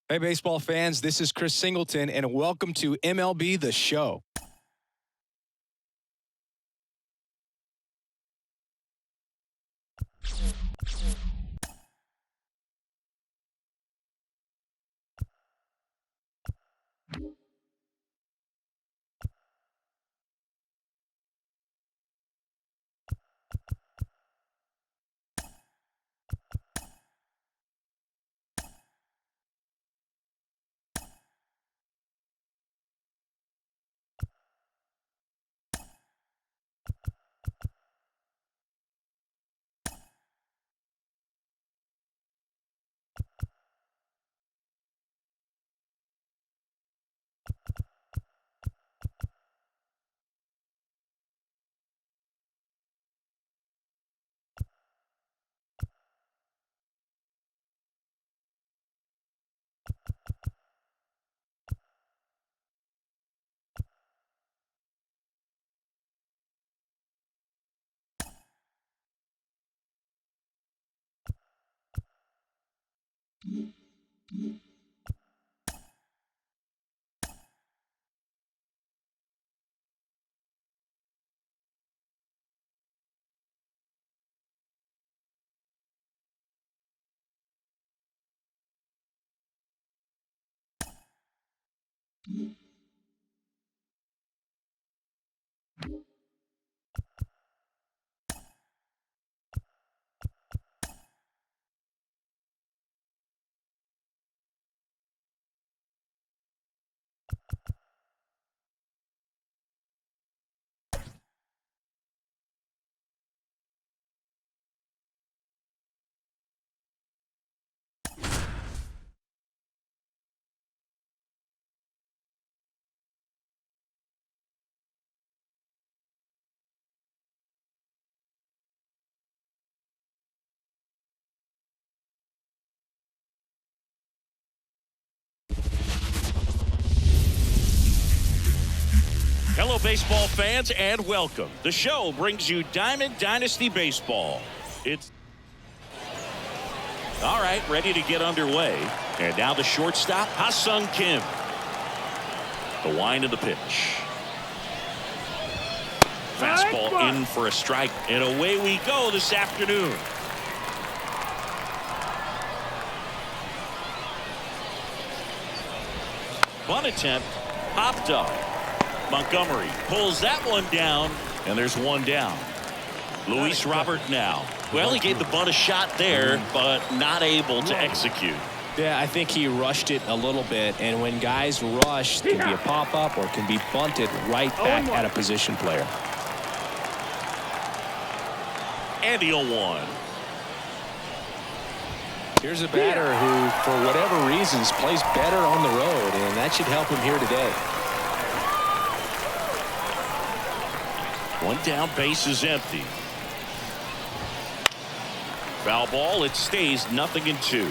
Hey, baseball fans, this is Chris Singleton, and welcome to MLB The Show. Hello, baseball fans, and welcome. The show brings you Diamond Dynasty Baseball. It's all right, ready to get underway. And now the shortstop, Ha-Sung Kim. The wind of the pitch. Fastball in for a strike, and away we go this afternoon. Bunt attempt, popped up. Montgomery pulls that one down, and there's one down. Luis Robert now. Well, he gave the bunt a shot there, but not able to execute. Yeah, I think he rushed it a little bit, and when guys rush, it can be a pop-up or it can be bunted right back at a position player. And the 0-1. Here's a batter who, for whatever reasons, plays better on the road, and that should help him here today. One down, base is empty. Foul ball, it stays 0-2.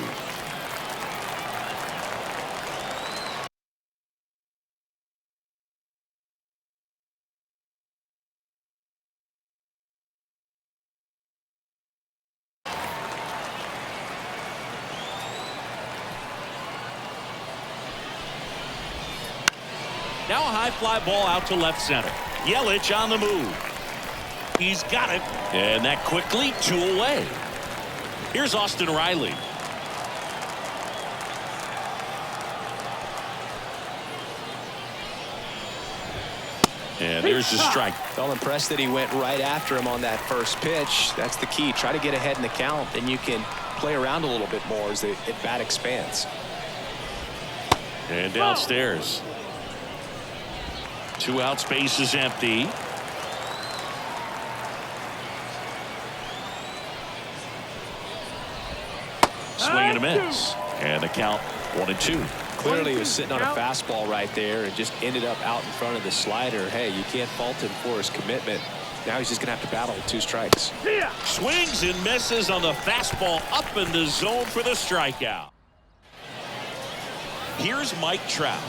Now a high fly ball out to left center. Yelich on the move. He's got it. And that quickly, 2 away. Here's Austin Riley. And there's the strike. Felt impressed that he went right after him on that first pitch. That's the key. Try to get ahead in the count, and you can play around a little bit more as the at-bat expands. And downstairs. 2 outs, base is empty. Swing and a miss. And the count 1-2. Clearly he was sitting on a fastball right there and just ended up out in front of the slider. Hey, you can't fault him for his commitment. Now he's just going to have to battle with 2 strikes. Swings and misses on the fastball up in the zone for the strikeout. Here's Mike Trout.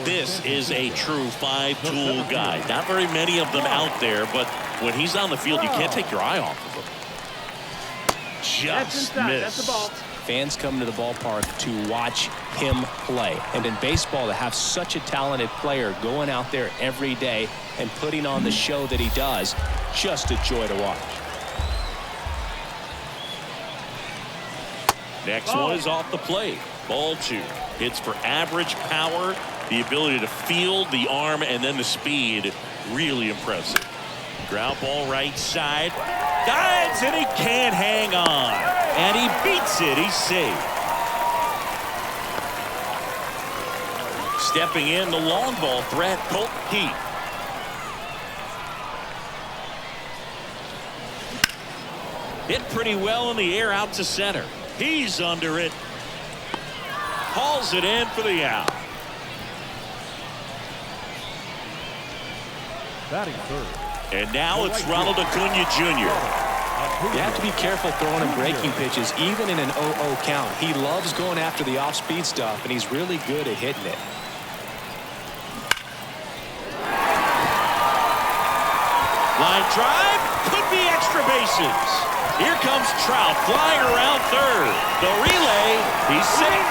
This is a true 5-tool guy. Not very many of them out there, but when he's on the field, you can't take your eye off of him. Just missed. fans come to the ballpark to watch him play. And in baseball, to have such a talented player going out there every day and putting on the show that he does, just a joy to watch. Next one is off the plate. Ball 2. Hits for average power, the ability to field, the arm, and then the speed. Really impressive. Ground ball right side. Dives, and he can't hang on. And he beats it. He's safe. Stepping in, the long ball threat, Colt Heat. Hit pretty well in the air out to center. He's under it. Hauls it in for the out. Batting third. And now it's Ronald Acuna Jr. You have to be careful throwing him breaking pitches, even in an 0-0 count. He loves going after the off-speed stuff, and he's really good at hitting it. Line drive, could be extra bases. Here comes Trout flying around third. The relay, he's safe.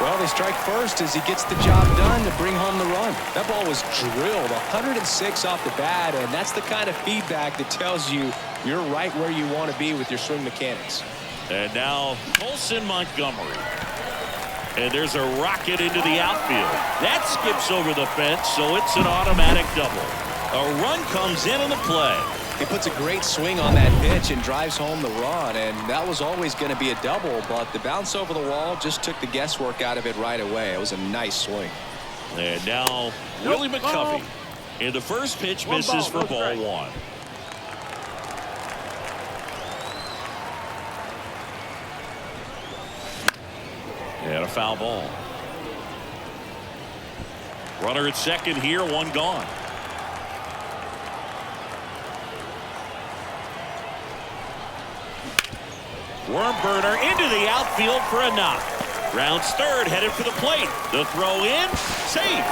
Well, they strike first as he gets the job done to bring home the run. That ball was drilled 106 off the bat, and that's the kind of feedback that tells you you're right where you want to be with your swing mechanics. And now Colson Montgomery. And there's a rocket into the outfield. That skips over the fence, so it's an automatic double. A run comes in on the play. He puts a great swing on that pitch and drives home the run, and that was always going to be a double, but the bounce over the wall just took the guesswork out of it right away. It was a nice swing. And now Willie McCovey. And the first pitch misses for ball 1. And a foul ball. Runner at second here, one gone. Worm burner into the outfield for a knock. Rounds third, headed for the plate. The throw in, safe.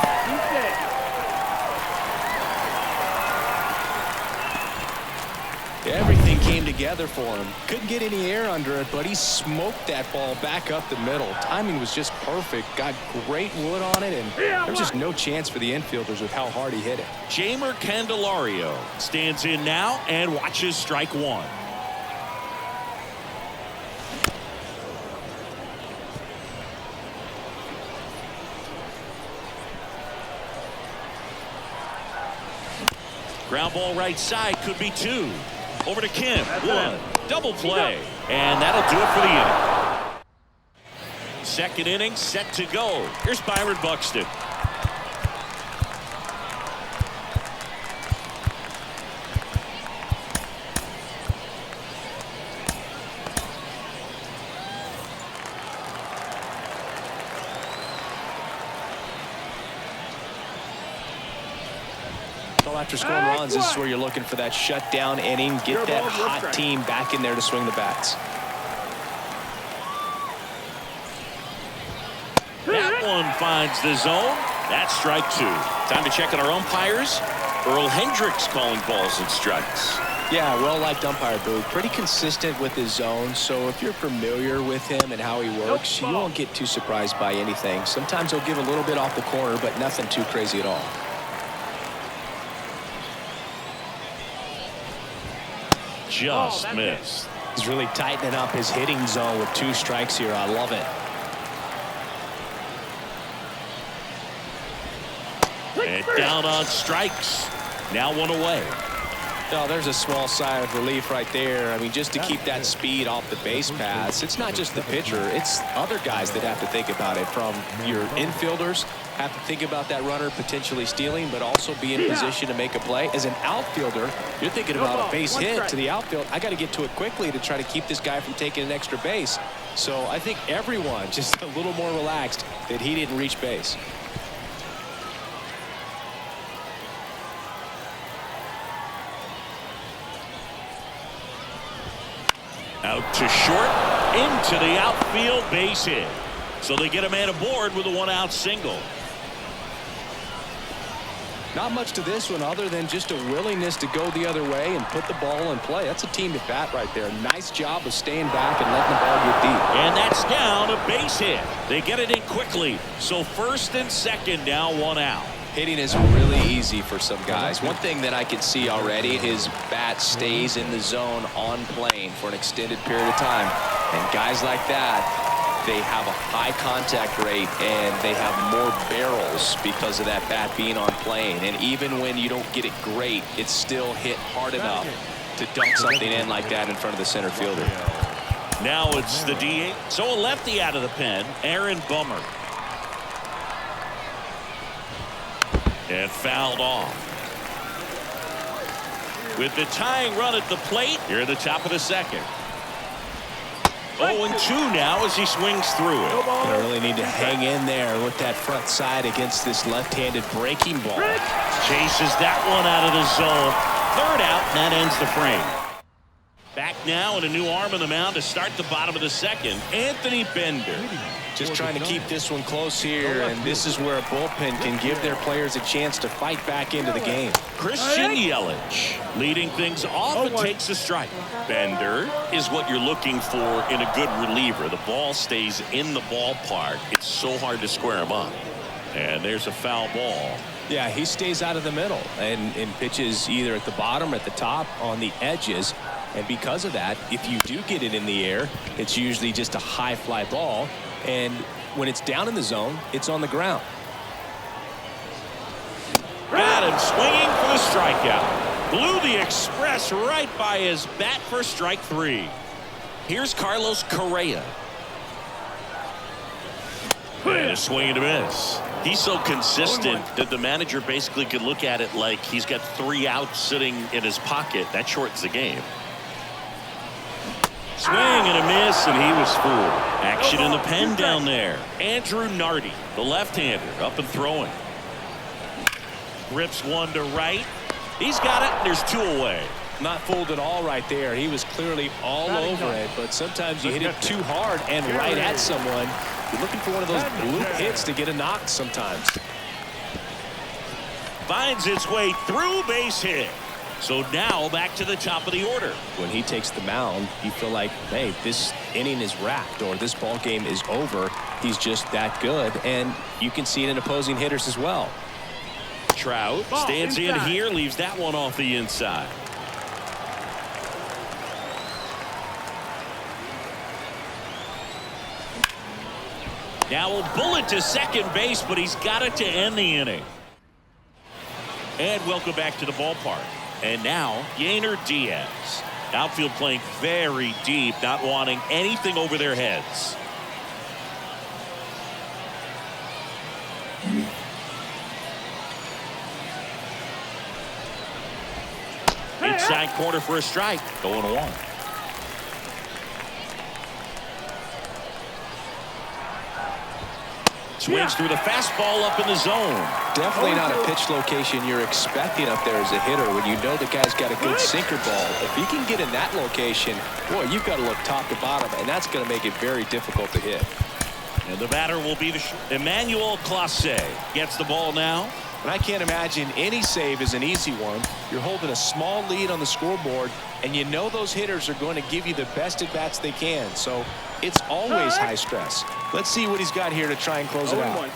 Everything came together for him. Couldn't get any air under it, but he smoked that ball back up the middle. Timing was just perfect. Got great wood on it, and there was just no chance for the infielders with how hard he hit it. Jamer Candelario stands in now and watches strike 1. Ground ball right side, could be 2. Over to Kim. 1. Double play. And that'll do it for the inning. Second inning set to go. Here's Byron Buxton. After scoring runs, this is where you're looking for that shutdown inning. Get that hot team back in there to swing the bats. That one finds the zone. That's strike 2. Time to check on our umpires. Earl Hendricks calling balls and strikes. Yeah, well-liked umpire, Boo. Pretty consistent with his zone, so if you're familiar with him and how he works, you won't get too surprised by anything. Sometimes he'll give a little bit off the corner, but nothing too crazy at all. Just missed. He's really tightening up his hitting zone with 2 strikes here. I love it. And down on strikes. Now 1 away. Oh, there's a small sigh of relief right there. I mean, just to keep that speed off the base paths, it's not just the pitcher, it's other guys that have to think about it. From your infielders have to think about that runner potentially stealing, but also be in position to make a play. As an outfielder, you're thinking about a base hit to the outfield. I got to get to it quickly to try to keep this guy from taking an extra base. So I think everyone just a little more relaxed that he didn't reach base. Out to short, into the outfield, base hit. So they get a man aboard with a 1-out single. Not much to this one other than just a willingness to go the other way and put the ball in play. That's a team at bat right there. Nice job of staying back and letting the ball get deep. And that's down, a base hit. They get it in quickly. So first and second, now 1 out. Hitting is really easy for some guys. One thing that I can see already, his bat stays in the zone on plane for an extended period of time. And guys like that, they have a high contact rate and they have more barrels because of that bat being on plane. And even when you don't get it great, it's still hit hard enough to dunk something in like that in front of the center fielder. Now it's the DH. So a lefty out of the pen, Aaron Bummer. And fouled off. With the tying run at the plate, here at the top of the second. 0-2 now as he swings through it. They really need to hang in there with that front side against this left-handed breaking ball. Chases that one out of the zone. Third out, and that ends the frame. Back now and a new arm on the mound to start the bottom of the second, Anthony Bender. Just trying to keep this one close here, and this is where a bullpen can give their players a chance to fight back into the game. Christian Yelich leading things off and takes a strike. Bender is what you're looking for in a good reliever. The ball stays in the ballpark. It's so hard to square him up. And there's a foul ball. Yeah, he stays out of the middle and pitches either at the bottom or at the top on the edges. And because of that, if you do get it in the air, it's usually just a high fly ball. And when it's down in the zone, it's on the ground. Got him swinging for the strikeout. Blew the express right by his bat for strike 3. Here's Carlos Correa. And a swing and a miss. He's so consistent that the manager basically could look at it like he's got 3 outs sitting in his pocket. That shortens the game. Swing and a miss, and he was fooled. Action in the pen down there. Andrew Nardi, the left-hander, up and throwing. Rips one to right. He's got it. There's 2 away. Not fooled at all right there. He was clearly all over it, but sometimes you hit it too hard and right at someone. You're looking for one of those bloop hits to get a knock sometimes. Finds its way through, base hit. So now back to the top of the order. When he takes the mound, you feel like, hey, this inning is wrapped or this ball game is over. He's just that good, and you can see it in opposing hitters as well. Trout stands in here, leaves that one off the inside. Now a bullet to second base, but he's got it to end the inning. And welcome back to the ballpark. And now Yainer Diaz. Outfield playing very deep, not wanting anything over their heads. Inside corner for a strike. 0-1. Swings through the fastball up in the zone. Definitely not a pitch location you're expecting up there as a hitter when you know the guy's got a good sinker ball. If he can get in that location, boy, you've got to look top to bottom, and that's going to make it very difficult to hit. And the batter will be Emmanuel Clase. Gets the ball now. And I can't imagine any save is an easy one. You're holding a small lead on the scoreboard, and you know those hitters are going to give you the best at-bats they can. So it's always high stress. Let's see what he's got here to try and close it out.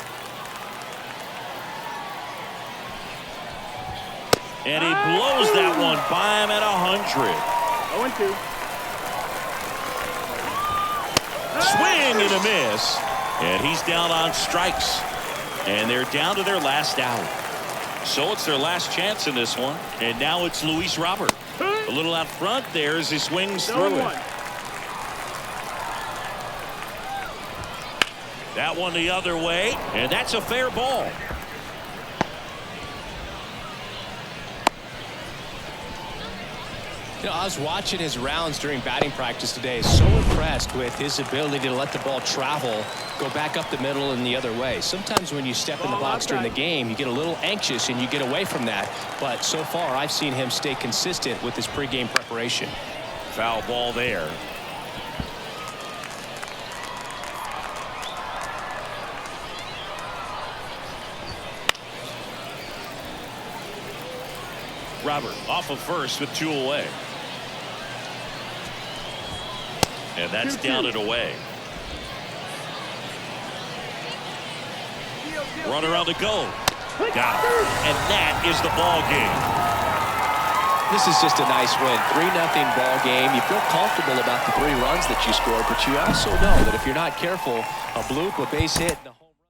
And he blows that one by him at 100. 0-2. Swing and a miss. And he's down on strikes. And they're down to their last out. So it's their last chance in this one. And now it's Luis Robert. A little out front there as he swings through it. That one the other way. And that's a fair ball. You know, I was watching his rounds during batting practice today. So impressed with his ability to let the ball travel, go back up the middle and the other way. Sometimes when you step in the box during the game, you get a little anxious and you get away from that. But so far, I've seen him stay consistent with his pregame preparation. Foul ball there. Robert off of first with 2 away. And that's down and away. Runner on the go. Got him. And that is the ball game. This is just a nice win. 3-0 ball game. You feel comfortable about the 3 runs that you scored, but you also know that if you're not careful, a bloop, a base hit, and a home run.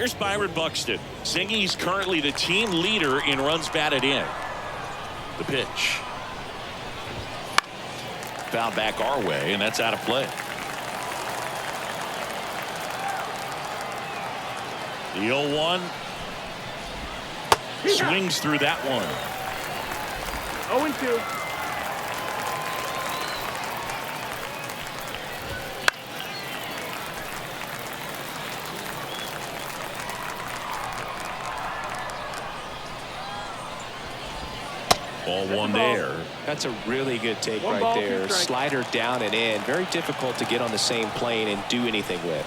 Here's Byron Buxton. Singy's currently the team leader in runs batted in. The pitch. Foul back our way, and that's out of play. The 0-1. Swings through that one. 0-2. Ball one there. That's a really good take right there. Slider down and in. Very difficult to get on the same plane and do anything with.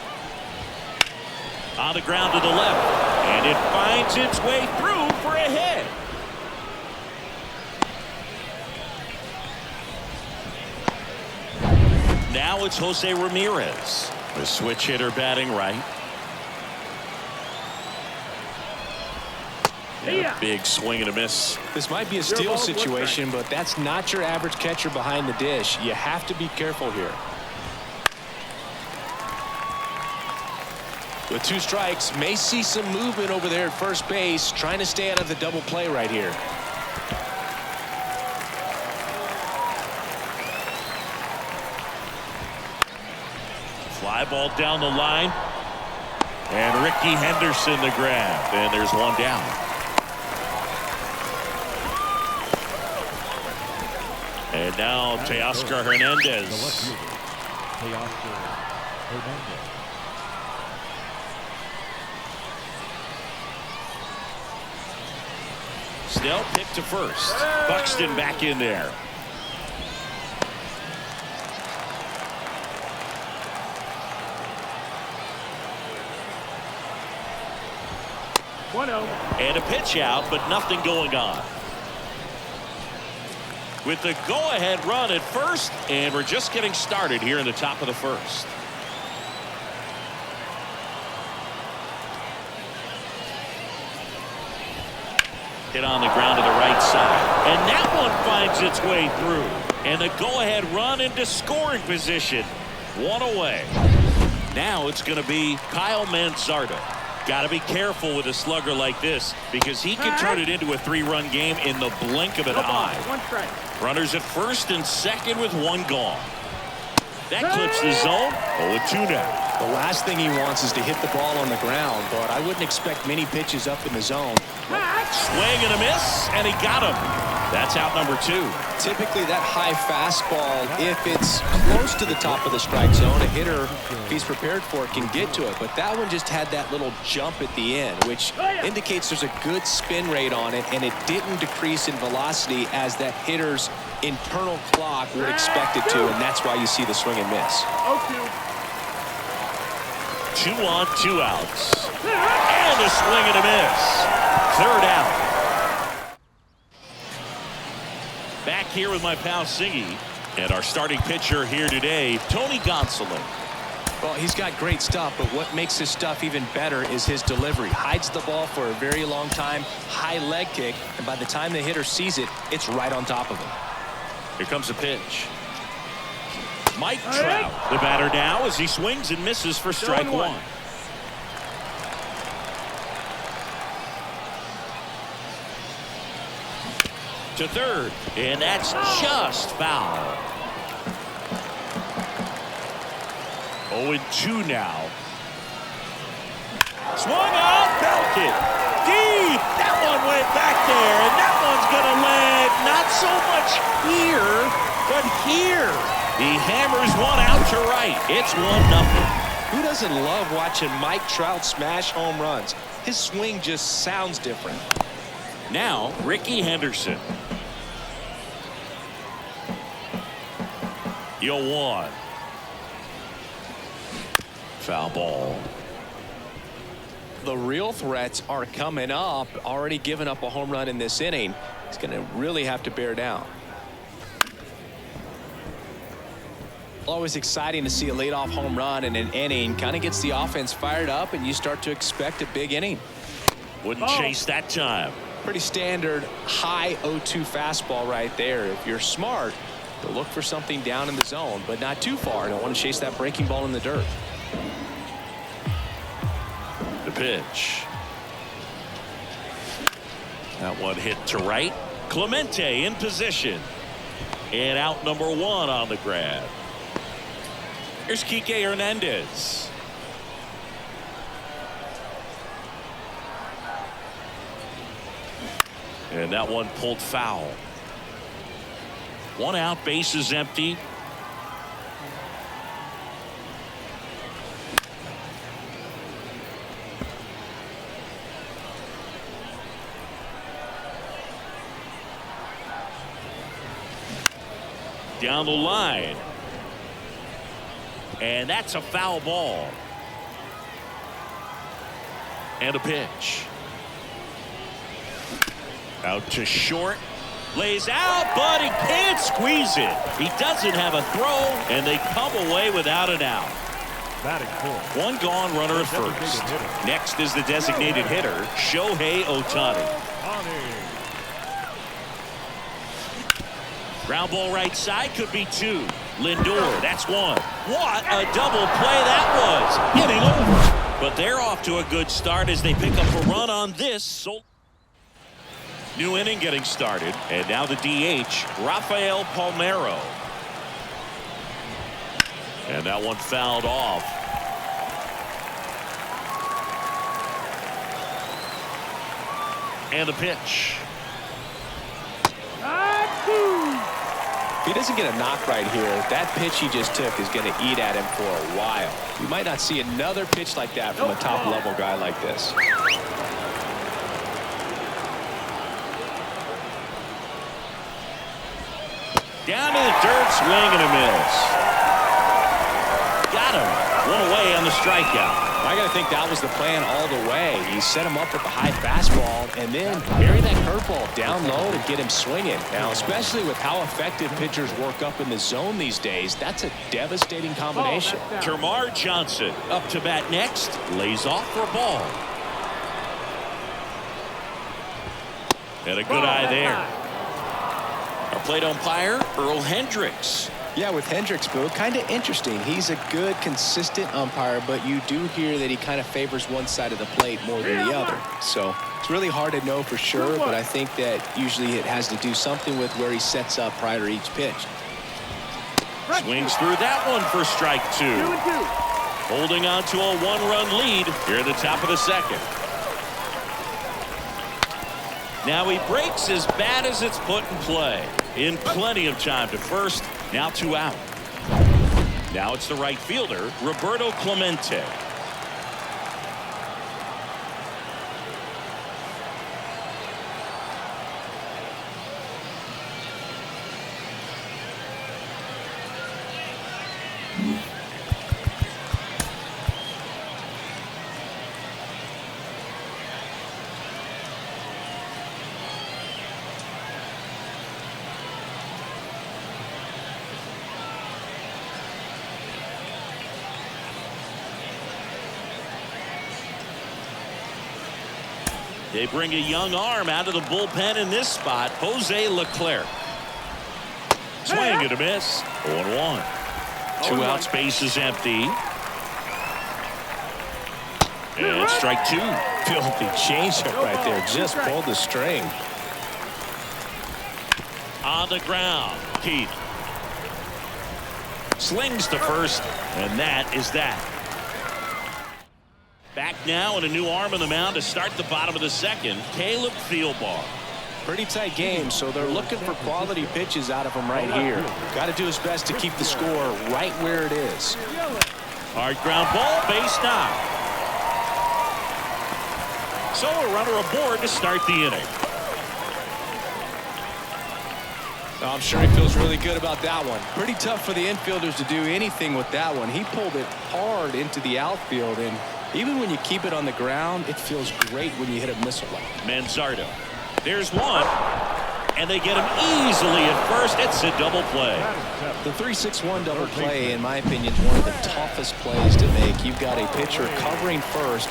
On the ground to the left. And it finds its way through for a hit. Now it's Jose Ramirez. The switch hitter batting right. And a big swing and a miss. This might be a steal situation, but that's not your average catcher behind the dish. You have to be careful here. With 2 strikes, may see some movement over there at first base, trying to stay out of the double play right here. Fly ball down the line. And Ricky Henderson the grab. And there's one down. And now Teoscar Hernandez. Snell picked to first. Buxton back in there. And a pitch out, but nothing going on. With the go-ahead run at first, and we're just getting started here in the top of the first. Hit on the ground to the right side, and that one finds its way through. And the go-ahead run into scoring position. One away. Now it's going to be Kyle Manzardo. Got to be careful with a slugger like this because he can turn it into a 3-run game in the blink of an eye. Runners at first and second with 1 gone. That clips the zone. 0-2 now. The last thing he wants is to hit the ball on the ground, but I wouldn't expect many pitches up in the zone. Swing and a miss, and he got him. That's out number 2. Typically that high fastball, if it's close to the top of the strike zone, a hitter, if he's prepared for it, can get to it. But that one just had that little jump at the end, which indicates there's a good spin rate on it, and it didn't decrease in velocity as that hitter's internal clock would expect it to, and that's why you see the swing and miss. 2 on, 2 outs. And a swing and a miss. 3rd out. Back here with my pal Singy. And our starting pitcher here today, Tony Gonsolin. Well, he's got great stuff, but what makes his stuff even better is his delivery. Hides the ball for a very long time, high leg kick, and by the time the hitter sees it, it's right on top of him. Here comes a pitch. Mike Trout, the batter now as he swings and misses for strike 1. To third, and that's just foul. 0-2 now. Swung out, belted. Deep. That one went back there, and that one's going to land not so much here, but here. He hammers one out to right. It's 1-0. Who doesn't love watching Mike Trout smash home runs? His swing just sounds different. Now, Ricky Henderson. 0-1. Foul ball. The real threats are coming up. Already given up a home run in this inning. He's going to really have to bear down. Always exciting to see a leadoff home run in an inning. Kind of gets the offense fired up, and you start to expect a big inning. Wouldn't chase that time. Pretty standard high 0-2 fastball right there. If you're smart, you'll look for something down in the zone, but not too far. Don't want to chase that breaking ball in the dirt. The pitch. That one hit to right. Clemente in position. And out number 1 on the grab. Here's Kike Hernandez. And that one pulled foul. 1 out, base is empty. Down the line. And that's a foul ball. And a pitch. Out to short. Lays out, but he can't squeeze it. He doesn't have a throw, and they come away without an out. One gone, runner at first. Next is the designated hitter, Shohei Ohtani. Ground ball right side, could be 2. Lindor, that's 1. What a double play that was. Hitting over. But they're off to a good start as they pick up a run on this. New inning getting started. And now the DH, Rafael Palmeiro. And that one fouled off. And a pitch. If he doesn't get a knock right here, that pitch he just took is going to eat at him for a while. You might not see another pitch like that from a top-level guy like this. Down in the dirt, swing and a miss. Got him. 1 away on the strikeout. I got to think that was the plan all the way. He set him up with the high fastball and then bury that curveball down low to get him swinging. Now, especially with how effective pitchers work up in the zone these days, that's a devastating combination. Termarr Johnson up to bat next. Lays off for a ball. And a good eye there. Our plate umpire, Earl Hendricks. Yeah, with Hendricks, Bill, kind of interesting. He's a good, consistent umpire, but you do hear that he kind of favors one side of the plate more than the other. So it's really hard to know for sure, but I think that usually it has to do something with where he sets up prior to each pitch. Swings through that one for strike 2. Holding on to a 1-run lead here at the top of the second. Now he breaks as bad as it's put in play. In plenty of time to first. Now 2 out. Now it's the right fielder, Roberto Clemente. They bring a young arm out of the bullpen in this spot, Jose Leclerc. Swing and a miss. 0-1. 2 outs, base is empty. And strike 2. Filthy changeup right there. Just pulled the string. On the ground, Keith. Slings to first, and that is that. Back now and a new arm on the mound to start the bottom of the second, Caleb Thielbar. Pretty tight game, so they're looking for quality pitches out of him right here. Got to do his best to keep the score right where it is. Hard ground ball, base knock. So a runner aboard to start the inning. I'm sure he feels really good about that one. Pretty tough for the infielders to do anything with that one. He pulled it hard into the outfield, and even when you keep it on the ground, it feels great when you hit a missile like that. Manzardo. There's one, and they get him easily at first. It's a double play. The 3-6-1 double play, in my opinion, is one of the toughest plays to make. You've got a pitcher covering first,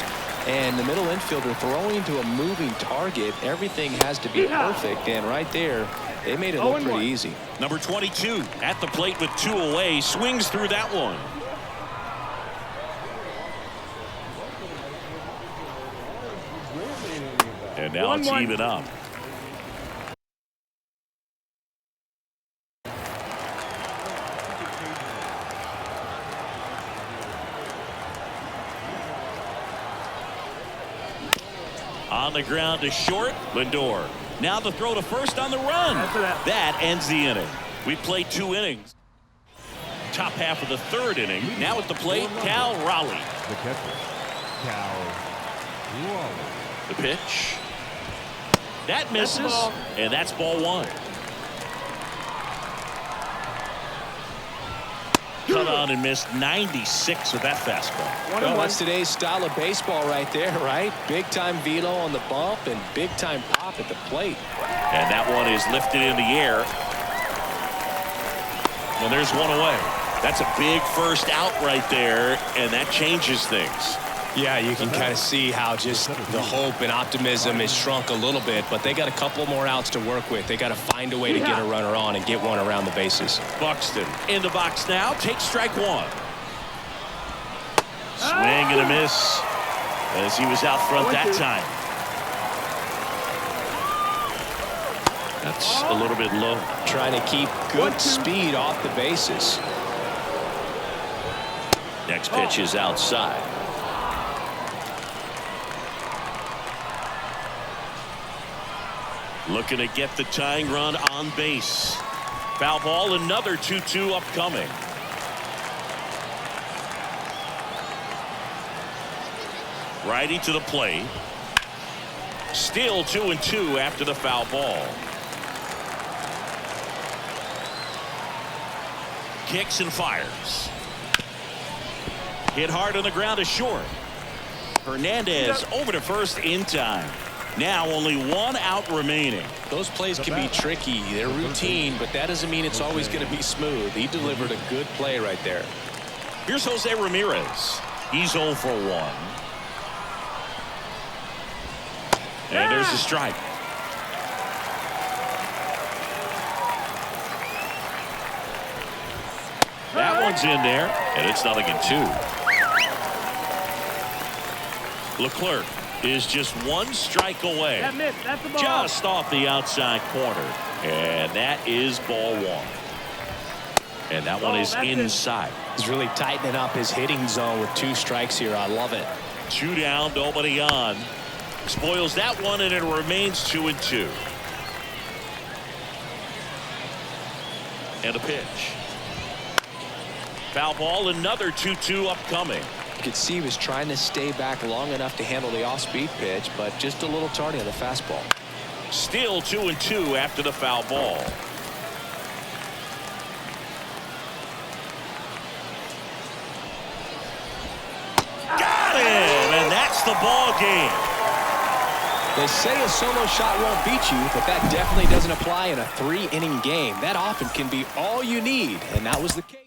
and the middle infielder throwing to a moving target. Everything has to be perfect, and right there, they made it look pretty easy. Number 22 at the plate with 2 away, swings through that one. And now it's even up. On the ground to short, Lindor. Now the throw to first on the run. That ends the inning. We played 2 innings. Top half of the 3rd inning. Now at the plate, Cal Raleigh. The catcher, Cal Raleigh. The pitch. That misses, and that's ball 1. Cut on and missed 96 with that fastball. Well, that's today's style of baseball right there, right? Big-time velo on the bump and big-time pop at the plate. And that one is lifted in the air. And there's one away. That's a big first out right there, and that changes things. Yeah, you can kind of see how just the hope and optimism is shrunk a little bit, but they got a couple more outs to work with. They got to find a way to get a runner on and get one around the bases. Buxton in the box now. Takes strike 1. Swing and a miss as he was out front that time. That's a little bit low. Trying to keep good speed off the bases. Next pitch is outside. Looking to get the tying run on base. Foul ball, another 2-2 upcoming. Righty to the plate. Still 2-2 after the foul ball. Kicks and fires. Hit hard on the ground to short. Hernandez over to first in time. Now only 1 out remaining. Those plays can be tricky. They're routine, but that doesn't mean it's always going to be smooth. He delivered a good play right there. Here's Jose Ramirez. He's 0 for 1. And there's a strike. That one's in there, and it's 0-2. Leclerc is just 1 strike away. That's the ball. Just off the outside corner. And that is ball 1. And that one is inside. He's really tightening up his hitting zone with 2 strikes here. I love it. 2 down, nobody on. Spoils that one, and it remains 2-2. And a pitch. Foul ball, another 2-2 upcoming. You could see he was trying to stay back long enough to handle the off-speed pitch, but just a little tardy on the fastball. Still 2-2 after the foul ball. Got him, and that's the ball game. They say a solo shot won't beat you, but that definitely doesn't apply in a 3-inning game. That often can be all you need, and that was the case.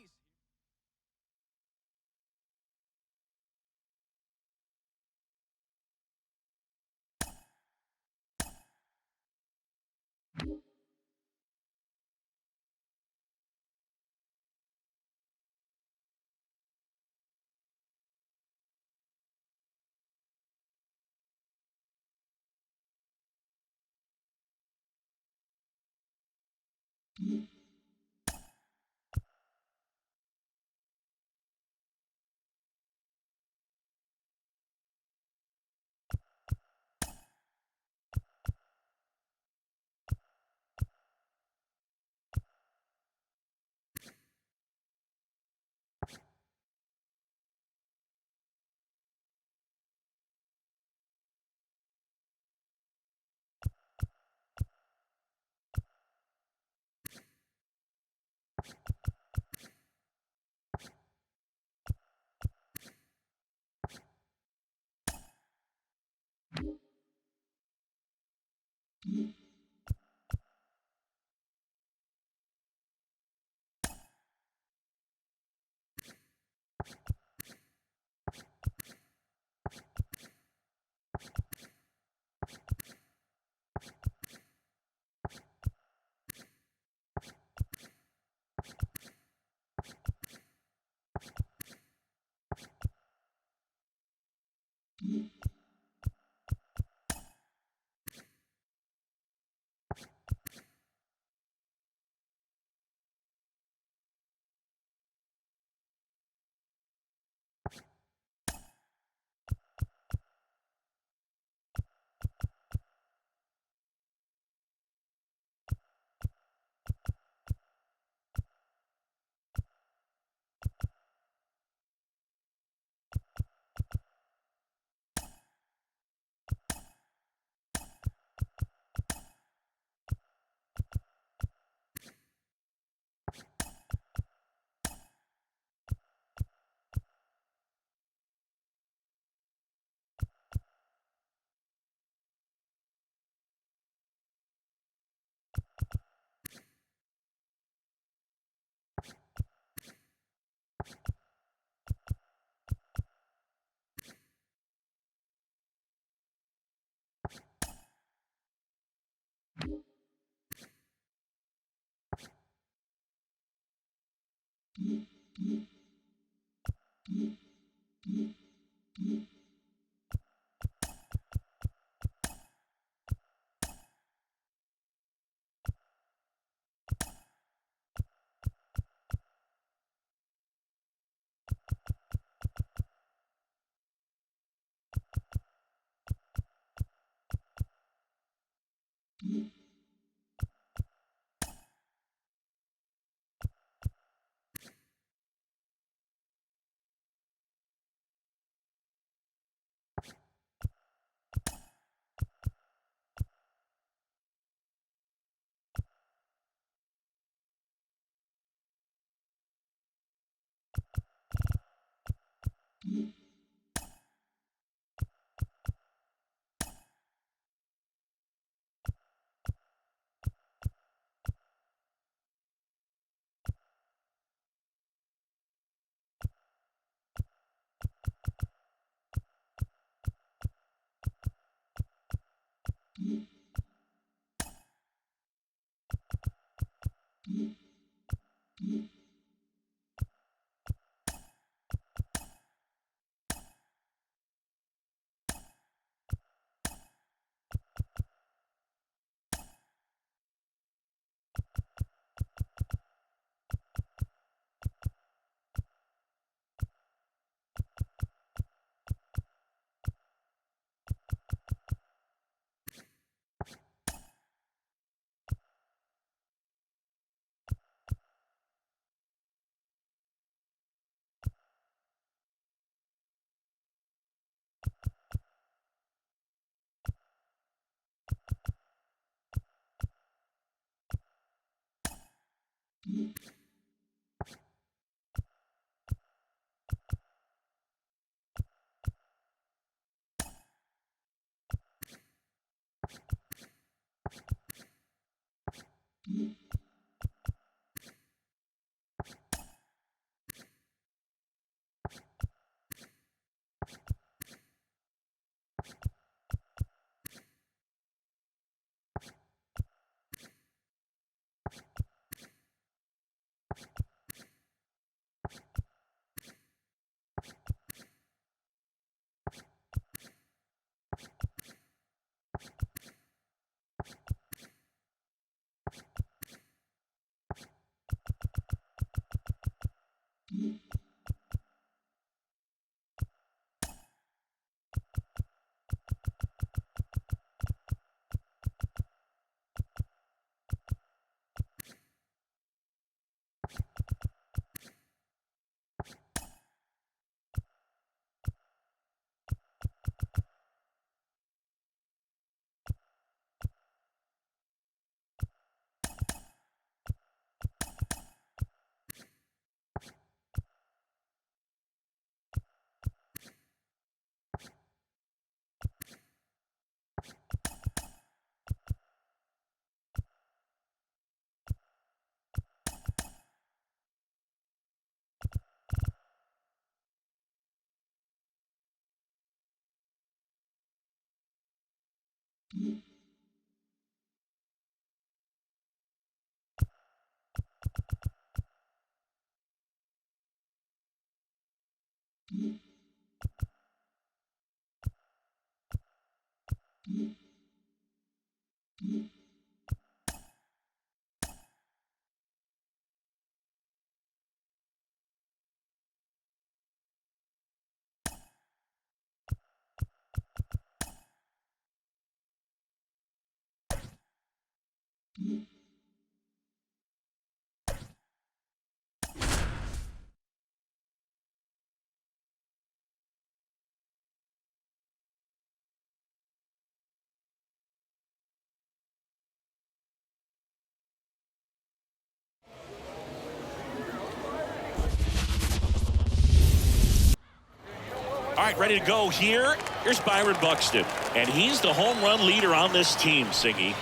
All right, ready to go here. Here's Byron Buxton, and he's the home run leader on this team, Singy.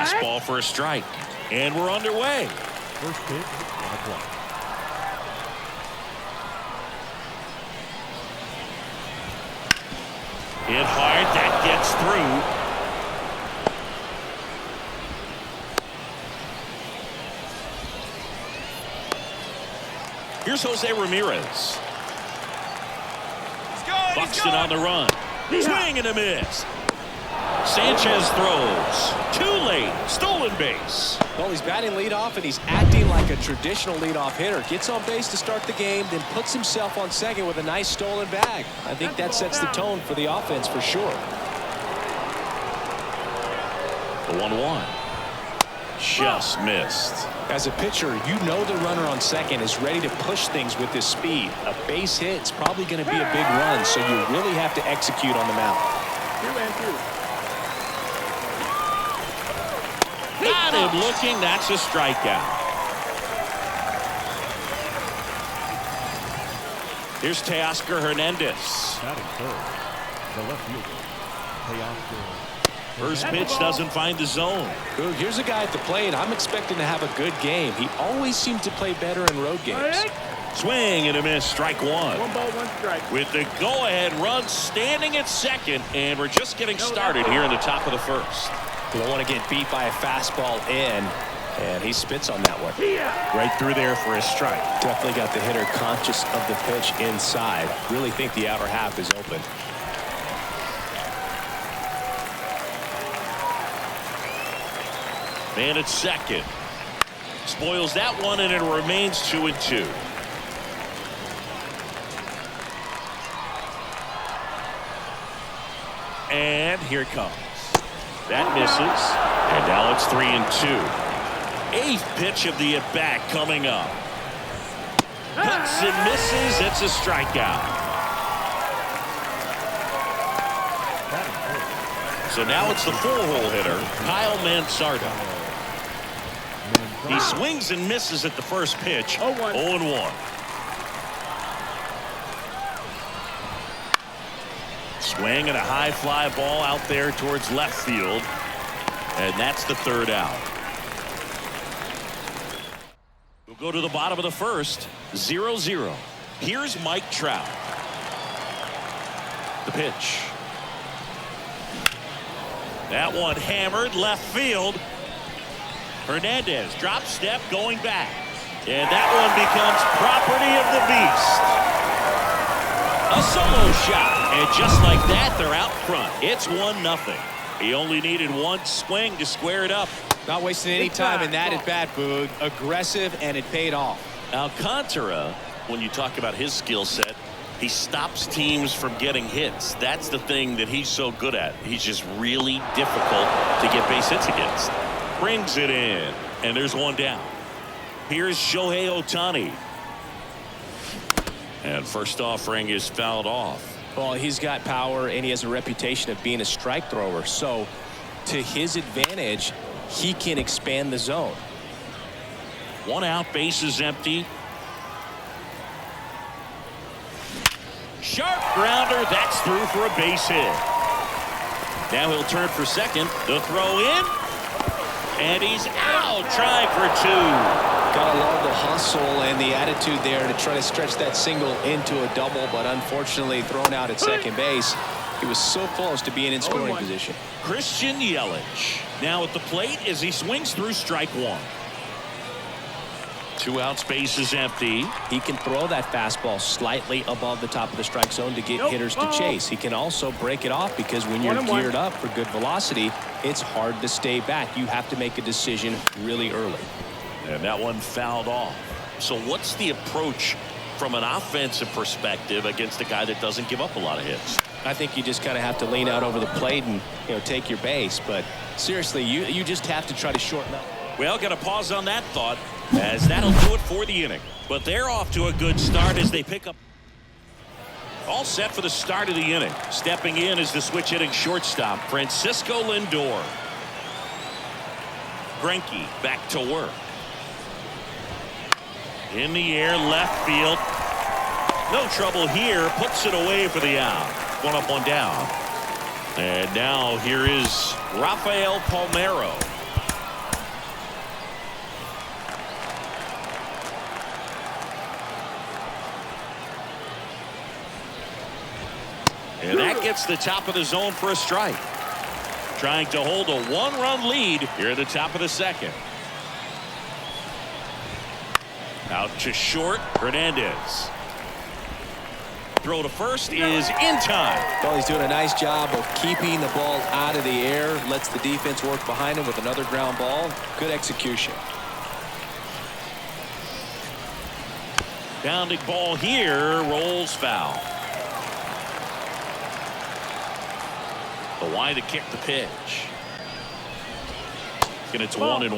Fastball for a strike. And we're underway. First pitch, 1 o'clock. Hit hard. That gets through. Here's Jose Ramirez. Buxton on the run. Swing and a miss. Sanchez throws. Too late. Stolen base. Well, he's batting leadoff, and he's acting like a traditional leadoff hitter. Gets on base to start the game, then puts himself on second with a nice stolen bag. I think that sets the tone for the offense for sure. The 1-1. Just missed. As a pitcher, you know the runner on second is ready to push things with his speed. A base hit is probably going to be a big run, so you really have to execute on the mound. Got him looking. That's a strikeout. Here's Teoscar Hernandez. Batting third, the left fielder, Teoscar. First pitch doesn't find the zone. Ooh, here's a guy at the plate. I'm expecting to have a good game. He always seems to play better in road games. Swing and a miss. Strike one. 1 ball, 1 strike. With the go-ahead run standing at second, and we're just getting started here in the top of the first. You don't want to get beat by a fastball in, and he spits on that one. Right through there for a strike. Definitely got the hitter conscious of the pitch inside. Really think the outer half is open. Man at second. Spoils that one, and it remains 2-2. And here it comes. That misses. And now it's 3-2. Eighth pitch of the at-bat coming up. Cuts and misses. It's a strikeout. So now it's the four-hole hitter, Kyle Mansardo. He swings and misses at the first pitch. 0-1. Swing and a high fly ball out there towards left field. And that's the third out. We'll go to the bottom of the first. 0-0. Here's Mike Trout. The pitch. That one hammered left field. Hernandez drop step going back. And that one becomes property of the beast. A solo shot. And just like that, they're out front. It's 1-0. He only needed one swing to square it up. Not wasting any time in that at bat, Boog. Aggressive, and it paid off. Alcantara, when you talk about his skill set, he stops teams from getting hits. That's the thing that he's so good at. He's just really difficult to get base hits against. Brings it in, and there's one down. Here's Shohei Ohtani. And first offering is fouled off. Well, he's got power, and he has a reputation of being a strike thrower. So, to his advantage, he can expand the zone. One out, base is empty. Sharp grounder, that's through for a base hit. Now he'll turn for second. The throw in. And he's out, trying for two. Gotta love the hustle and the attitude there to try to stretch that single into a double, but unfortunately thrown out at second base. He was so close to being in scoring position. Christian Yelich now at the plate as he swings through strike one. 2 outs, base is empty. He can throw that fastball slightly above the top of the strike zone to get hitters to chase. He can also break it off because when you're geared up for good velocity, it's hard to stay back. You have to make a decision really early. And that one fouled off. So what's the approach from an offensive perspective against a guy that doesn't give up a lot of hits? I think you just kind of have to lean out over the plate and take your base. But seriously, you just have to try to shorten up. Well, got to pause on that thought, as that'll do it for the inning. But they're off to a good start as they pick up. All set for the start of the inning. Stepping in is the switch hitting shortstop, Francisco Lindor. Greinke back to work. In the air, left field. No trouble here. Puts it away for the out. 1 up, 1 down. And now here is Rafael Palmeiro. gets the top of the zone for a strike. Trying to hold a one-run lead here at the top of the second. Out to short, Hernandez. Throw to first is in time. Well, he's doing a nice job of keeping the ball out of the air. Lets the defense work behind him with another ground ball. Good execution. Bounding ball here, rolls foul. The wide to kick the pitch. And it's 1-1.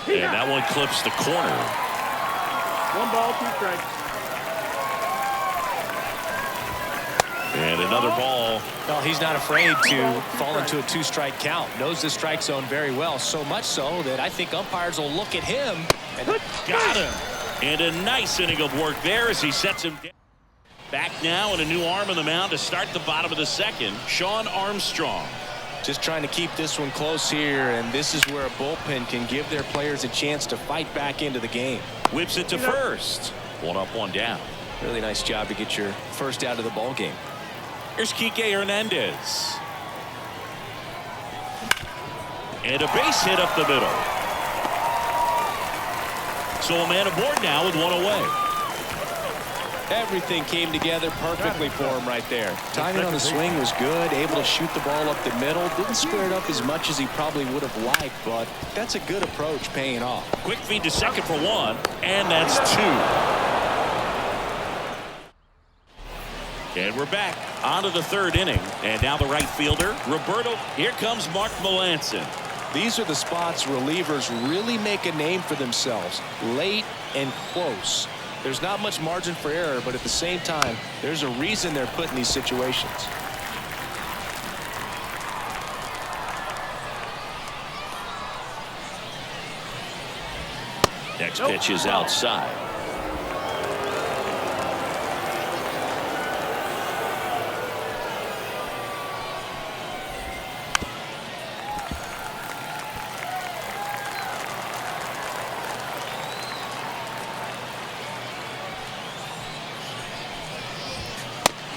And that one clips the corner. 1 ball, 2 strikes. And another ball. Well, he's not afraid to fall into a 2-strike count. Knows the strike zone very well. So much so that I think umpires will look at him. And Got him. And a nice inning of work there as he sets him down. Back now and a new arm on the mound to start the bottom of the second. Sean Armstrong. just trying to keep this one close here, and this is where a bullpen can give their players a chance to fight back into the game. Whips it to first. 1 up, 1 down. Really nice job to get your first out of the ball game. Here's Kike Hernandez. And a base hit up the middle. So a man aboard now with 1 away. Everything came together perfectly for him right there. Timing on the swing was good, able to shoot the ball up the middle. Didn't square it up as much as he probably would have liked, but that's a good approach paying off. Quick feed to second for 1, and that's 2. And we're back onto the 3rd inning. And now the right fielder, Roberto. Here comes Mark Melanson. These are the spots relievers really make a name for themselves. Late and close. There's not much margin for error, but at the same time, there's a reason they're put in these situations. Next pitch is outside.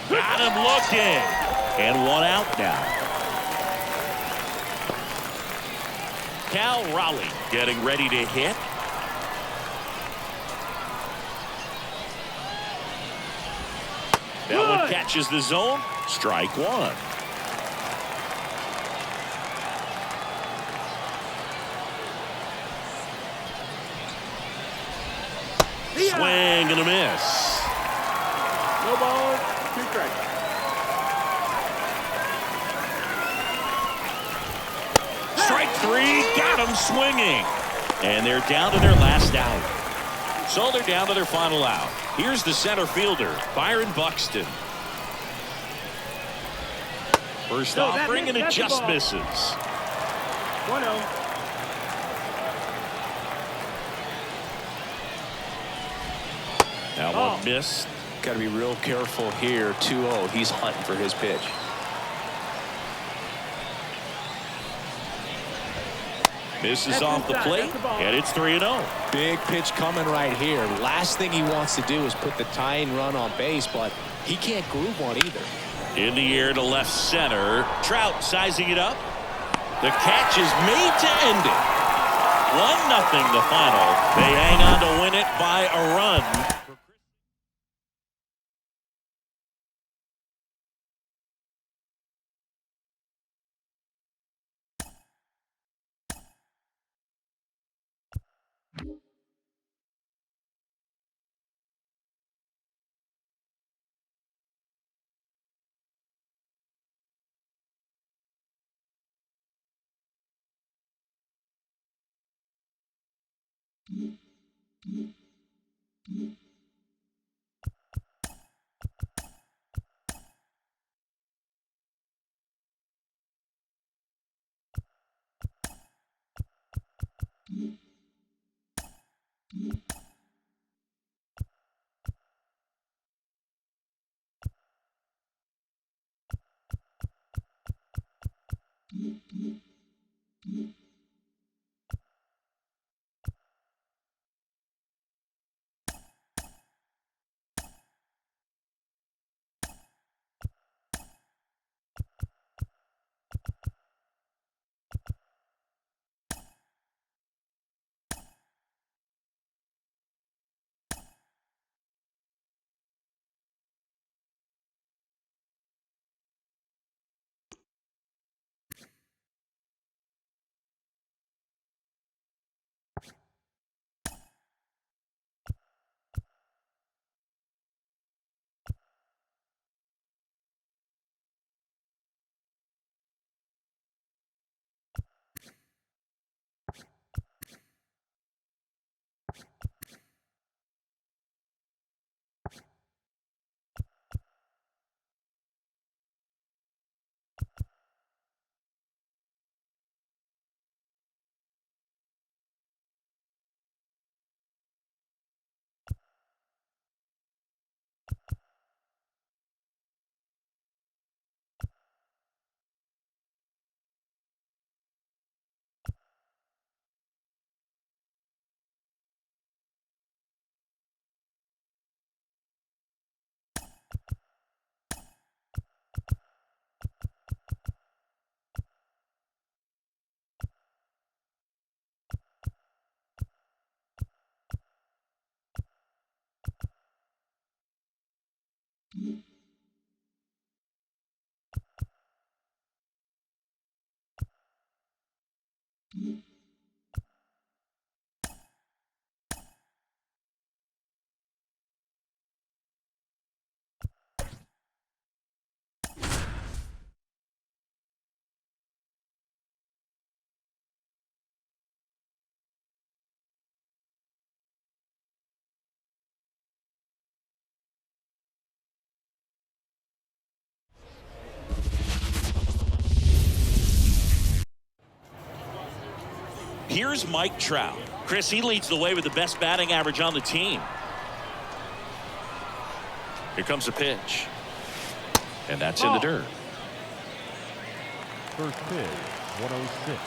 Got him looking. And 1 out now. Cal Raleigh getting ready to hit. That one catches the zone. Strike 1. Swing and a miss. No ball, 2 strikes. Strike 3, got him swinging. And they're down to their last out. So they're down to their final out. Here's the center fielder, Byron Buxton. First offering, and it just misses. 1-0. Now one miss. Got to be real careful here. 2-0. He's hunting for his pitch. Misses off the plate, and it's 3-0. Big pitch coming right here. Last thing he wants to do is put the tying run on base, but he can't groove one either. In the air to left center. Trout sizing it up. The catch is made to end it. 1-0 the final. They hang on to win it by a run. Here's Mike Trout. Chris, he leads the way with the best batting average on the team. Here comes a pitch. And that's in the dirt. First pitch, 106.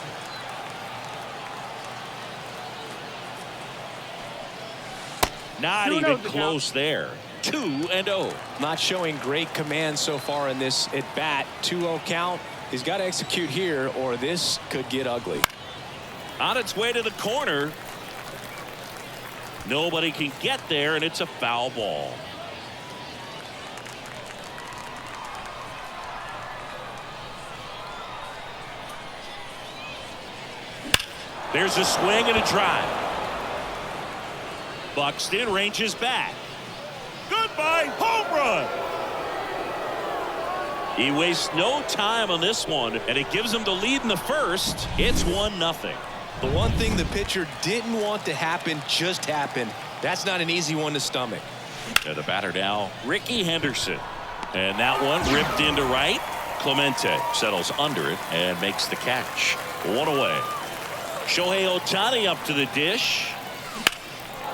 Not even close there. 2-0. Not showing great command so far in this at bat. 2-0 count. He's got to execute here or this could get ugly. On its way to the corner. Nobody can get there, and it's a foul ball. There's a swing and a drive. Buxton ranges back. Goodbye, home run. He wastes no time on this one, and it gives him the lead in the first. It's 1-0. The one thing the pitcher didn't want to happen just happened. That's not an easy one to stomach. And the batter now, Ricky Henderson. And that one ripped into right. Clemente settles under it and makes the catch. 1 away. Shohei Ohtani up to the dish.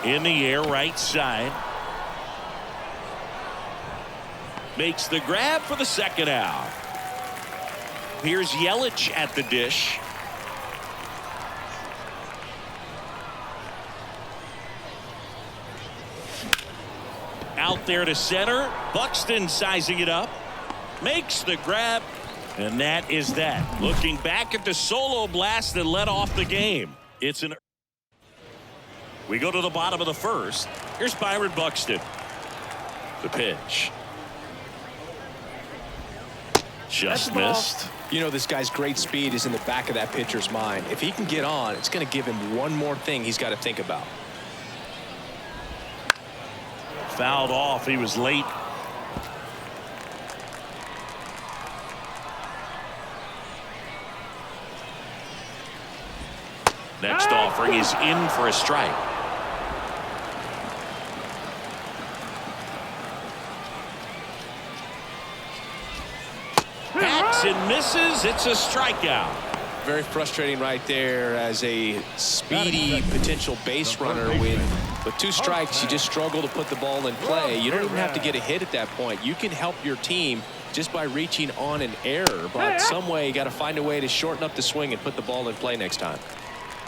In the air, right side. Makes the grab for the second out. Here's Yelich at the dish. Out there to center. Buxton sizing it up. Makes the grab. And that is that. Looking back at the solo blast that led off the game. We go to the bottom of the first. Here's Byron Buxton. The pitch. Just missed. You know, this guy's great speed is in the back of that pitcher's mind. If he can get on, it's going to give him one more thing he's got to think about. Fouled off. He was late. Next offering is in for a strike. Hacks and misses. It's a strikeout. Very frustrating right there as a speedy potential base runner. With 2 strikes, you just struggle to put the ball in play. You don't even have to get a hit at that point. You can help your team just by reaching on an error. But some way you got to find a way to shorten up the swing and put the ball in play next time.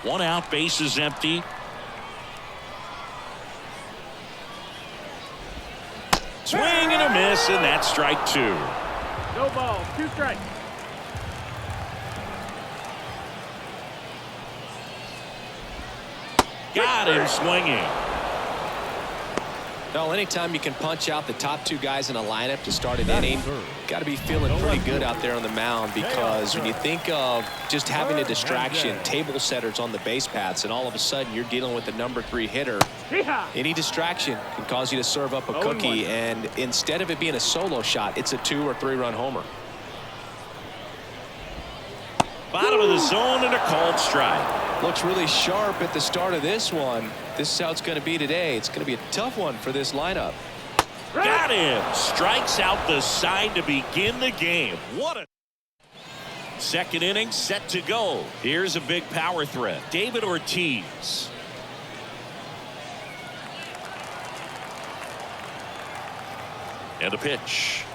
1 out, base is empty. Swing and a miss, and that's strike 2. No ball, 2 strikes. Got him swinging. Well, anytime you can punch out the top 2 guys in a lineup to start an inning, got to be feeling pretty good out there on the mound, because when you think of just having a distraction, table setters on the base paths, and all of a sudden you're dealing with the number 3 hitter, any distraction can cause you to serve up a cookie, and instead of it being a solo shot, it's a 2 or 3 run homer. Bottom of the zone and a called strike. Looks really sharp at the start of this one. This is how it's going to be today. It's going to be a tough one for this lineup. Got him. Strikes out the side to begin the game. What a second inning set to go. Here's a big power threat. David Ortiz. And a pitch.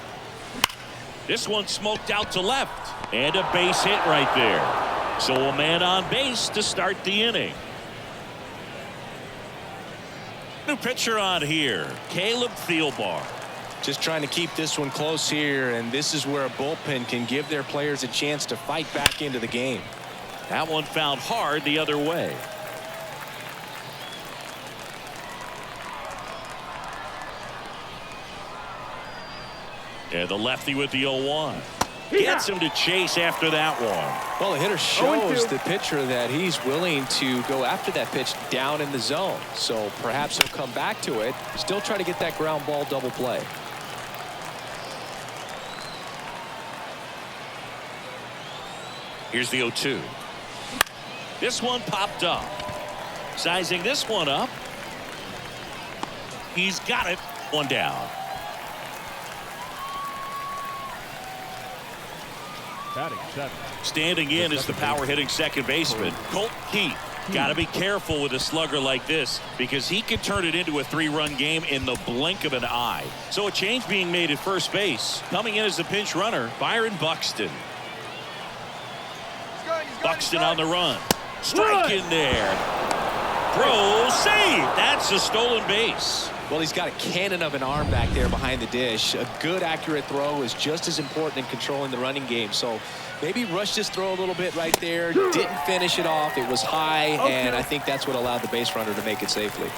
This one smoked out to left. And a base hit right there. So a man on base to start the inning. New pitcher on here, Caleb Thielbar. Just trying to keep this one close here, and this is where a bullpen can give their players a chance to fight back into the game. That one found hard the other way. And the lefty with the 0-1. Gets him to chase after that one. Well, the hitter shows the pitcher that he's willing to go after that pitch down in the zone. So perhaps he'll come back to it. Still try to get that ground ball double play. Here's the 0-2. This one popped up. Sizing this one up. He's got it. One down. Batting seven. Standing in is the power hitting second baseman, Colt Keith. Got to be careful with a slugger like this because he could turn it into a 3-run game in the blink of an eye. So a change being made at first base. Coming in as the pinch runner, Byron Buxton. Buxton on the run. Strike in there. Throw, save. That's a stolen base. Well, he's got a cannon of an arm back there behind the dish. A good, accurate throw is just as important in controlling the running game. So maybe rushed his throw a little bit right there. Didn't finish it off. It was high, and I think that's what allowed the base runner to make it safely.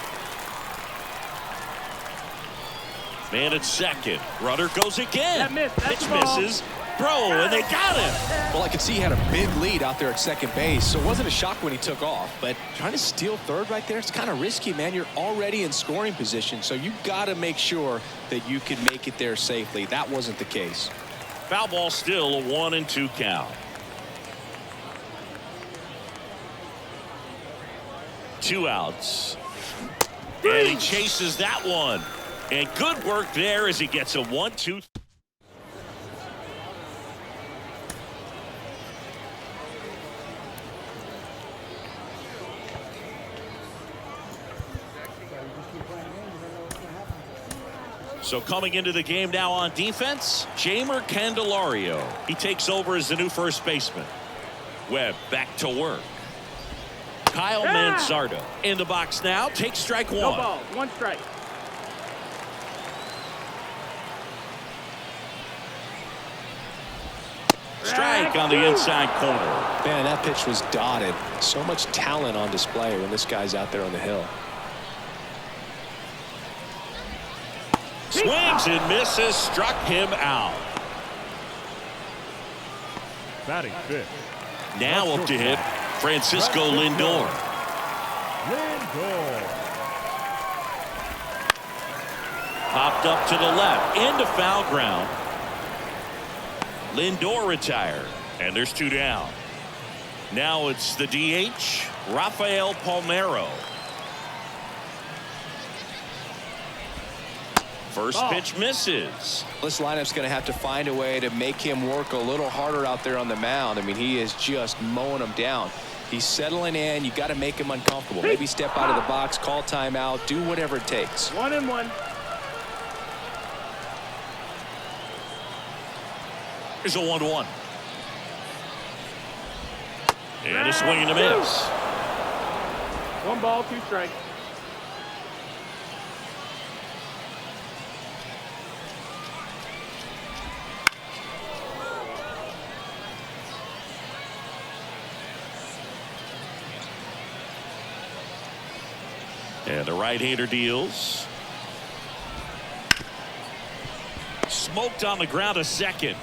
Man at second. Runner goes again. That missed. That's Pitch the ball. misses. Throw, and they got him. Well, I could see he had a big lead out there at second base, so it wasn't a shock when he took off. But trying to steal third right there, it's kind of risky, man. You're already in scoring position, so you got to make sure that you can make it there safely. That wasn't the case. Foul ball still a 1-2 count. 2 outs. And he chases that one. And good work there as he gets a 1-2. So coming into the game now on defense, Jeimer Candelario. He takes over as the new first baseman. Webb back to work. Kyle Manzardo in the box now. Takes strike one. No ball. 1 strike. Strike on the inside corner. Man, that pitch was dotted. So much talent on display when this guy's out there on the hill. Swings and misses. Struck him out. Batting fifth. Now up to hit Francisco Lindor. Lindor. Popped up to the left into foul ground. Lindor retired, and there's 2 down. Now it's the DH, Rafael Palmeiro. First pitch misses. This lineup's going to have to find a way to make him work a little harder out there on the mound. I mean, he is just mowing them down. He's settling in. You got to make him uncomfortable. Maybe step out of the box, call timeout, do whatever it takes. 1-1. Here's a 1-1. And a swing and a miss. 1 ball, 2 strikes. And the right-hander deals. Smoked on the ground a second.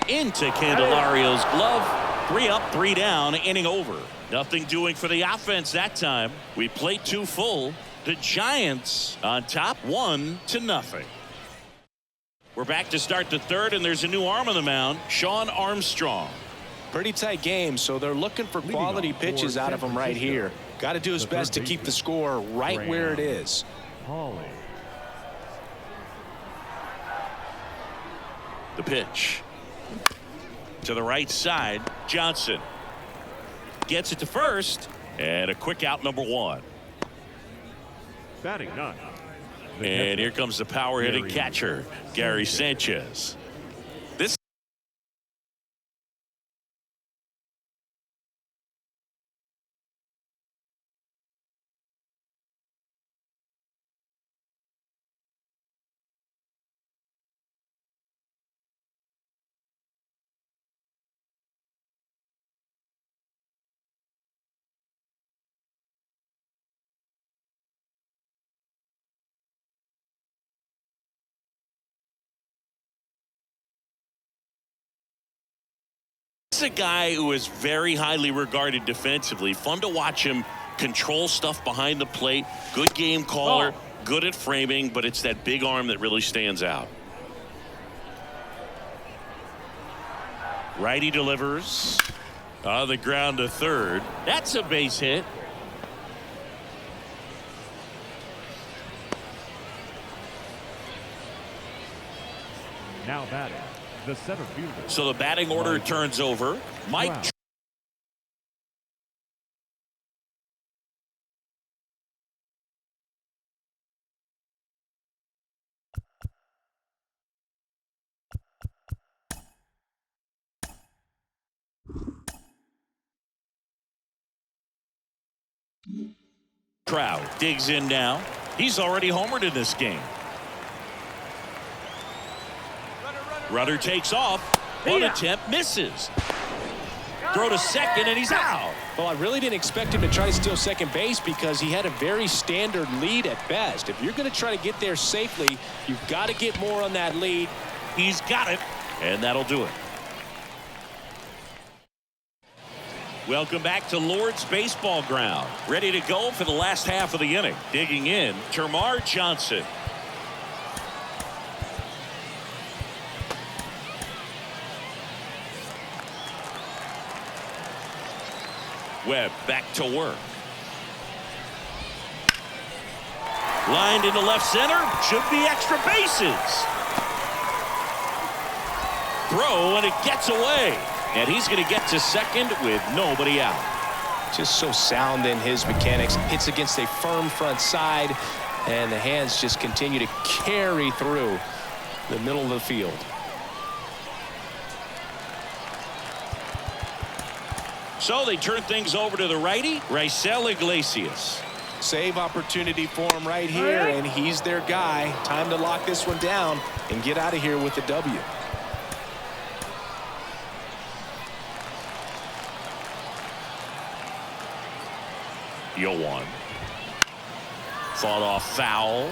Into Candelario's glove. 3 up, 3 down, inning over. Nothing doing for the offense that time. We played 2 full. The Giants on top 1-0. We're back to start the third, and there's a new arm on the mound, Sean Armstrong. Pretty tight game, so they're looking for quality pitches out of him right here. Got to do his best to keep the score right where it is. Holly. The pitch. To the right side, Johnson. Gets it to first, and a quick out, number 1. Batting 9. And here comes the power hitting catcher, Gary Sanchez. a guy who is very highly regarded defensively. Fun to watch him control stuff behind the plate. Good game caller, good at framing, but it's that big arm that really stands out. Righty delivers on the ground to third. That's a base hit. Now batting, the center fielder. So the batting order turns over. Mike. Wow. Trout digs in now. He's already homered in this game. Rudder takes off. One attempt misses. Throw to second and he's out. Well, I really didn't expect him to try to steal second base because he had a very standard lead at best. If you're going to try to get there safely, you've got to get more on that lead. He's got it, and that'll do it. Welcome back to Lord's Baseball Ground. Ready to go for the last half of the inning. Digging in, Termarr Johnson. Webb back to work. Lined into left center. Should be extra bases. Throw, and it gets away. And he's going to get to second with nobody out. Just so sound in his mechanics. Hits against a firm front side, and the hands just continue to carry through the middle of the field. So they turn things over to the righty, Raisel Iglesias. Save opportunity for him right here, and he's their guy. Time to lock this one down and get out of here with the W. Yoan. Fought off foul.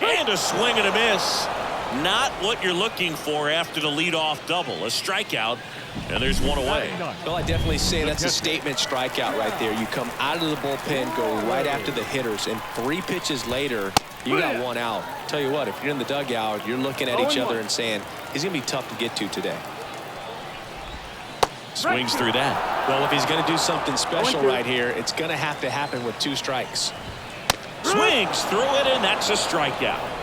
And a swing and a miss. Not what you're looking for after the leadoff double. A strikeout, and there's one away. Well, I definitely say that's a statement strikeout right there. You come out of the bullpen, go right after the hitters, and 3 pitches later, you got one out. Tell you what, if you're in the dugout, you're looking at each other and saying, he's going to be tough to get to today. Swings through that. Well, if he's going to do something special right here, it's going to have to happen with 2 strikes. Swings through it, and that's a strikeout.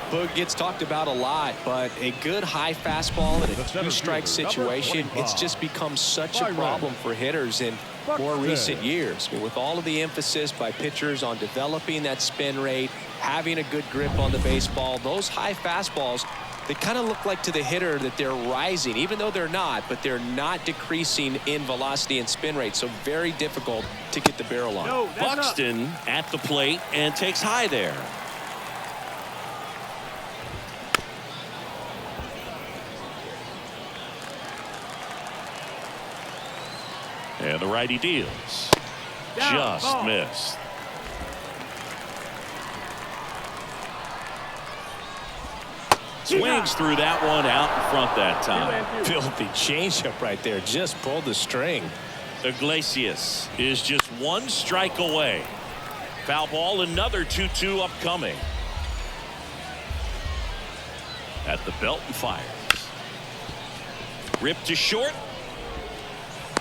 Boog gets talked about a lot, but a good high fastball in a 2-strike situation, it's just become such a problem for hitters in more recent years. I mean, with all of the emphasis by pitchers on developing that spin rate, having a good grip on the baseball, those high fastballs, they kind of look like to the hitter that they're rising, even though they're not, but they're not decreasing in velocity and spin rate, so very difficult to get the barrel on. Buxton at the plate and takes high there. And the righty deals. Just missed. Swings through that one out in front that time. Filthy changeup right there. Just pulled the string. Iglesias is just 1 strike away. Foul ball, another 2-2 upcoming. At the belt and fires. Ripped to short.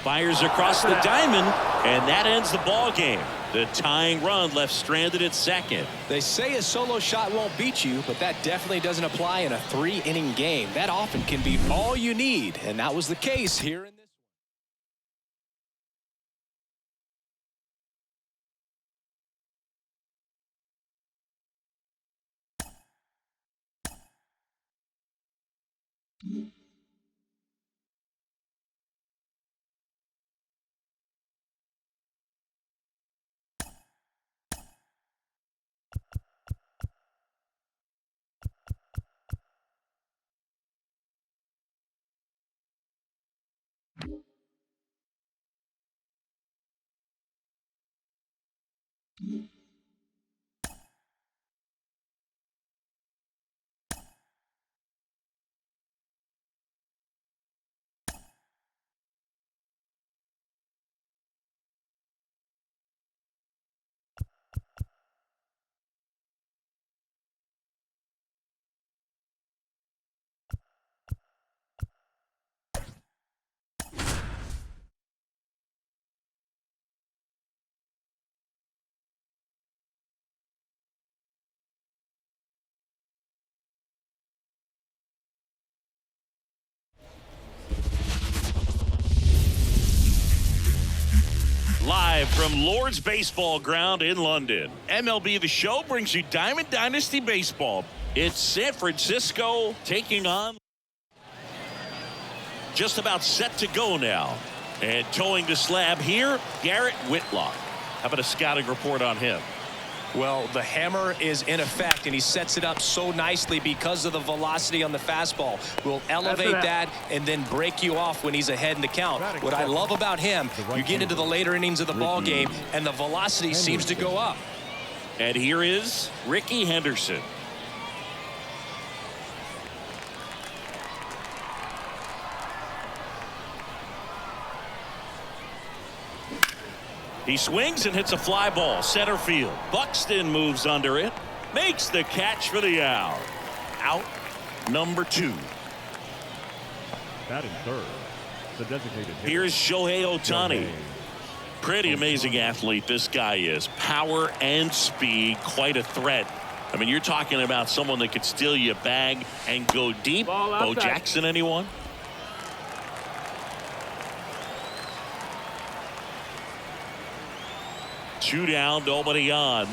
Fires across the diamond, and that ends the ball game. The tying run left stranded at second. They say a solo shot won't beat you, but that definitely doesn't apply in a 3-inning game. That often can be all you need, and that was the case here in this. live from Lord's Baseball Ground in London. MLB The Show brings you Diamond Dynasty Baseball. It's San Francisco taking on. Just about set to go now. And towing the slab here, Garrett Whitlock. How about a scouting report on him? Well, the hammer is in effect, and he sets it up so nicely because of the velocity on the fastball. Will elevate that and then break you off when he's ahead in the count. What I love about him, you get into the later innings of the ball game, and the velocity seems to go up. And here is Ricky Henderson. He swings and hits a fly ball center field. Buxton moves under it, makes the catch for the out. Out number 2. Batting third, the designated hitter. Here's Shohei Ohtani. Pretty amazing athlete this guy is. Power and speed, quite a threat. I mean, you're talking about someone that could steal you a bag and go deep. Bo Jackson, anyone? Two down, nobody on.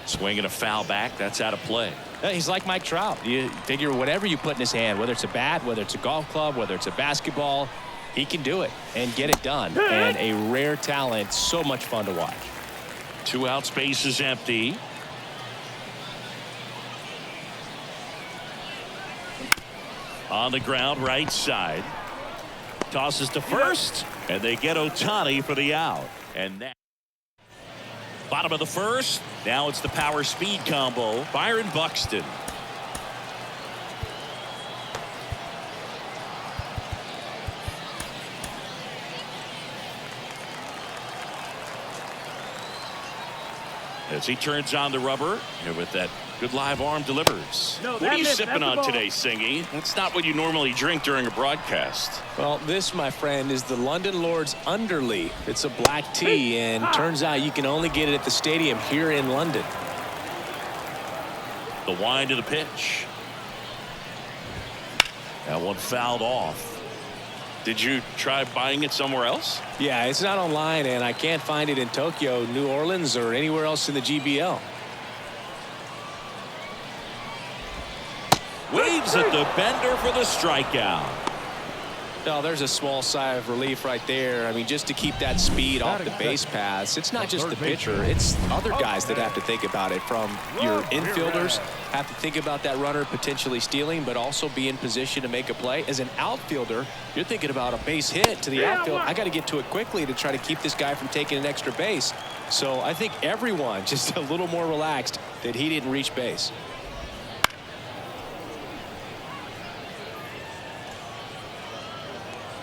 Swinging a foul back. That's out of play. He's like Mike Trout. You figure whatever you put in his hand, whether it's a bat, whether it's a golf club, whether it's a basketball, he can do it and get it done. And a rare talent, so much fun to watch. 2 outs, base is empty. On the ground, right side. Tosses to first, and they get Ohtani for the out. And that. Bottom of the first. Now it's the power speed combo. Byron Buxton. As he turns on the rubber, and with that good live arm delivers. What are you sipping on today, Singy? That's not what you normally drink during a broadcast. Well, this, my friend, is the London Lords Underleaf. It's a black tea, and turns out you can only get it at the stadium here in London. The wind to the pitch. That one fouled off. Did you try buying it somewhere else? Yeah, it's not online, and I can't find it in Tokyo, New Orleans, or anywhere else in the GBL. Waves at the bender for the strikeout. No, there's a small sigh of relief right there. I mean, just to keep that speed off the base paths. It's not just the pitcher. It's other guys that have to think about it. From your infielders have to think about that runner potentially stealing, but also be in position to make a play. As an outfielder, you're thinking about a base hit to the outfield. I got to get to it quickly to try to keep this guy from taking an extra base. So I think everyone just a little more relaxed that he didn't reach base.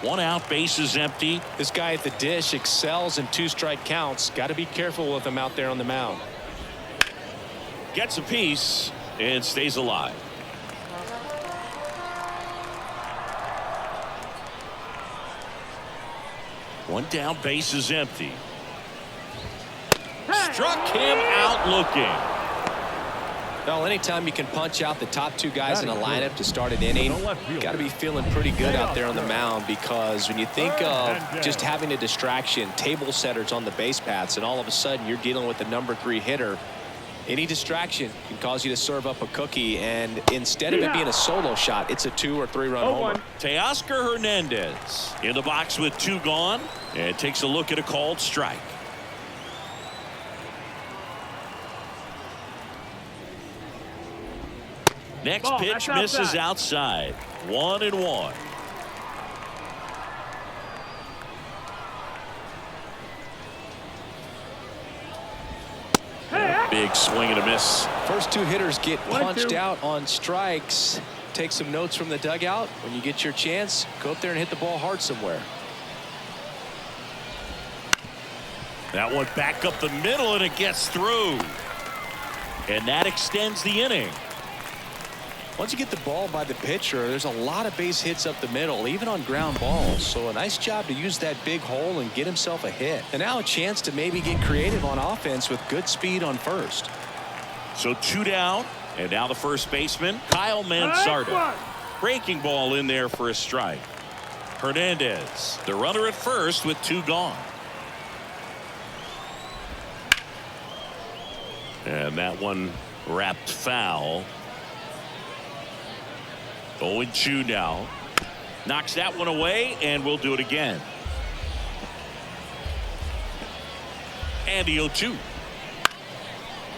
One out, base is empty. This guy at the dish excels in 2-strike counts. Got to be careful with him out there on the mound. Gets a piece and stays alive. One down, base is empty. Struck him out looking. Well, anytime you can punch out the top 2 guys in a lineup to start an inning, got to be feeling pretty good out there on the mound, because when you think of just having a distraction, table setters on the base paths, and all of a sudden you're dealing with the number 3 hitter, any distraction can cause you to serve up a cookie, and instead of it being a solo shot, it's a 2 or 3 run homer. Teoscar Hernandez in the box with 2 gone, and takes a look at a called strike. Next pitch misses outside. 1-1. Big swing and a miss. First 2 hitters get punched out on strikes. Take some notes from the dugout. When you get your chance, go up there and hit the ball hard somewhere. That one back up the middle, and it gets through. And that extends the inning. Once you get the ball by the pitcher, there's a lot of base hits up the middle, even on ground balls. So a nice job to use that big hole and get himself a hit. And now a chance to maybe get creative on offense with good speed on first. So 2 down, and now the first baseman, Kyle Mansarda. Breaking ball in there for a strike. Hernandez, the runner at first with 2 gone. And that one wrapped foul. 0-2 now. Knocks that one away, and we'll do it again. And the 0-2.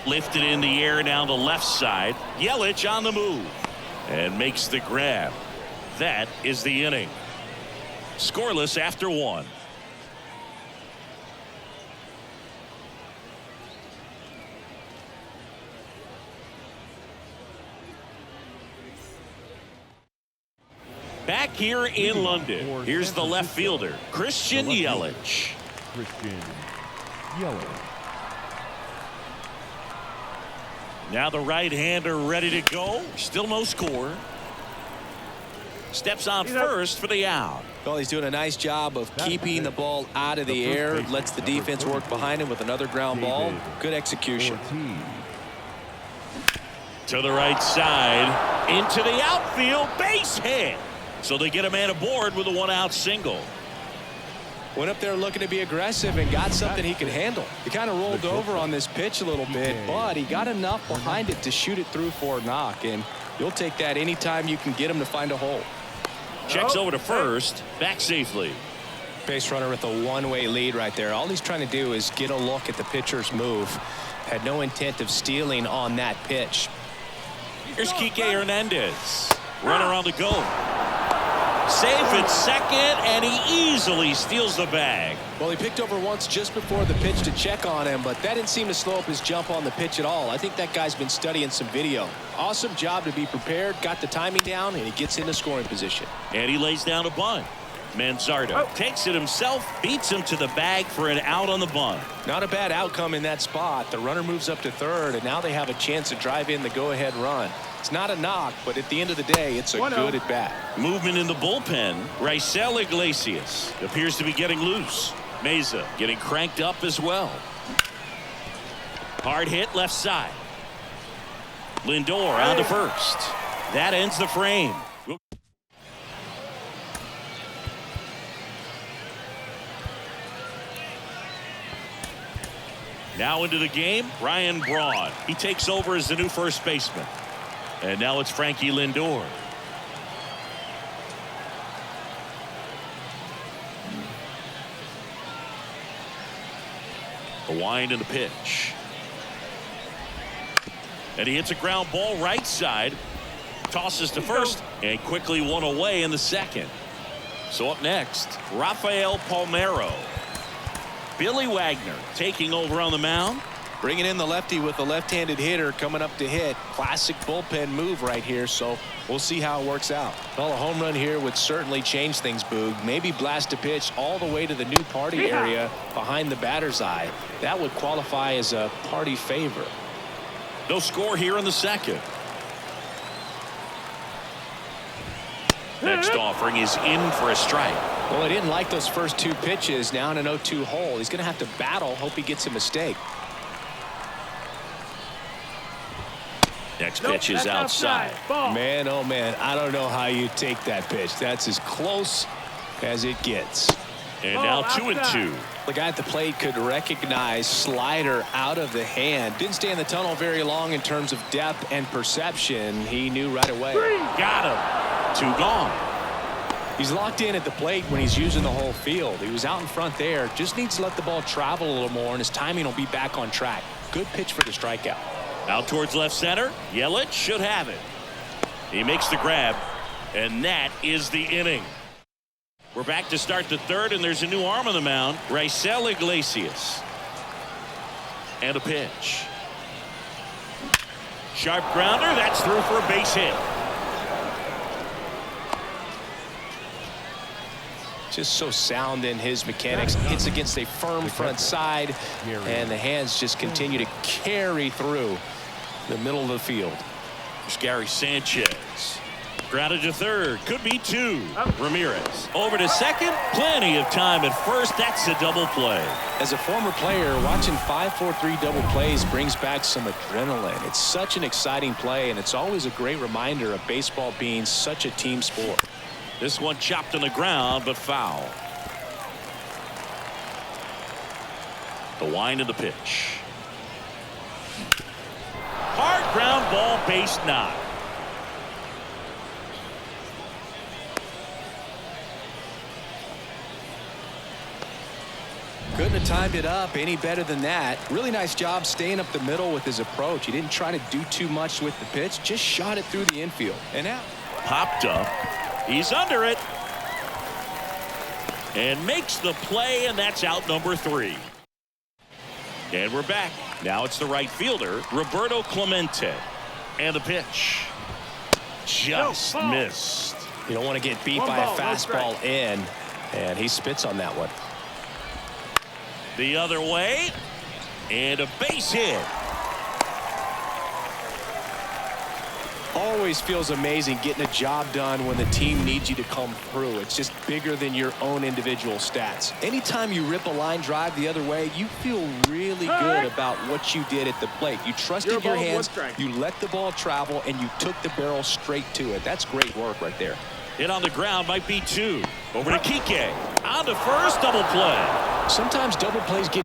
Lifted in the air down the left side. Yelich on the move and makes the grab. That is the inning. Scoreless after 1. Back here in London, here's the left fielder, Christian Yelich. Christian Yelich. Now the right-hander ready to go. Still no score. Steps on first for the out. Well, he's doing a nice job of keeping the ball out of the air. Lets the defense work behind him with another ground ball. Good execution. To the right side. Into the outfield. Base hit. So they get a man aboard with a 1-out single. Went up there looking to be aggressive and got something he could handle. He kind of rolled over on this pitch a little bit, but he got enough behind it to shoot it through for a knock. And you'll take that anytime you can get him to find a hole. Checks over to first. Back safely. Base runner with a one-way lead right there. All he's trying to do is get a look at the pitcher's move. Had no intent of stealing on that pitch. Here's Kike Hernandez. Runner on the go. Safe at second, and he easily steals the bag. Well, he picked over once just before the pitch to check on him, but that didn't seem to slow up his jump on the pitch at all. I think that guy's been studying some video. Awesome job to be prepared, got the timing down, and he gets into scoring position. And he lays down a bunt. Manzardo takes it himself, beats him to the bag for an out on the bunt. Not a bad outcome in that spot. The runner moves up to third, and now they have a chance to drive in the go-ahead run. It's not a knock, but at the end of the day, it's a good at bat. Movement in the bullpen. Raisel Iglesias appears to be getting loose. Meza getting cranked up as well. Hard hit left side. Lindor on to first. That ends the frame. Now into the game, Ryan Braun. He takes over as the new first baseman. And now it's Frankie Lindor. The wind and the pitch. And he hits a ground ball right side. Tosses to first and quickly one away in the second. So up next, Rafael Palmeiro. Billy Wagner taking over on the mound. Bringing in the lefty with the left-handed hitter coming up to hit. Classic bullpen move right here, so we'll see how it works out. Well, a home run here would certainly change things, Boog. Maybe blast a pitch all the way to the new party area behind the batter's eye. That would qualify as a party favor. No score here in the second. Next offering is in for a strike. Well, he didn't like those first two pitches. Now in an 0-2 hole. He's going to have to battle. Hope he gets a mistake. Next pitch is outside. Man, oh man, I don't know how you take that pitch. That's as close as it gets. And now 2-2. The guy at the plate could recognize slider out of the hand. Didn't stay in the tunnel very long in terms of depth and perception. He knew right away. Got him. 2 gone. He's locked in at the plate when he's using the whole field. He was out in front there. Just needs to let the ball travel a little more, and his timing will be back on track. Good pitch for the strikeout. Out towards left center. Yelich should have it. He makes the grab, and that is the inning. We're back to start the third, and there's a new arm on the mound. Raisel Iglesias. And a pitch. Sharp grounder. That's through for a base hit. Just so sound in his mechanics. Hits against a firm front side, and the hands just continue to carry through the middle of the field. There's Gary Sanchez. Grounded to third. Could be 2. Ramirez over to second. Plenty of time at first. That's a double play. As a former player, watching 5-4-3 double plays brings back some adrenaline. It's such an exciting play, and it's always a great reminder of baseball being such a team sport. This one chopped on the ground, but foul. The wind of the pitch. ball, base knock. Couldn't have timed it up any better than that. Really nice job staying up the middle with his approach. He didn't try to do too much with the pitch, just shot it through the infield. And now Popped up. He's under it. And makes the play, and that's out number 3. And we're back. Now it's the right fielder, Roberto Clemente. And the pitch. Just missed. you don't want to get beat One by ball, a no fastball strike. in, and he spits on that one. The other way. And a base hit. Always feels amazing getting a job done when the team needs you to come through. It's just bigger than your own individual stats. Anytime you rip a line drive the other way, you feel really good about what you did at the plate. You trusted your You're hands, above 1 strike. you let the ball travel, and you took the barrel straight to it. That's great work right there. Hit on the ground might be 2. Over to Kike. On to first, double play. Sometimes double plays get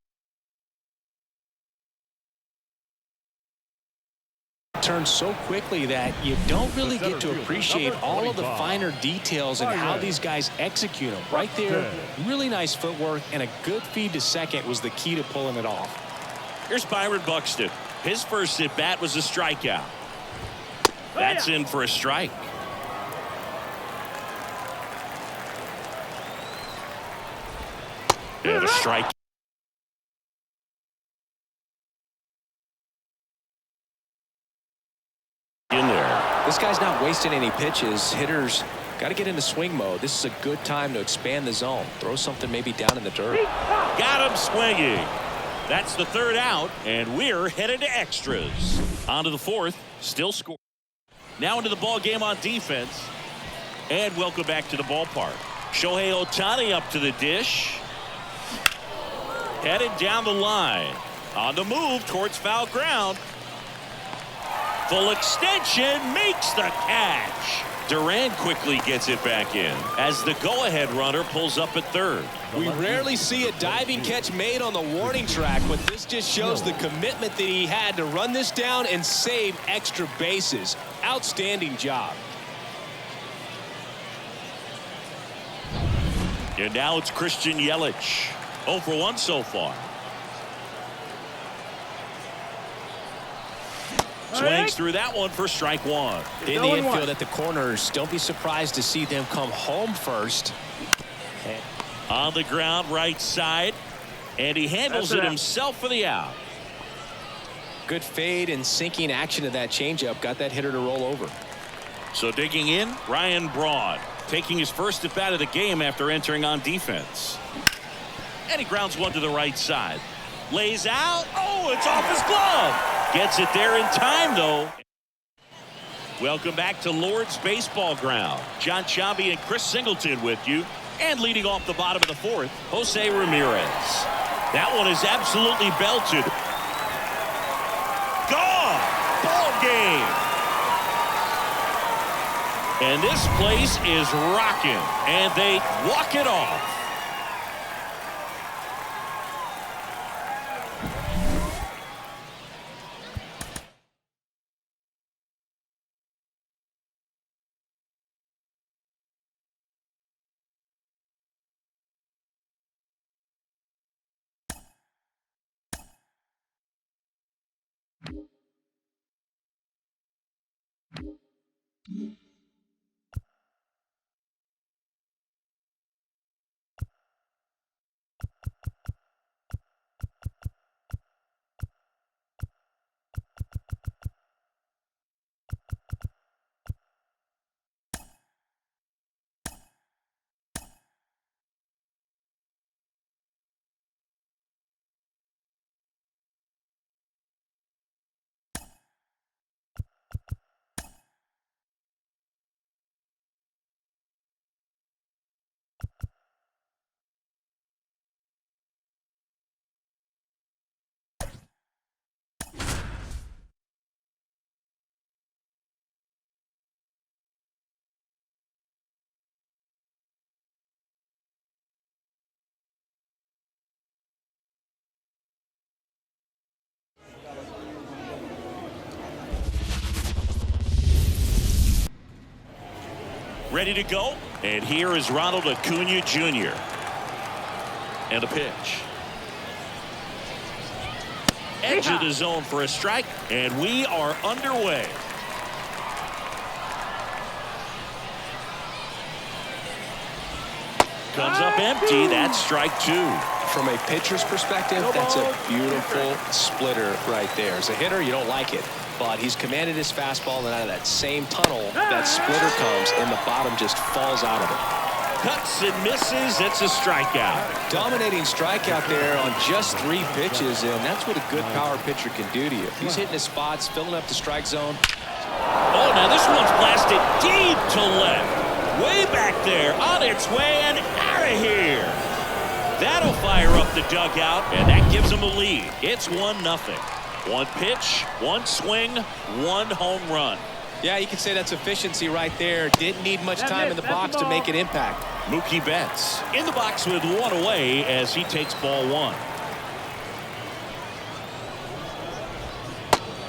turned so quickly that you don't really get to appreciate all of the finer details and how these guys execute them. Right there, really nice footwork, and a good feed to second was the key to pulling it off. Here's Byron Buxton. His first at bat was a strikeout. That's in for a strike. And a strike. In there. This guy's not wasting any pitches. Hitters got to get into swing mode. This is a good time to expand the zone. Throw something maybe down in the dirt. Got him swinging. That's the 3rd out, and we're headed to extras. On to the 4th, still score. Now into the ball game on defense. And welcome back to the ballpark. Shohei Ohtani up to the dish. Headed down the line. On the move towards foul ground. Full extension, makes the catch. Duran quickly gets it back in as the go-ahead runner pulls up at 3rd. We rarely see a diving catch made on the warning track, but this just shows the commitment that he had to run this down and save extra bases. Outstanding job. And now it's Christian Yelich. 0 for 1 so far. Swings through that one for strike 1. In the infield at the corners, don't be surprised to see them come home first. On the ground, right side. And he handles it himself for the out. Good fade and sinking action of that changeup got that hitter to roll over. So digging in, Ryan Braun, taking his first at bat of the game after entering on defense. And he grounds one to the right side. Lays out. Oh, it's off his glove. Gets it there in time, though. Welcome back to Lord's Baseball Ground. John Chambi and Chris Singleton with you. And leading off the bottom of the 4th, Jose Ramirez. That one is absolutely belted. Gone. Ball game. And this place is rocking. And they walk it off. ready to go. And here is Ronald Acuna Jr. And a pitch. Edge of the zone for a strike, and we are underway. Comes up empty. That's strike 2. From a pitcher's perspective, that's a beautiful splitter right there. As a hitter, you don't like it, but he's commanded his fastball, and out of that same tunnel, that splitter comes, and the bottom just falls out of it. Cuts and misses. It's a strikeout. Dominating strikeout there on just 3 pitches, and that's what a good power pitcher can do to you. He's hitting his spots, filling up the strike zone. Oh, now this one's blasted deep to left. Way back there, on its way and out of here. That'll fire up the dugout, and that gives them a lead. It's 1-0. 1 pitch, 1 swing, 1 home run. Yeah, you can say that's efficiency right there. Didn't need much time in the box to make an impact. Mookie Betts in the box with 1 away as he takes ball 1.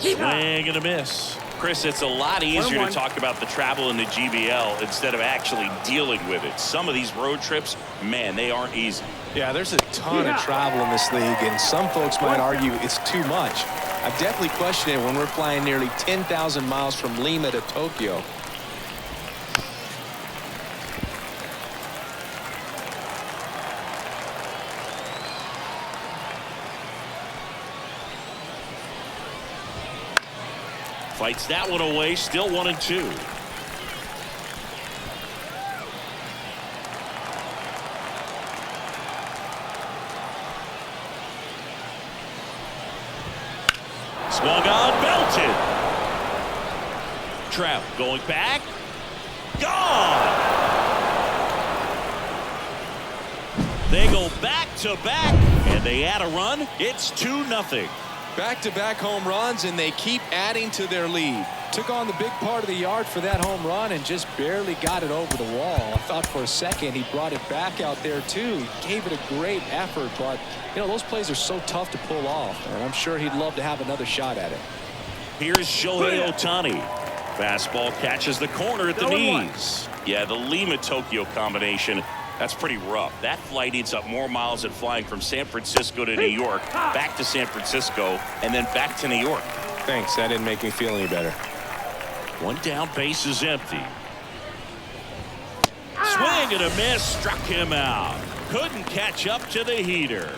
Swing and a miss. Chris, it's a lot easier to talk about the travel in the GBL instead of actually dealing with it. Some of these road trips, man, they aren't easy. Yeah, there's a ton of travel in this league, and some folks might argue it's too much. I've definitely questioned it when we're flying nearly 10,000 miles from Lima to Tokyo. Fights that one away, still 1-2. Swung on, belted. Trout going back. Gone. They go back to back, and they add a run. It's 2-0. Back-to-back home runs, and they keep adding to their lead. Took on the big part of the yard for that home run and just barely got it over the wall. I thought for a second he brought it back out there too. He gave it a great effort, but you know those plays are so tough to pull off, and I'm sure he'd love to have another shot at it. Here's Shohei Ohtani. Fastball catches the corner at the knees. Yeah, the Lima-Tokyo combination, that's pretty rough. That flight eats up more miles than flying from San Francisco to New York, back to San Francisco, and then back to New York. Thanks. That didn't make me feel any better. 1 down, base is empty. Swing and a miss, struck him out. Couldn't catch up to the heater.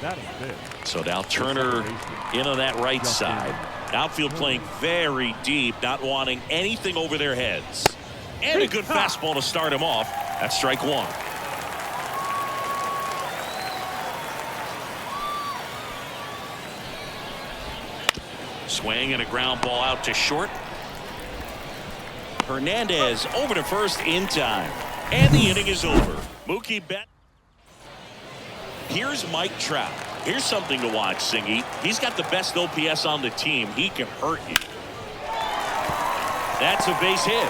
That is it. So now Turner in on that right side. Outfield playing very deep, not wanting anything over their heads. And a good fastball to start him off. That's strike 1. Swing and a ground ball out to short. Hernandez over to first in time. And the inning is over. Mookie Betts. Here's Mike Trout. Here's something to watch, Singy. He's got the best OPS on the team. He can hurt you. That's a base hit.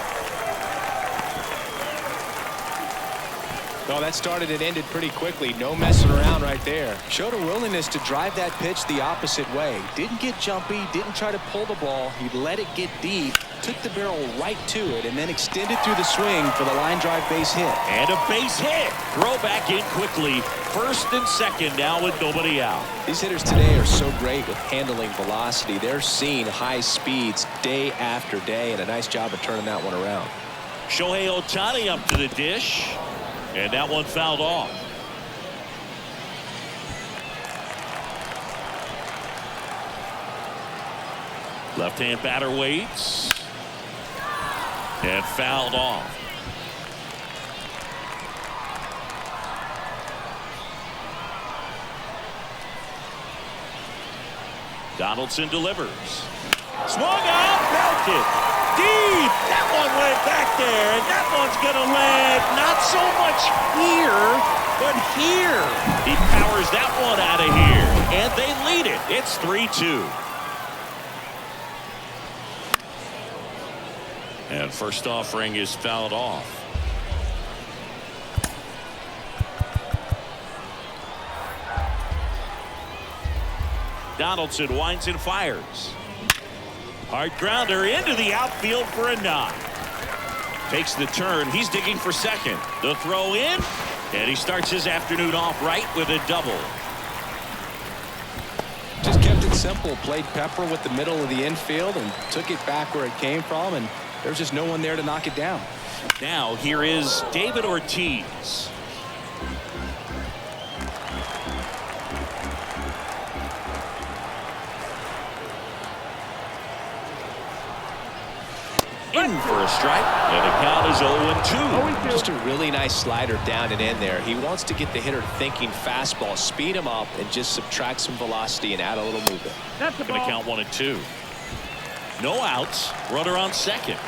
Oh, that started and ended pretty quickly. No messing around right there. Showed a willingness to drive that pitch the opposite way. Didn't get jumpy, didn't try to pull the ball. He let it get deep, took the barrel right to it, and then extended through the swing for the line drive base hit. And a base hit. Throw back in quickly. First and second now with nobody out. These hitters today are so great with handling velocity. They're seeing high speeds day after day, and a nice job of turning that one around. Shohei Ohtani up to the dish. And that one fouled off. Left-hand batter waits. And fouled off. Donaldson delivers. Swung out, belted. Deep. That one went back there, and that one's going to land not so much here, but here. He powers that one out of here, and they lead it. It's 3-2. And first offering is fouled off. Donaldson winds and fires. Hard grounder into the outfield for a knock. Takes the turn. He's digging for second. The throw in. And he starts his afternoon off right with a double. Just kept it simple. Played pepper with the middle of the infield and took it back where it came from. And there's just no one there to knock it down. Now here is David Ortiz. In for a strike, and the count is 0-2. Just a really nice slider down and in there. He wants to get the hitter thinking fastball, speed him up, and just subtract some velocity and add a little movement. That's the Going to ball. count 1-2. No outs. Runner on second.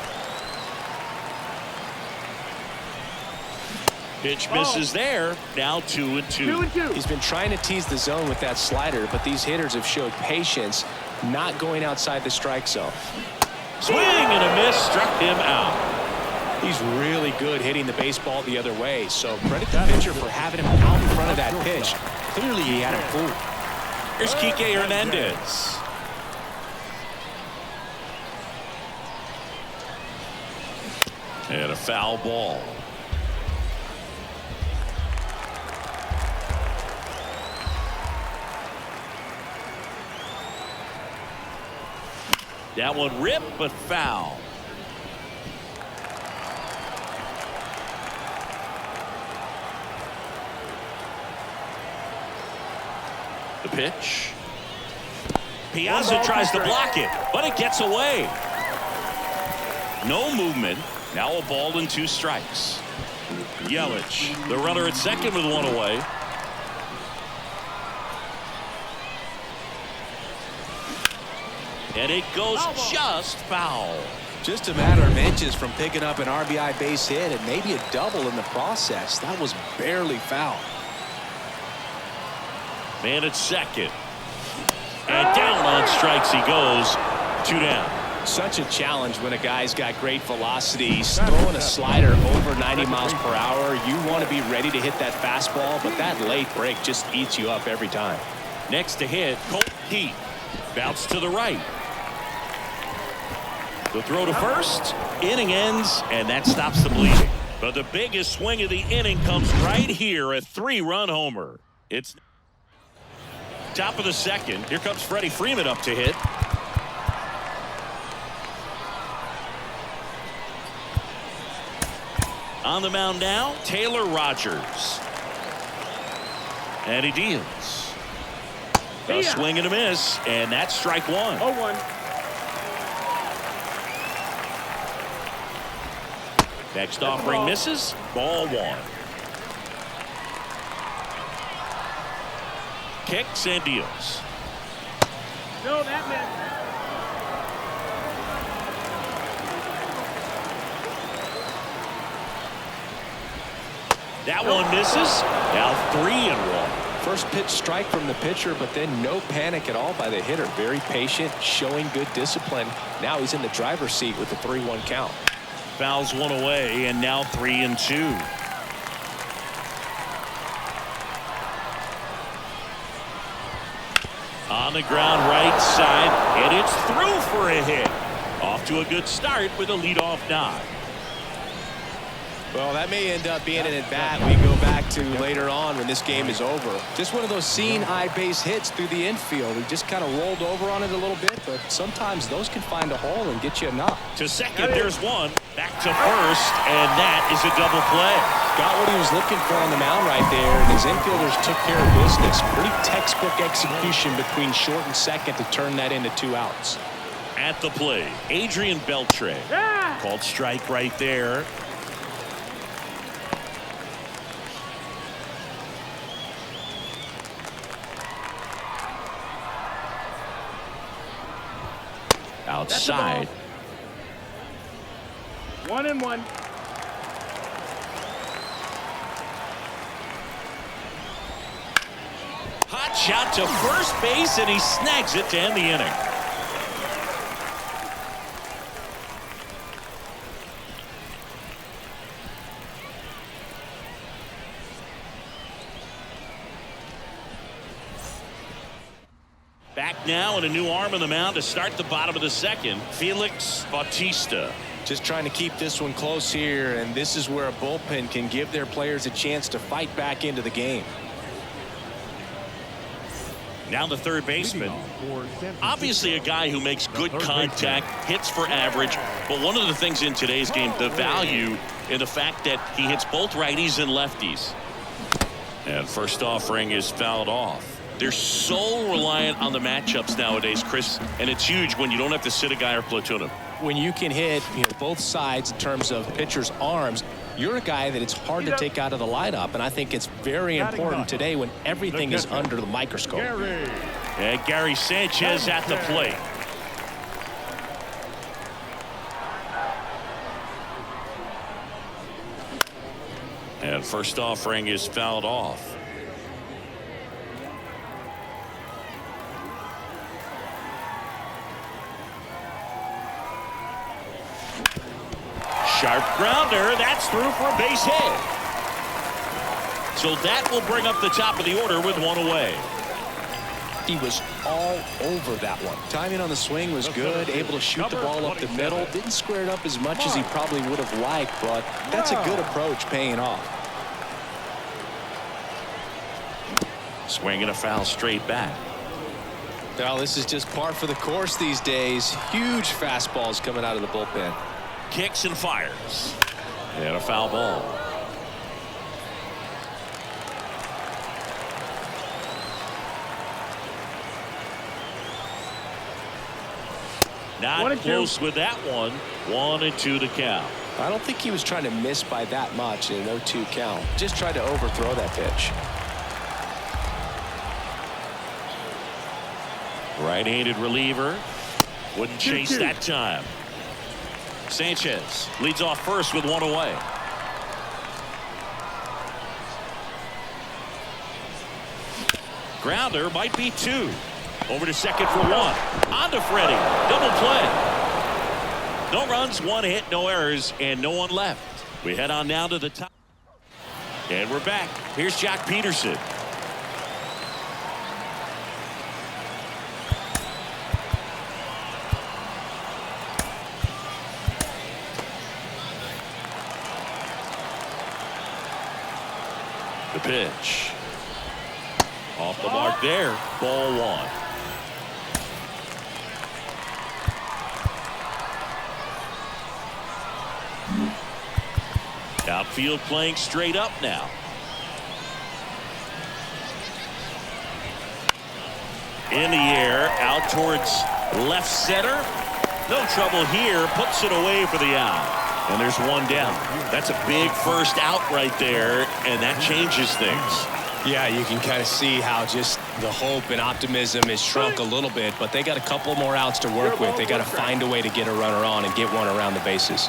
Pitch misses there. Now 2-2. 2-2. He's been trying to tease the zone with that slider, but these hitters have showed patience, not going outside the strike zone. Swing and a miss, struck him out. He's really good hitting the baseball the other way, so credit the pitcher for having him out in front of that pitch. Clearly he had him fooled. Here's Kike Hernandez. And a foul ball. That one ripped, but foul. The pitch. Piazza tries to block it, but it gets away. No movement. Now a ball and 2 strikes. Yelich, the runner at second with 1 away. And it goes just foul. Just a matter of inches from picking up an RBI base hit and maybe a double in the process. That was barely foul. Man at second. And down on strikes he goes. 2 down. Such a challenge when a guy's got great velocity. He's throwing a slider over 90 miles per hour. You want to be ready to hit that fastball, but that late break just eats you up every time. Next to hit, Colt Heat. Bounce to the right. The throw to first. Inning ends, and that stops the bleeding. But the biggest swing of the inning comes right here, a 3-run homer. It's top of the second. Here comes Freddie Freeman up to hit. On the mound now, Taylor Rogers. And he deals. A swing and a miss, and that's strike 1. 0-1. Next offering misses. Ball 1. Kicks and deals. No, that missed. That one misses. Now 3-1. First pitch strike from the pitcher, but then no panic at all by the hitter. Very patient, showing good discipline. Now he's in the driver's seat with the 3-1 count. Fouls 1 away, and now 3-2. On the ground right side, and it's through for a hit. Off to a good start with a leadoff knock. Well, that may end up being an at-bat we go back to later on when this game is over. Just one of those seeing eye base hits through the infield. He just kind of rolled over on it a little bit, but sometimes those can find a hole and get you a knock. To second, there's one. Back to first, and that is a double play. Got what he was looking for on the mound right there, and his infielders took care of business. Pretty textbook execution between short and second to turn that into 2 outs. At the plate, Adrian Beltre. Called strike right there. Outside. 1-1. Hot shot to first base, and he snags it to end the inning. Back now and a new arm on the mound to start the bottom of the second. Felix Bautista. Just trying to keep this one close here, and this is where a bullpen can give their players a chance to fight back into the game. Now the third baseman. Obviously a guy who makes good contact, hits for average, but one of the things in today's game, the value in the fact that he hits both righties and lefties. And first offering is fouled off. They're so reliant on the matchups nowadays, Chris, and it's huge when you don't have to sit a guy or platoon him. When you can hit both sides in terms of pitchers' arms, you're a guy that it's hard to take out of the lineup, and I think it's very important today when everything is under the microscope. And Gary Sanchez at the plate. And first offering is fouled off. Sharp grounder. That's through for a base hit. So that will bring up the top of the order with one away. He was all over that one. Timing on the swing was good. Able to shoot the ball up the middle. Didn't square it up as much as he probably would have liked, but that's a good approach paying off. Swing and a foul straight back. Well, this is just par for the course these days. Huge fastballs coming out of the bullpen. Kicks and fires. And a foul ball. Not close with that one. 1-2 to count. I don't think he was trying to miss by that much in an 0-2 count. Just tried to overthrow that pitch. Right-handed reliever. Wouldn't chase that time. Sanchez leads off first with one away. Grounder might be two. Over to second for one. On to Freddie. Double play. No runs, one hit, no errors, and no one left. We head on now to the top. And we're back. Here's Jock Peterson. The pitch. Off the mark there. Ball one. Outfield playing straight up now. In the air, out towards left center. No trouble here. Puts it away for the out. And there's one down. That's a big first out right there, and that changes things. Yeah, you can kind of see how just the hope and optimism is shrunk a little bit, but they got a couple more outs to work with. They got to find a way to get a runner on and get one around the bases.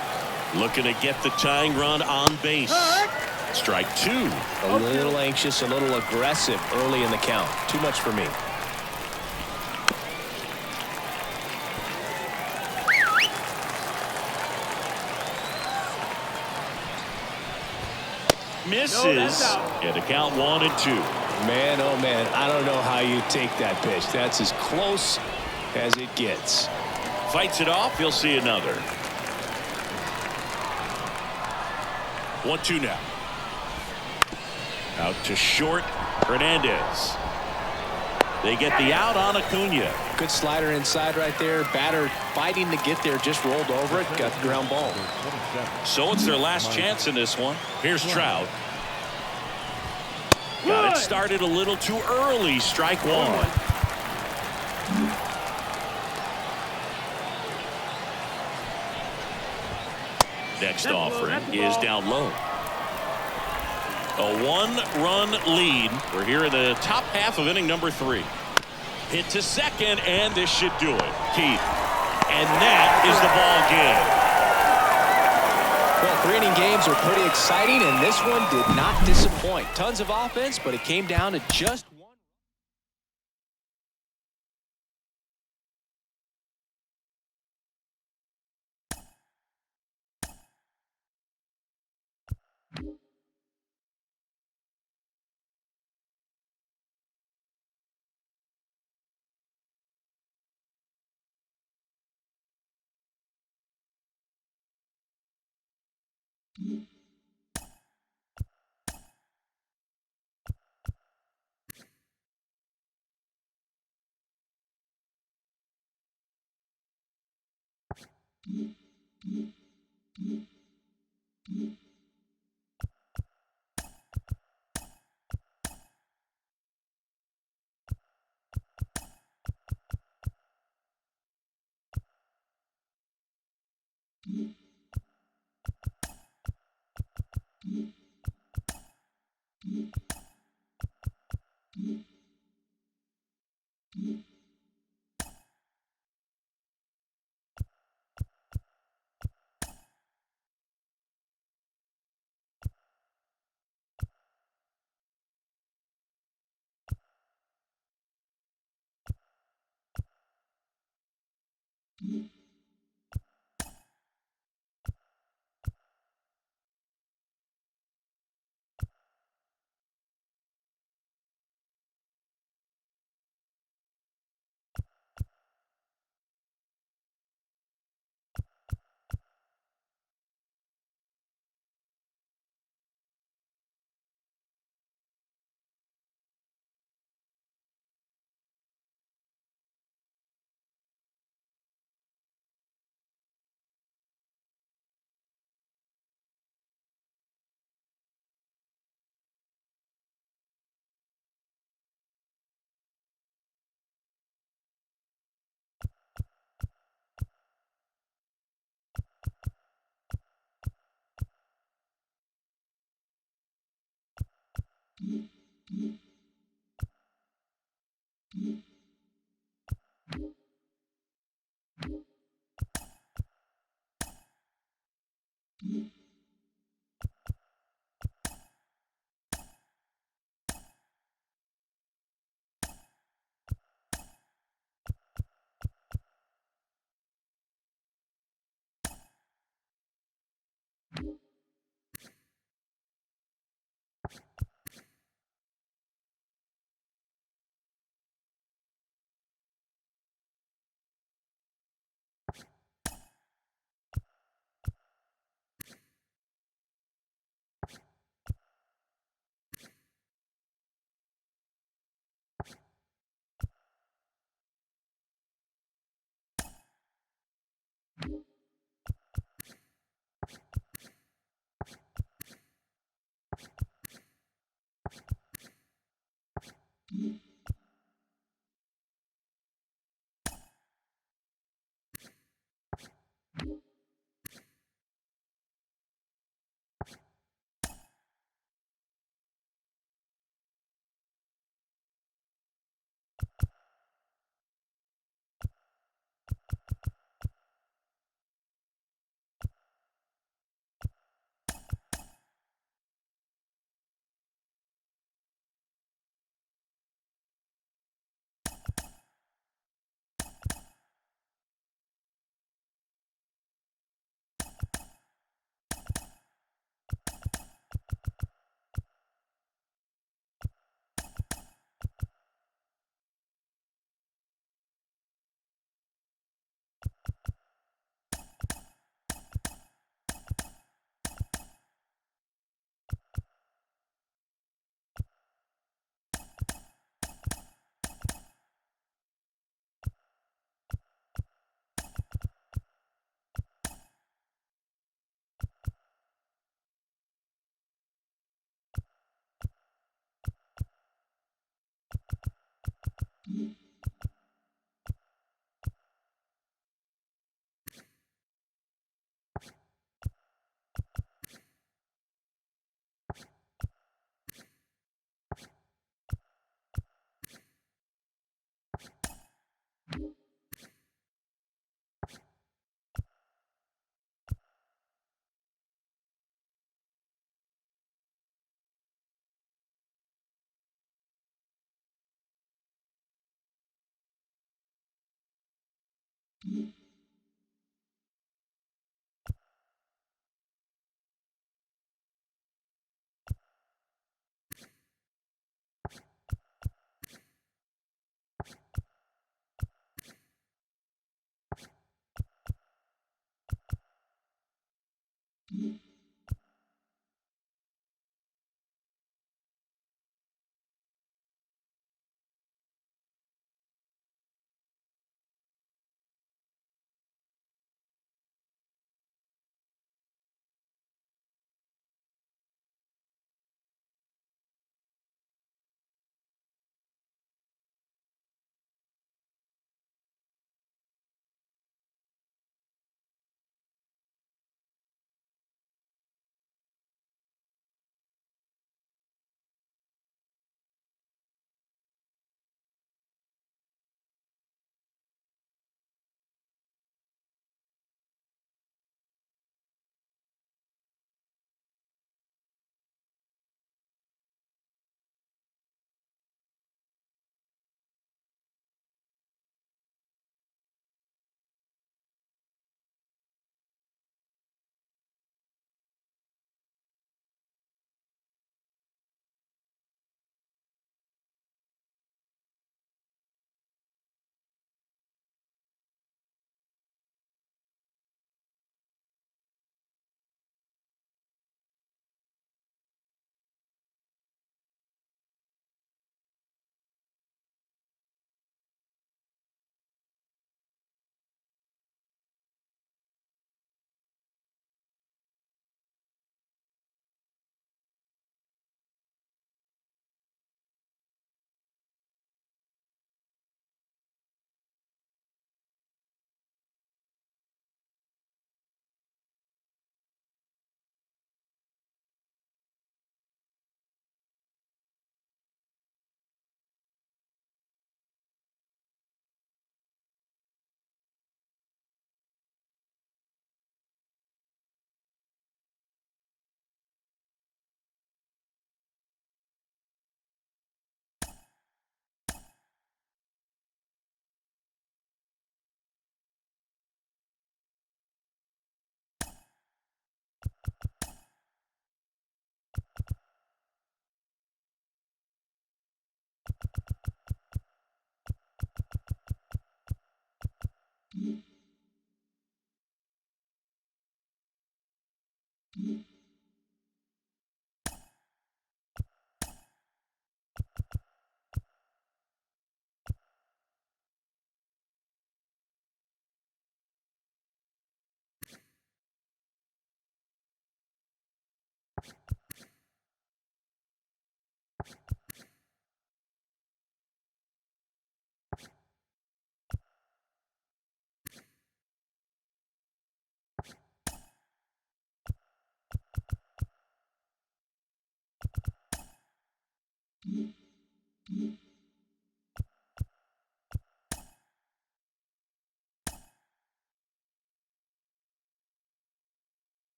Looking to get the tying run on base. Strike two. A little anxious, a little aggressive early in the count. Too much for me. Misses. And the count 1-2. Man, oh man, I don't know how you take that pitch. That's as close as it gets. Fights it off. He'll see another. 1-2 now. Out to short. Hernandez. They get the out on Acuna. Good slider inside right there. Batter fighting to get there, just rolled over it. Got the ground ball. So it's their last chance in this one. Here's Trout. Got it started a little too early. Strike one. Next offering is down low. A one-run lead. We're here in the top half of inning number 3. Hit to second, and this should do it. Keith. And that is the ball game. Well, 3-inning games are pretty exciting, and this one did not disappoint. Tons of offense, but it came down to just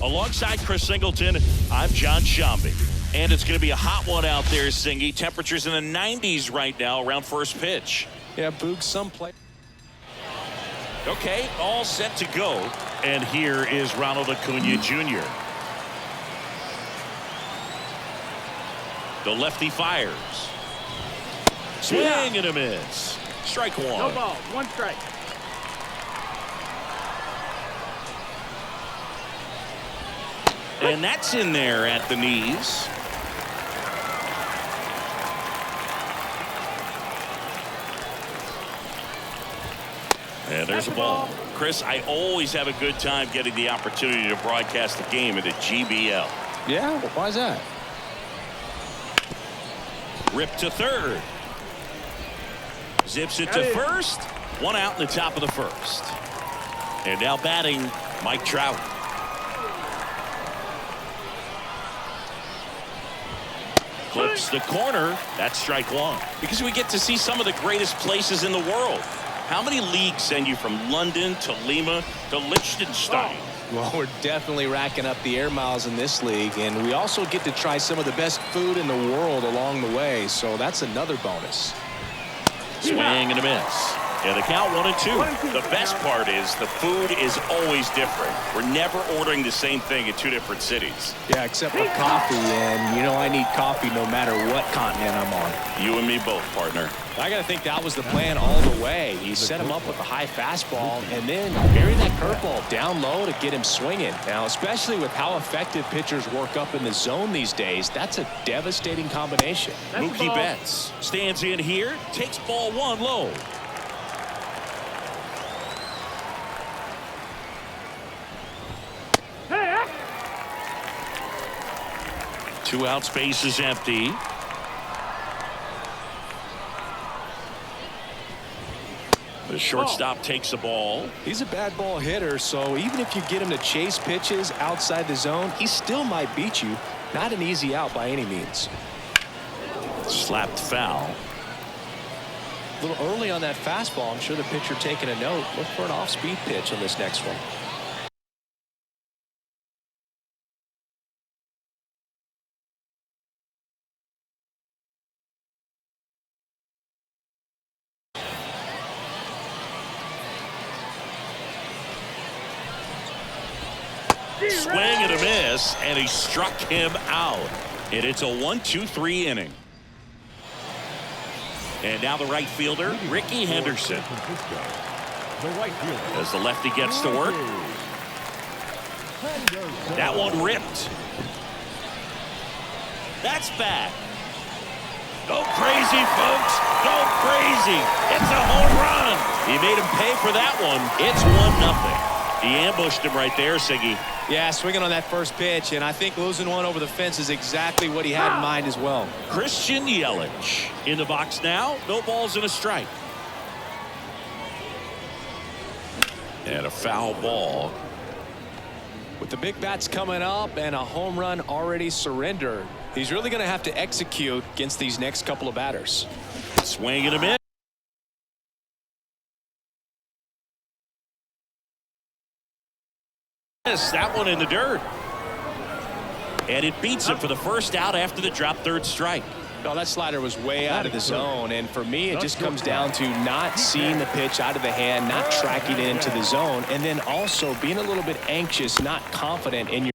Alongside Chris Singleton, I'm John Shambi. And it's going to be a hot one out there, Singy. Temperatures in the 90s right now around first pitch. Yeah, Boog, some play. Okay, all set to go. And here is Ronald Acuna Jr. The lefty fires. Swing and a miss. Strike one. No ball. One strike. And that's in there at the knees. And there's a ball. Chris, I always have a good time getting the opportunity to broadcast the game at the GBL. Yeah, why is that? Rip to third. Zips it to first. One out in the top of the first. And now batting, Mike Trout. Clips the corner. That's strike one. Because we get to see some of the greatest places in the world. How many leagues send you from London to Lima to Liechtenstein? Well, we're definitely racking up the air miles in this league, and we also get to try some of the best food in the world along the way, so that's another bonus. Swing and a miss. Yeah, the count 1-2. The best part is the food is always different. We're never ordering the same thing in two different cities. Yeah, except for coffee, and you know I need coffee no matter what continent I'm on. You and me both, partner. I got to think that was the plan all the way. He set him up with a high fastball and then bury that curveball down low to get him swinging. Now, especially with how effective pitchers work up in the zone these days, that's a devastating combination. Mookie Betts stands in here, takes ball one low. Two outs, base is empty. The shortstop takes the ball. He's a bad ball hitter, so even if you get him to chase pitches outside the zone, he still might beat you. Not an easy out by any means. Slapped foul. A little early on that fastball. I'm sure the pitcher taking a note. Look for an off-speed pitch on this next one. Swing and a miss, and he struck him out. And it's a 1-2-3 inning. And now the right fielder, Ricky Henderson. As the lefty gets to work. That one ripped. That's back. Go crazy, folks. Go crazy. It's a home run. He made him pay for that one. It's 1-0. He ambushed him right there, Siggy. Yeah, swinging on that first pitch, and I think losing one over the fence is exactly what he had in mind as well. Christian Yelich in the box now. No balls and a strike. And a foul ball. With the big bats coming up and a home run already surrendered, He's really going to have to execute against these next couple of batters. Swing and a miss. That one in the dirt. And it beats him for the first out after the drop third strike. Oh, that slider was way out of the zone, and for me it just comes down to not seeing the pitch out of the hand, not tracking it into the zone, and then also being a little bit anxious, not confident in your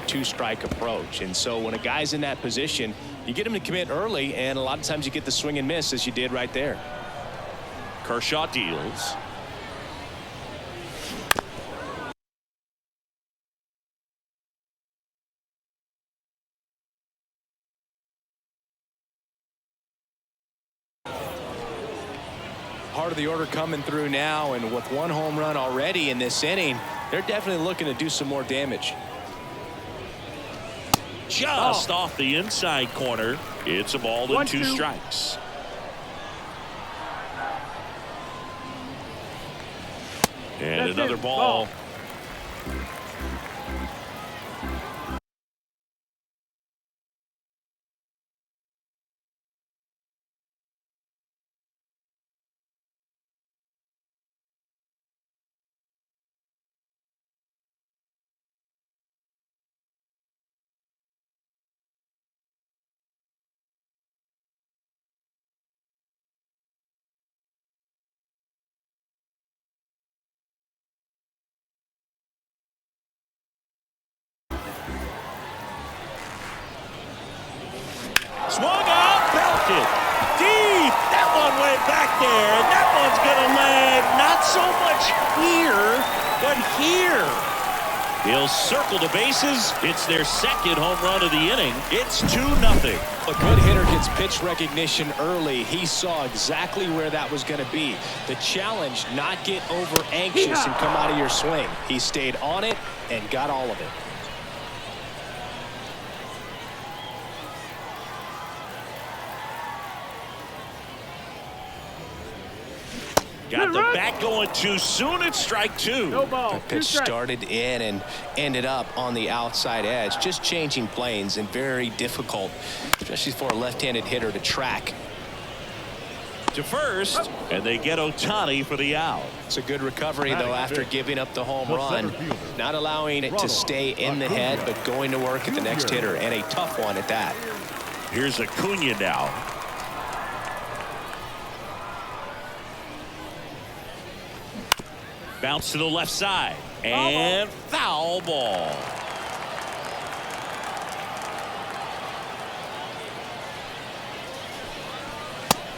two-strike approach. And so when a guy's in that position, you get him to commit early, and a lot of times you get the swing and miss, as you did right there. Kershaw deals. Part of the order coming through now, and with one home run already in this inning, they're definitely looking to do some more damage. Just off the inside corner. It's a ball and 2 strikes. And another ball. Swung out, belted deep. That one went back there, and that one's going to land not so much here, but here. He'll circle the bases. It's their second home run of the inning. It's 2-0. A good hitter gets pitch recognition early. He saw exactly where that was going to be. The challenge, not get over anxious and come out of your swing. He stayed on it and got all of it. Got the bat going too soon. It's strike 2. No ball. The pitch started in and ended up on the outside edge, just changing planes, and very difficult, especially for a left-handed hitter, to track. To first, and they get Ohtani for the out. It's a good recovery, though, after giving up the home run, not allowing it to stay in the head, but going to work at the next hitter, and a tough one at that. Here's Acuna now. Bounce to the left side, and foul ball.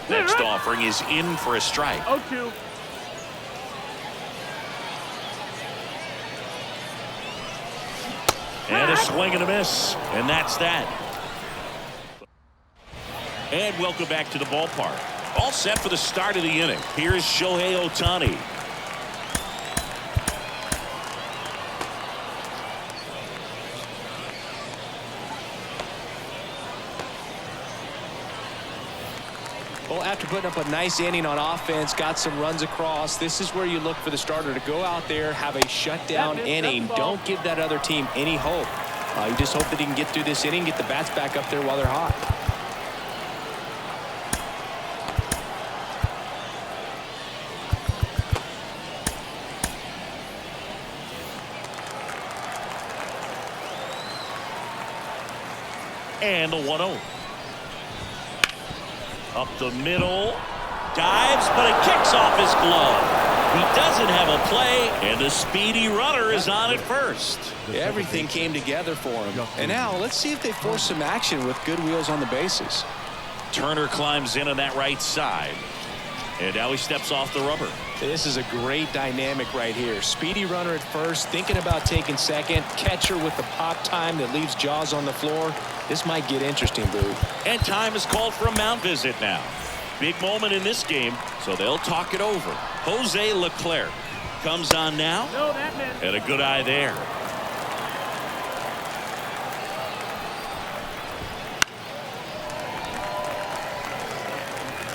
Next offering is in for a strike. 0-2. And a swing and a miss, and that's that. And welcome back to the ballpark. All set for the start of the inning. Here's Shohei Ohtani. Well, after putting up a nice inning on offense, got some runs across, this is where you look for the starter to go out there, have a shutdown inning. Don't give that other team any hope. You just hope that he can get through this inning, get the bats back up there while they're hot. And the 1-0. Up the middle, dives, but it kicks off his glove. He doesn't have a play, and the speedy runner is on at first. Everything came together for him. And now let's see if they force some action with good wheels on the bases. Turner climbs in on that right side. And now he steps off the rubber. This is a great dynamic right here. Speedy runner at first, thinking about taking second. Catcher with the pop time that leaves Jaws on the floor. This might get interesting, Boo. And time is called for a mound visit now. Big moment in this game, so they'll talk it over. Jose Leclerc comes on now. No, that missed. And a good eye there.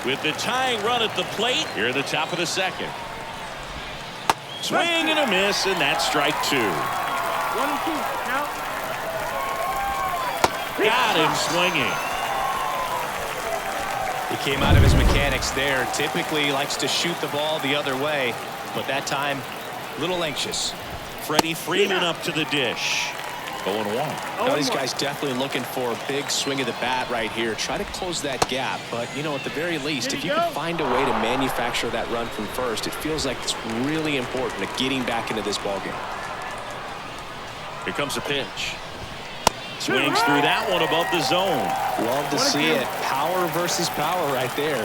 With the tying run at the plate here at the top of the second. Swing and a miss, and that's strike 2. 1 and 2. Count. Got him swinging. He came out of his mechanics there. Typically he likes to shoot the ball the other way, but that time a little anxious. Freddie Freeman up to the dish. 0-1. Now, these guys definitely looking for a big swing of the bat right here. Try to close that gap, but you know, at the very least, if you can find a way to manufacture that run from first, it feels like it's really important to getting back into this ball game. Here comes a pitch. Swings through that one above the zone. Love to see it. Power versus power right there.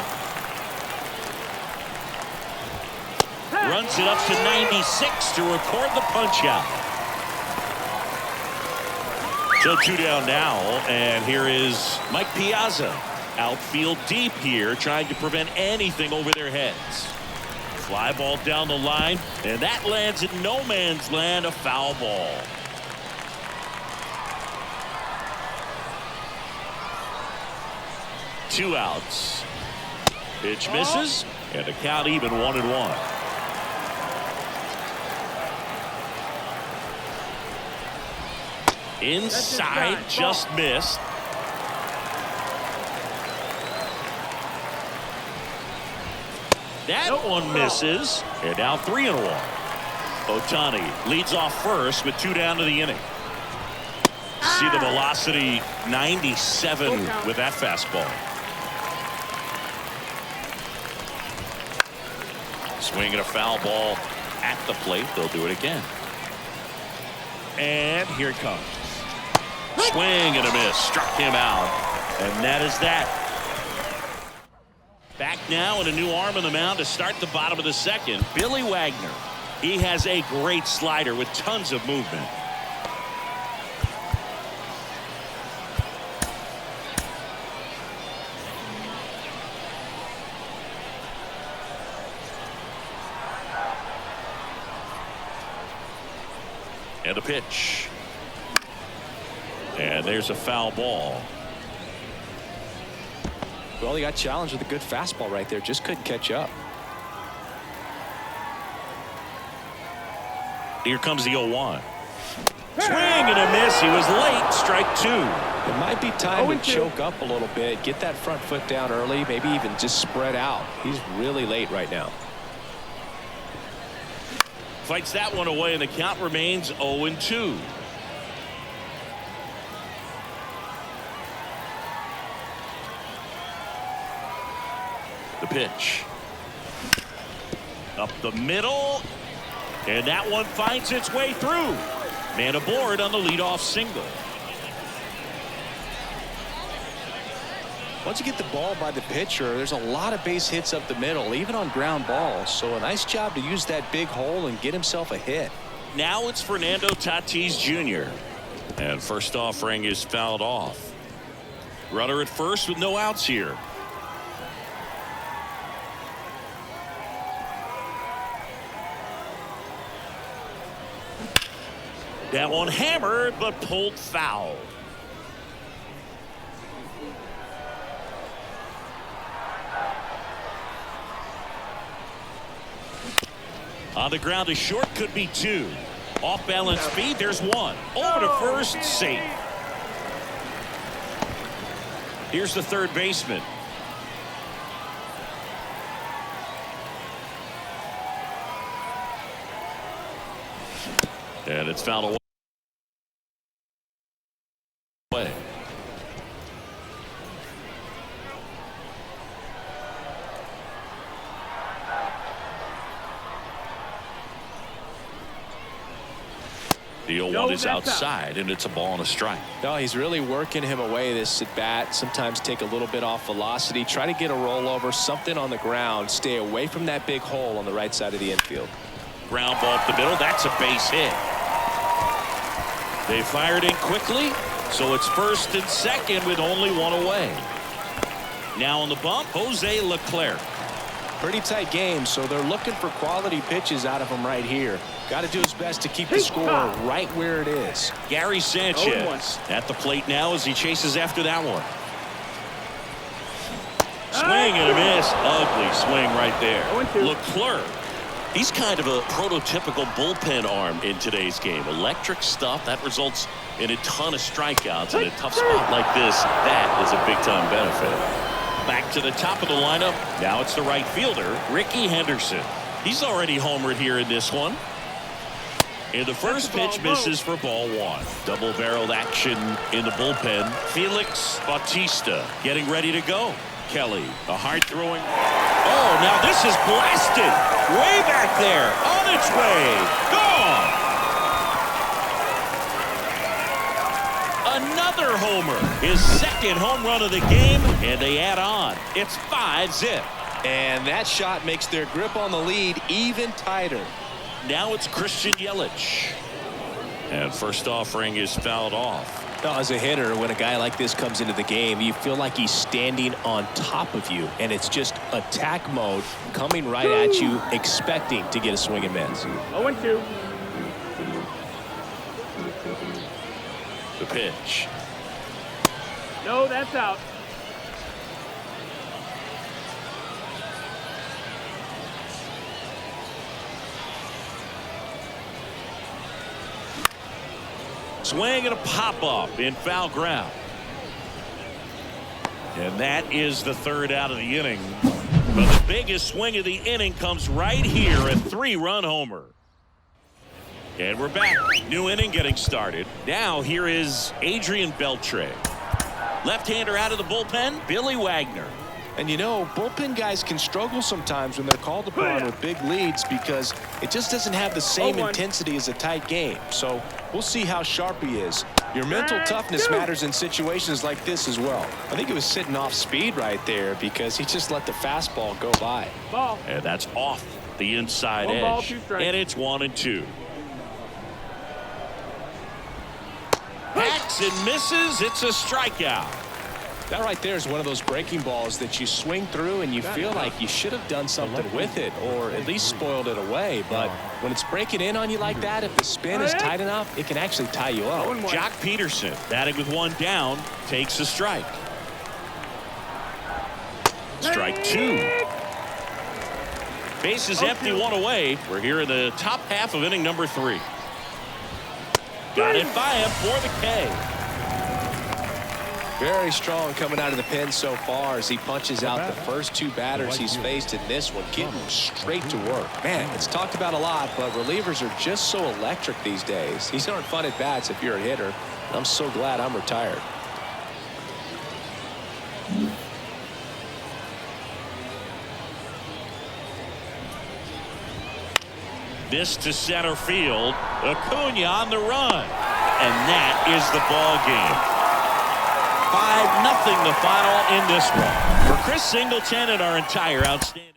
Runs it up to 96 to record the punch out. So 2 down now, and here is Mike Piazza. Outfield deep here, trying to prevent anything over their heads. Fly ball down the line, and that lands in no man's land, a foul ball. Two outs. Pitch misses, and the count even 1-1. Inside, just missed. That one misses, and now 3-1. Ohtani leads off first with 2 down to the inning. See the velocity 97 with that fastball. Swinging a foul ball at the plate. They'll do it again. And here it comes. Swing and a miss. Struck him out. And that is that. Back now and a new arm on the mound to start the bottom of the second. Billy Wagner. He has a great slider with tons of movement. And a pitch. And there's a foul ball. Well, he got challenged with a good fastball right there. Just couldn't catch up. Here comes the 0-1. Swing and a miss. He was late. Strike 2. It might be time to choke up a little bit. Get that front foot down early. Maybe even just spread out. He's really late right now. Fights that one away, and the count remains 0-2. The pitch. Up the middle. And that one finds its way through. Man aboard on the leadoff single. Once you get the ball by the pitcher, there's a lot of base hits up the middle, even on ground balls. So a nice job to use that big hole and get himself a hit. Now it's Fernando Tatis Jr. And first offering is fouled off. Runner at first with no outs here. That one hammered but pulled foul. On the ground to short, could be 2. Off balance speed, there's 1. Over to first, safe. Here's the third baseman. And it's fouled away. The 0-1 is outside, and it's a ball and a strike. No, he's really working him away this at bat. Sometimes take a little bit off velocity. Try to get a rollover, something on the ground. Stay away from that big hole on the right side of the infield. Ground ball up the middle. That's a base hit. They fired in quickly, so it's first and second with only 1 away. Now on the bump, Jose Leclerc. Pretty tight game, so they're looking for quality pitches out of him right here. Got to do his best to keep the score right where it is. Gary Sanchez at the plate now as he chases after that one. Swing and a miss. Ugly swing right there. 0-2. Leclerc. He's kind of a prototypical bullpen arm in today's game. Electric stuff that results in a ton of strikeouts. In a tough spot like this, that is a big-time benefit. Back to the top of the lineup. Now it's the right fielder, Ricky Henderson. He's already homered here in this one. And the first pitch misses for ball one. Double-barreled action in the bullpen. Felix Bautista getting ready to go. Kelly, a hard-throwing. Oh, now this is blasted. Way back there. On its way. Gone. Another homer. His second home run of the game. And they add on. It's 5-zip. And that shot makes their grip on the lead even tighter. Now it's Christian Yelich. And first offering is fouled off. Now, as a hitter, when a guy like this comes into the game, you feel like he's standing on top of you, and it's just attack mode coming right at you, expecting to get a swing and miss. 0-2. The pitch. No, that's out. Swing and a pop-up in foul ground. And that is the third out of the inning. But the biggest swing of the inning comes right here, a 3-run homer. And we're back. New inning getting started. Now here is Adrian Beltre. Left-hander out of the bullpen, Billy Wagner. And you know, bullpen guys can struggle sometimes when they're called upon with big leads because it just doesn't have the same intensity as a tight game. So we'll see how sharp he is. Your mental toughness matters in situations like this as well. I think it was sitting off speed right there because he just let the fastball go by. Ball. And that's off the inside One edge. ball, 2 strikes. And it's 1-2. Hacks and misses. It's a strikeout. That right there is one of those breaking balls that you swing through and you feel like you should have done something with it or at least spoiled it away. But when it's breaking in on you like that, if the spin is tight enough, it can actually tie you up. Jock Peterson, batting with one down, takes a strike. Strike 2. Base is empty, 1 away. We're here in the top half of inning number 3. Got it by him for the K. Very strong coming out of the pen so far as he punches out the first 2 batters he's faced in this one, getting straight to work. Man, it's talked about a lot, but relievers are just so electric these days. These aren't fun at bats if you're a hitter. I'm so glad I'm retired. This to center field. Acuna on the run. And that is the ball game. 5-0 the final in this one. For Chris Singleton and our entire outstanding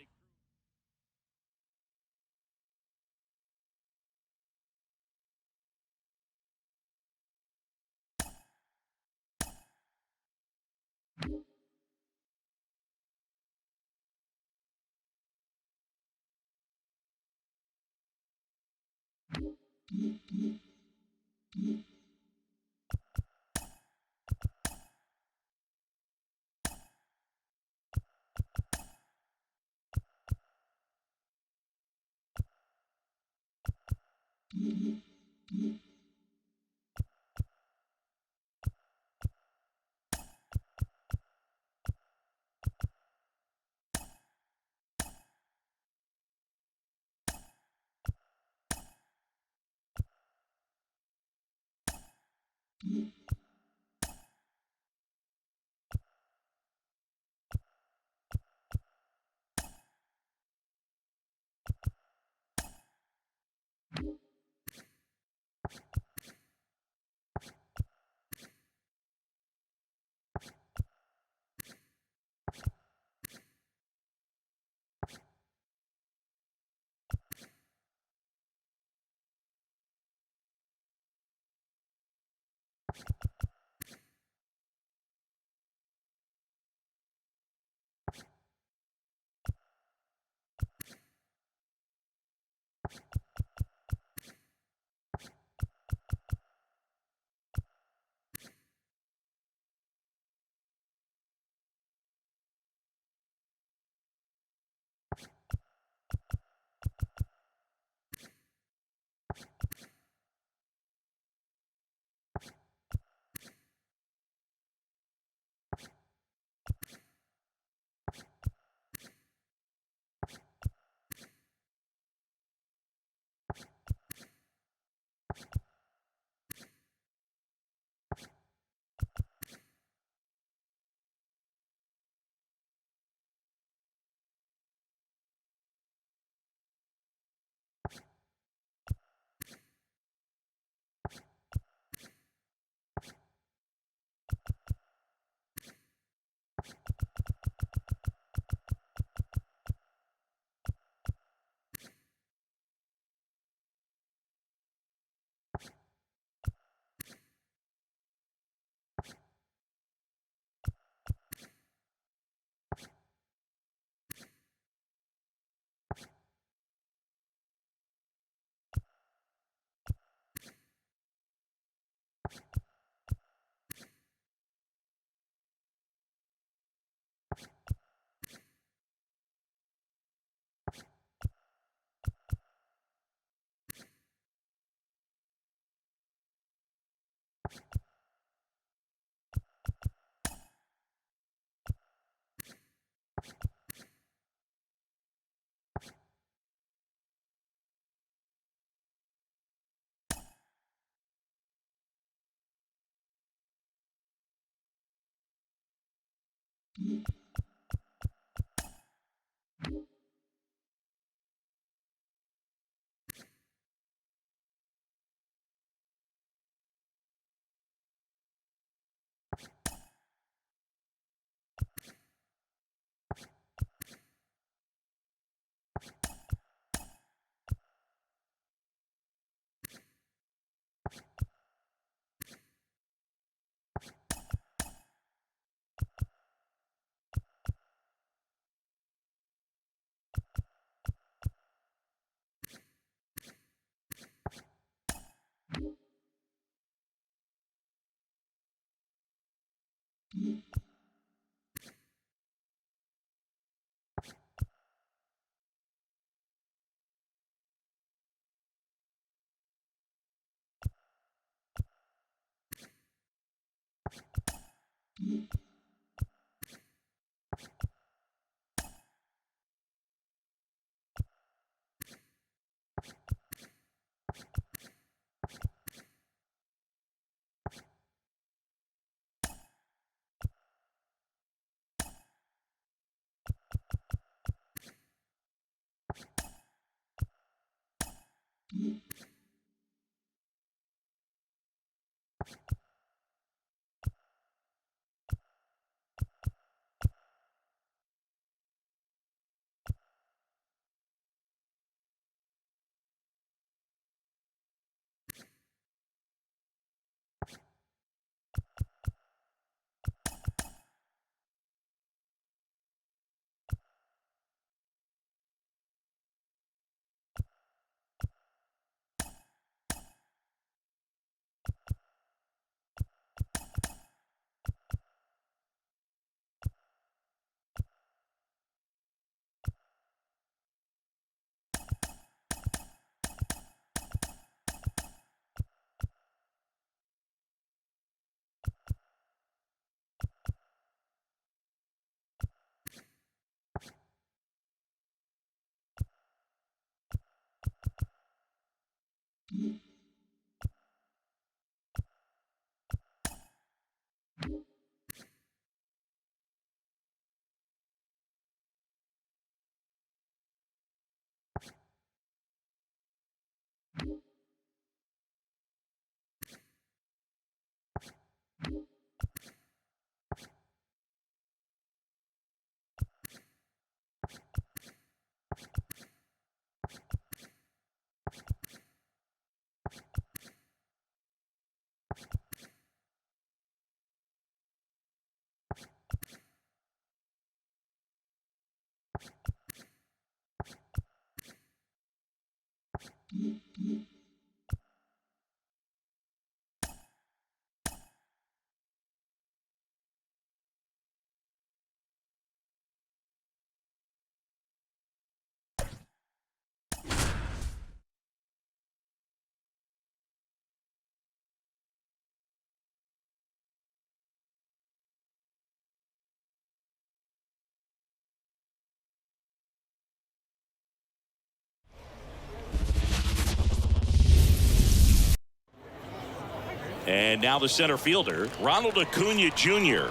And now the center fielder, Ronald Acuna Jr.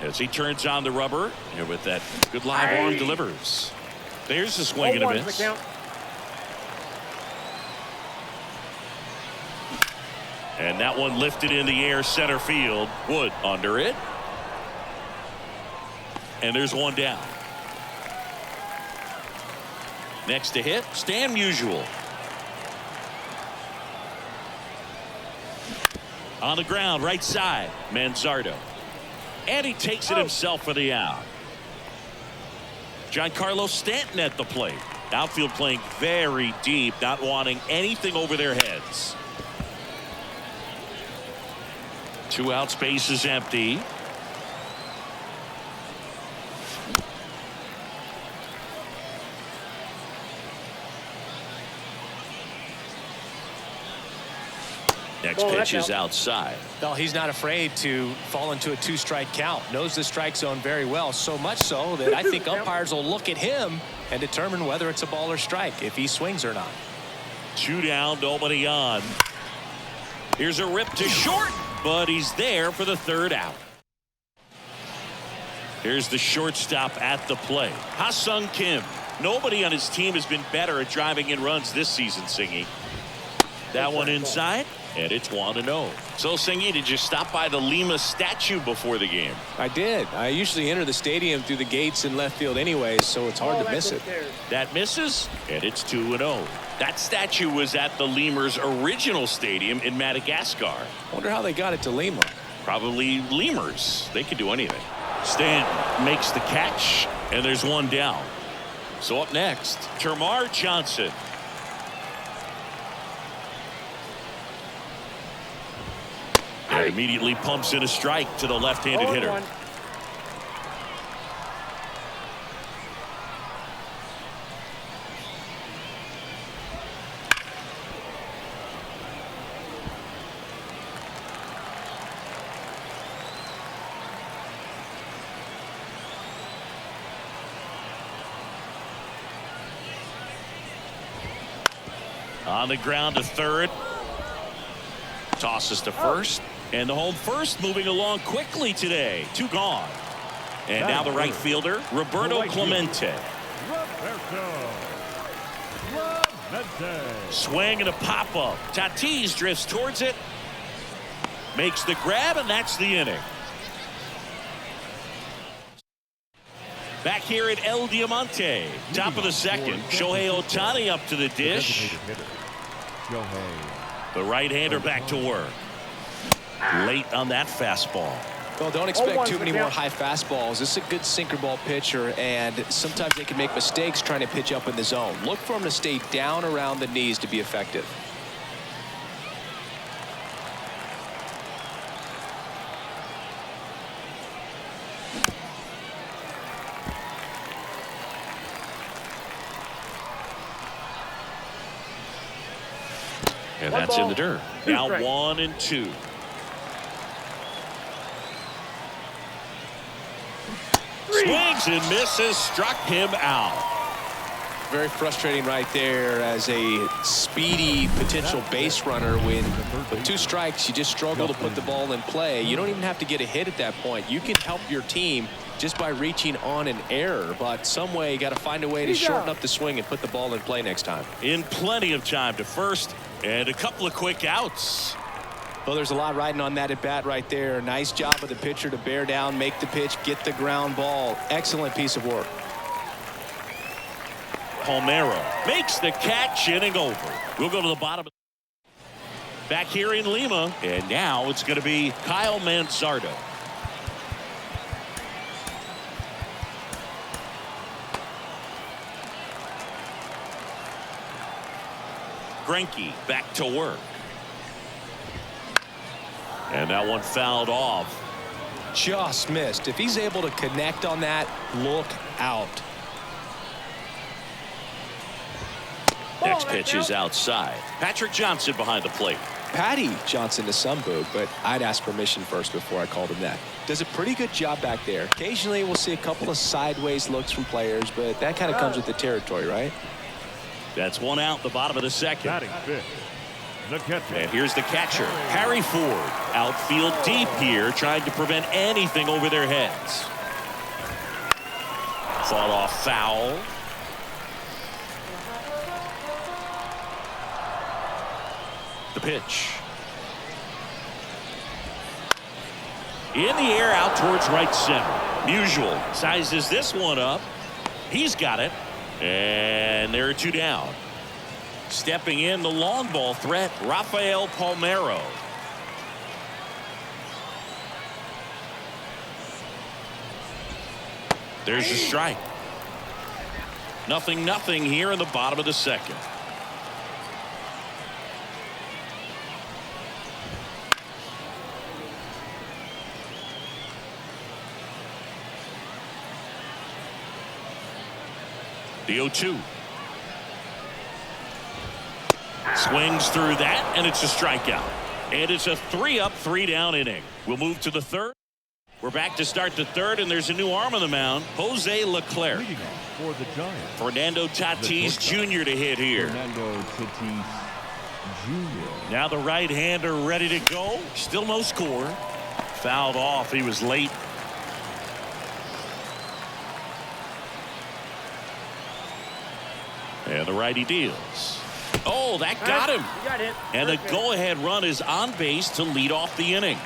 As he turns on the rubber, and with that good live arm delivers. There's the swing and a miss. And that one lifted in the air center field. Wood under it. And there's one down. Next to hit, Stan Musial. On the ground, right side, Manzardo. And he takes it himself for the out. Giancarlo Stanton at the plate. Outfield playing very deep, not wanting anything over their heads. 2 out, space is empty. Next pitch is outside. No, he's not afraid to fall into a 2-strike count. Knows the strike zone very well, so much so that I think umpires will look at him and determine whether it's a ball or strike, if he swings or not. 2 down, nobody on. Here's a rip to short, but he's there for the 3rd out. Here's the shortstop at the plate. Ha-Sung Kim. Nobody on his team has been better at driving in runs this season, Singy. That one inside, and it's 1-0. So, Singy, did you stop by the Lima statue before the game? I did. I usually enter the stadium through the gates in left field anyway, so it's hard to miss it. That misses, and it's 2-0. That statue was at the Lemurs' original stadium in Madagascar. Wonder how they got it to Lima. Probably lemurs. They could do anything. Stanton makes the catch, and there's one down. So up next, Termarr Johnson. And immediately pumps in a strike to the left-handed hitter. On the ground to third. Tosses to first. And the home first moving along quickly today. 2 gone. And now the right fielder, Roberto Clemente. Swing and a pop-up. Tatis drifts towards it. Makes the grab, and that's the inning. Back here at El Diamante. Top of the second. Shohei Ohtani up to the dish. The right-hander back to work. Late on that fastball. Well, don't expect too many more high fastballs. This is a good sinker ball pitcher, and sometimes they can make mistakes trying to pitch up in the zone. Look for him to stay down around the knees to be effective. And that's in the dirt. Now 1-2. Swings and misses, struck him out. Very frustrating right there as a speedy potential base runner. When with 2 strikes, you just struggle to put the ball in play. You don't even have to get a hit at that point. You can help your team just by reaching on an error, but some way you got to find a way to shorten up the swing and put the ball in play next time. In plenty of time to first, and a couple of quick outs. Well, there's a lot riding on that at bat right there. Nice job of the pitcher to bear down, make the pitch, get the ground ball. Excellent piece of work. Palmeiro makes the catch, inning over. We'll go to the bottom. Back here in Lima, and now it's going to be Kyle Manzardo. Greinke back to work. And that one fouled off. Just missed. If he's able to connect on that, look out. Next pitch is outside. Patrick Johnson behind the plate. Patty Johnson to some boot, but I'd ask permission first before I called him that. Does a pretty good job back there. Occasionally we'll see a couple of sideways looks from players, but that kind of comes with the territory, right? That's one out, the bottom of the second. Batting fifth, the catcher. And here's the catcher, Harry Ford. Outfield deep here, trying to prevent anything over their heads. Fought off foul. The pitch. In the air out towards right center. Musial sizes this one up. He's got it. And there are 2 down. Stepping in the long ball threat, Rafael Palmeiro. There's the strike. 0-0 here in the bottom of the second. The 0-2. Swings through that, and it's a strikeout. And it's a 3-up, 3-down inning. We'll move to the third. We're back to start the third, and there's a new arm on the mound, Jose Leclerc. Leading off for the Giants, Fernando Tatis Jr. to hit here. Fernando Tatis Jr. Now the right-hander ready to go. Still no score. Fouled off. He was late. And the righty deals. Oh, that got him. You got hit. And the go-ahead run is on base to lead off the inning.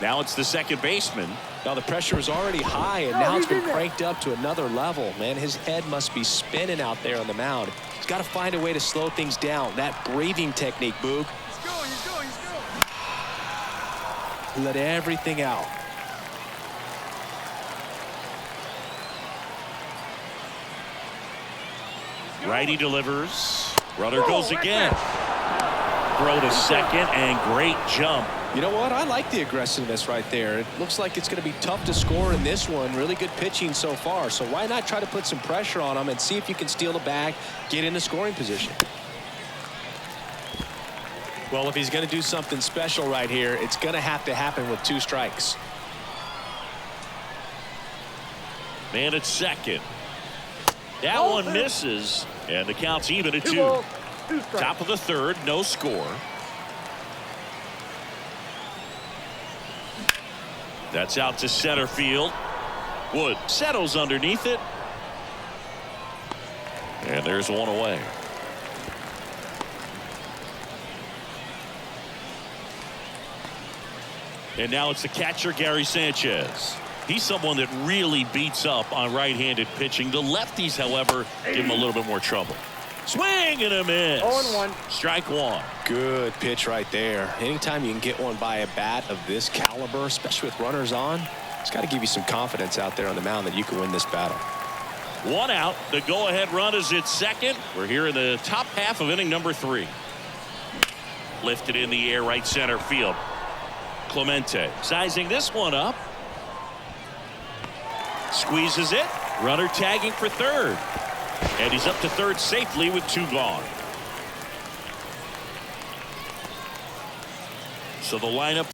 Now it's the second baseman. Now the pressure is already high, and now it's been cranked up to another level. Man, his head must be spinning out there on the mound. He's got to find a way to slow things down. That breathing technique, Boog. He's going. Let everything out. Righty delivers. Runner goes again. Throw to second, and great jump. You know what? I like the aggressiveness right there. It looks like it's going to be tough to score in this one. Really good pitching so far. So why not try to put some pressure on him and see if you can steal the bag, get in a scoring position. Well, if he's going to do something special right here, it's going to have to happen with 2 strikes. Man at second. That one misses, and the count's even at 2. Top of the third, no score. That's out to center field. Wood settles underneath it. And there's one away. And now it's the catcher, Gary Sanchez. He's someone that really beats up on right-handed pitching. The lefties, however, give him a little bit more trouble. Swing and a miss. 0-1. Strike 1. Good pitch right there. Anytime you can get one by a bat of this caliber, especially with runners on, it's got to give you some confidence out there on the mound that you can win this battle. 1 out. The go-ahead run is at second. We're here in the top half of inning number 3. Lifted in the air, right center field. Clemente sizing this one up. Squeezes it. Runner tagging for third. And he's up to third safely with 2 gone. So the lineup.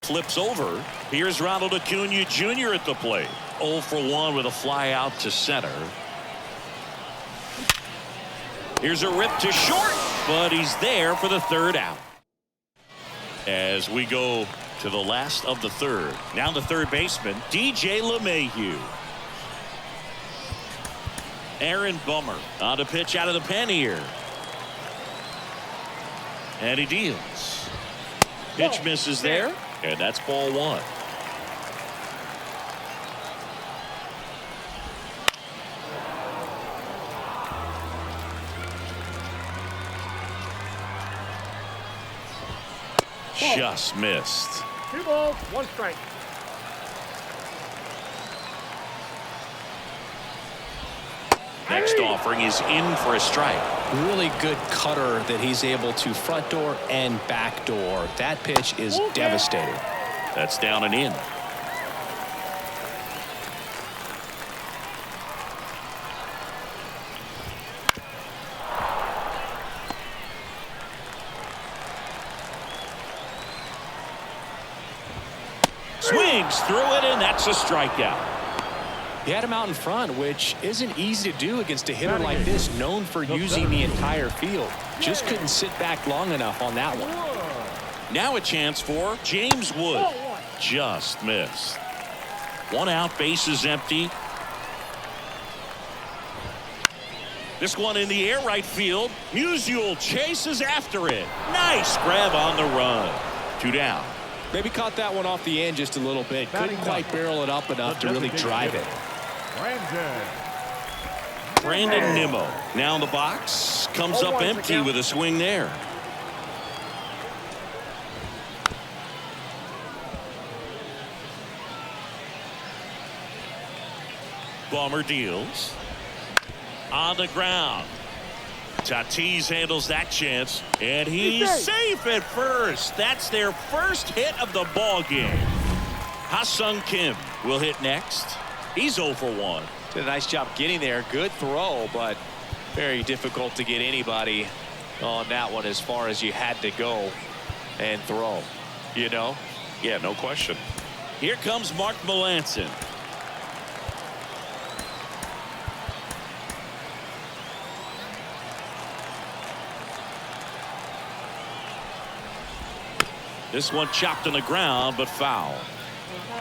Flips over. Here's Ronald Acuna Jr. at the plate. 0 for 1 with a fly out to center. Here's a rip to short, but he's there for the third out. As we go to the last of the third. Now the third baseman, DJ LeMahieu. Aaron Bummer on to pitch out of the pen here. And he deals. Pitch misses there. And that's ball 1. Just missed. 2 balls, 1 strike. Next offering is in for a strike. Really good cutter that he's able to front door and back door. That pitch is devastating. That's down and in. Swings through it, and that's a strikeout. He had him out in front, which isn't easy to do against a hitter like this, known for using the entire field. Just couldn't sit back long enough on that one. Now a chance for James Wood. Just missed. 1 out, bases empty. This one in the air, right field. Musial chases after it. Nice grab on the run. 2 down. Maybe caught that one off the end just a little bit. Couldn't quite barrel it up enough to really drive it. Brandon Nimmo now in the box. Comes up empty with a swing there. Bomber deals. On the ground. Tatis handles that chance, and he's safe at first. That's their first hit of the ball game. Ha-Sung Kim will hit next. He's 0 for 1. Did a nice job getting there. Good throw, but very difficult to get anybody on that one as far as you had to go and throw. You know? Yeah, no question. Here comes Mark Melancon. This one chopped on the ground, but foul.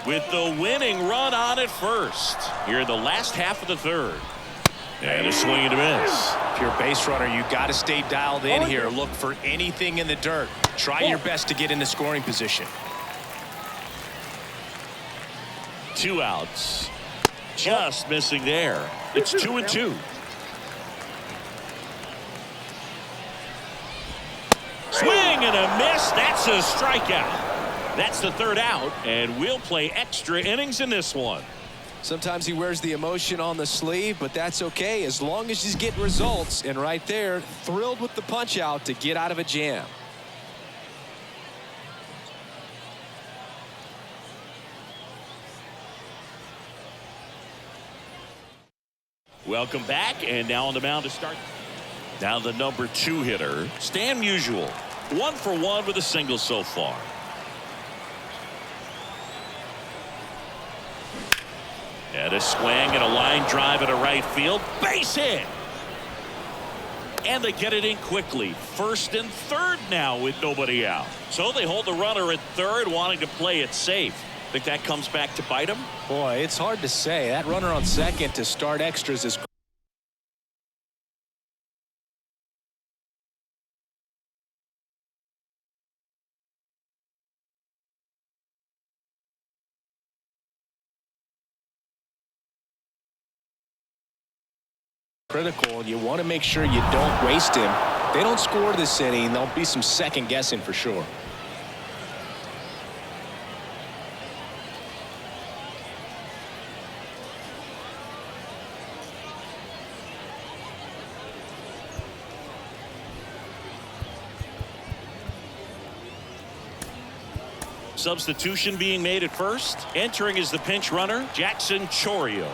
With the winning run on at first. Here in the last half of the third. And a swing and a miss. If you're a base runner, you got to stay dialed in here. Look for anything in the dirt. Try your best to get into scoring position. 2 outs. Just missing there. It's 2-2. Swing and a miss. That's a strikeout. That's the 3rd out, and we'll play extra innings in this one. Sometimes he wears the emotion on the sleeve, but that's okay as long as he's getting results. And right there, thrilled with the punch out to get out of a jam. Welcome back, and now on the mound to start. Now the number 2 hitter, Stan Musial. 1 for 1 with a single so far. And a swing and a line drive at a right field. Base hit. And they get it in quickly. 1st and 3rd now with nobody out. So they hold the runner at 3rd, wanting to play it safe. Think that comes back to bite them? Boy, it's hard to say. That runner on 2nd to start extras is critical, and you want to make sure you don't waste him. If they don't score this inning, there'll be some second guessing for sure. Substitution being made at first. Entering is the pinch runner, Jackson Chourio.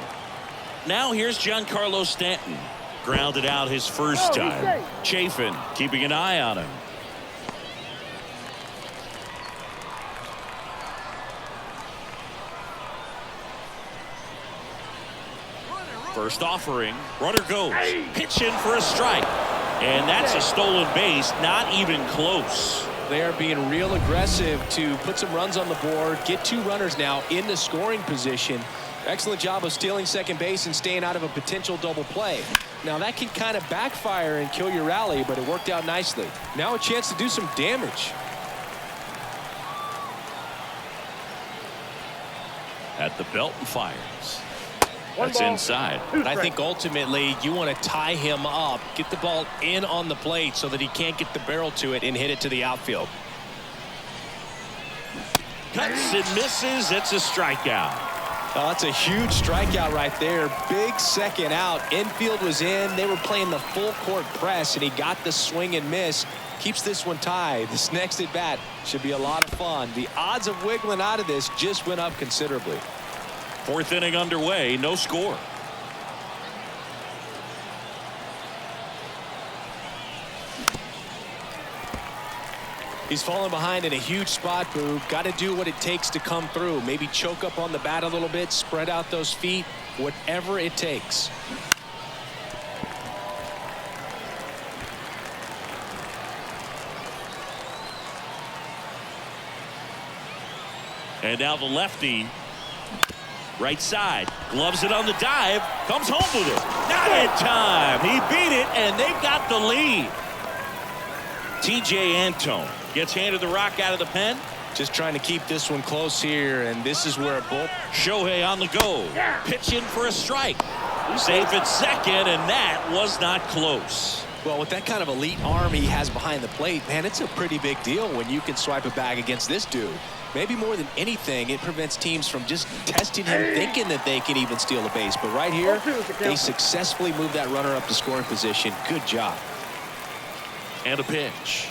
Now here's Giancarlo Stanton. Grounded out his first time. Chafin keeping an eye on him. First offering. Runner goes. Pitch in for a strike. And that's a stolen base. Not even close. They are being real aggressive to put some runs on the board. Get 2 runners now in the scoring position. Excellent job of stealing second base and staying out of a potential double play. Now that can kind of backfire and kill your rally, but it worked out nicely. Now a chance to do some damage. At the belt and fires. That's inside. I think ultimately you want to tie him up, get the ball in on the plate so that he can't get the barrel to it and hit it to the outfield. Cuts and misses. It's a strikeout. Oh, that's a huge strikeout right there. Big second out. Infield was in. They were playing the full court press, and he got the swing and miss. Keeps this one tied. This next at bat should be a lot of fun. The odds of wiggling out of this just went up considerably. 4th inning underway. No score. He's falling behind in a huge spot, Boog. Got to do what it takes to come through. Maybe choke up on the bat a little bit, spread out those feet, whatever it takes. And now the lefty. Right side. Gloves it on the dive. Comes home with it. Not in time. He beat it, and they've got the lead. T.J. Antone gets handed the rock out of the pen. Just trying to keep this one close here, and this is where a bull. Shohei on the go. Pitching for a strike. Safe at second, and that was not close. Well, with that kind of elite arm he has behind the plate, man, it's a pretty big deal when you can swipe a bag against this dude. Maybe more than anything, it prevents teams from just testing him, thinking that they can even steal a base. But right here, they successfully moved that runner up to scoring position. Good job. And a pitch.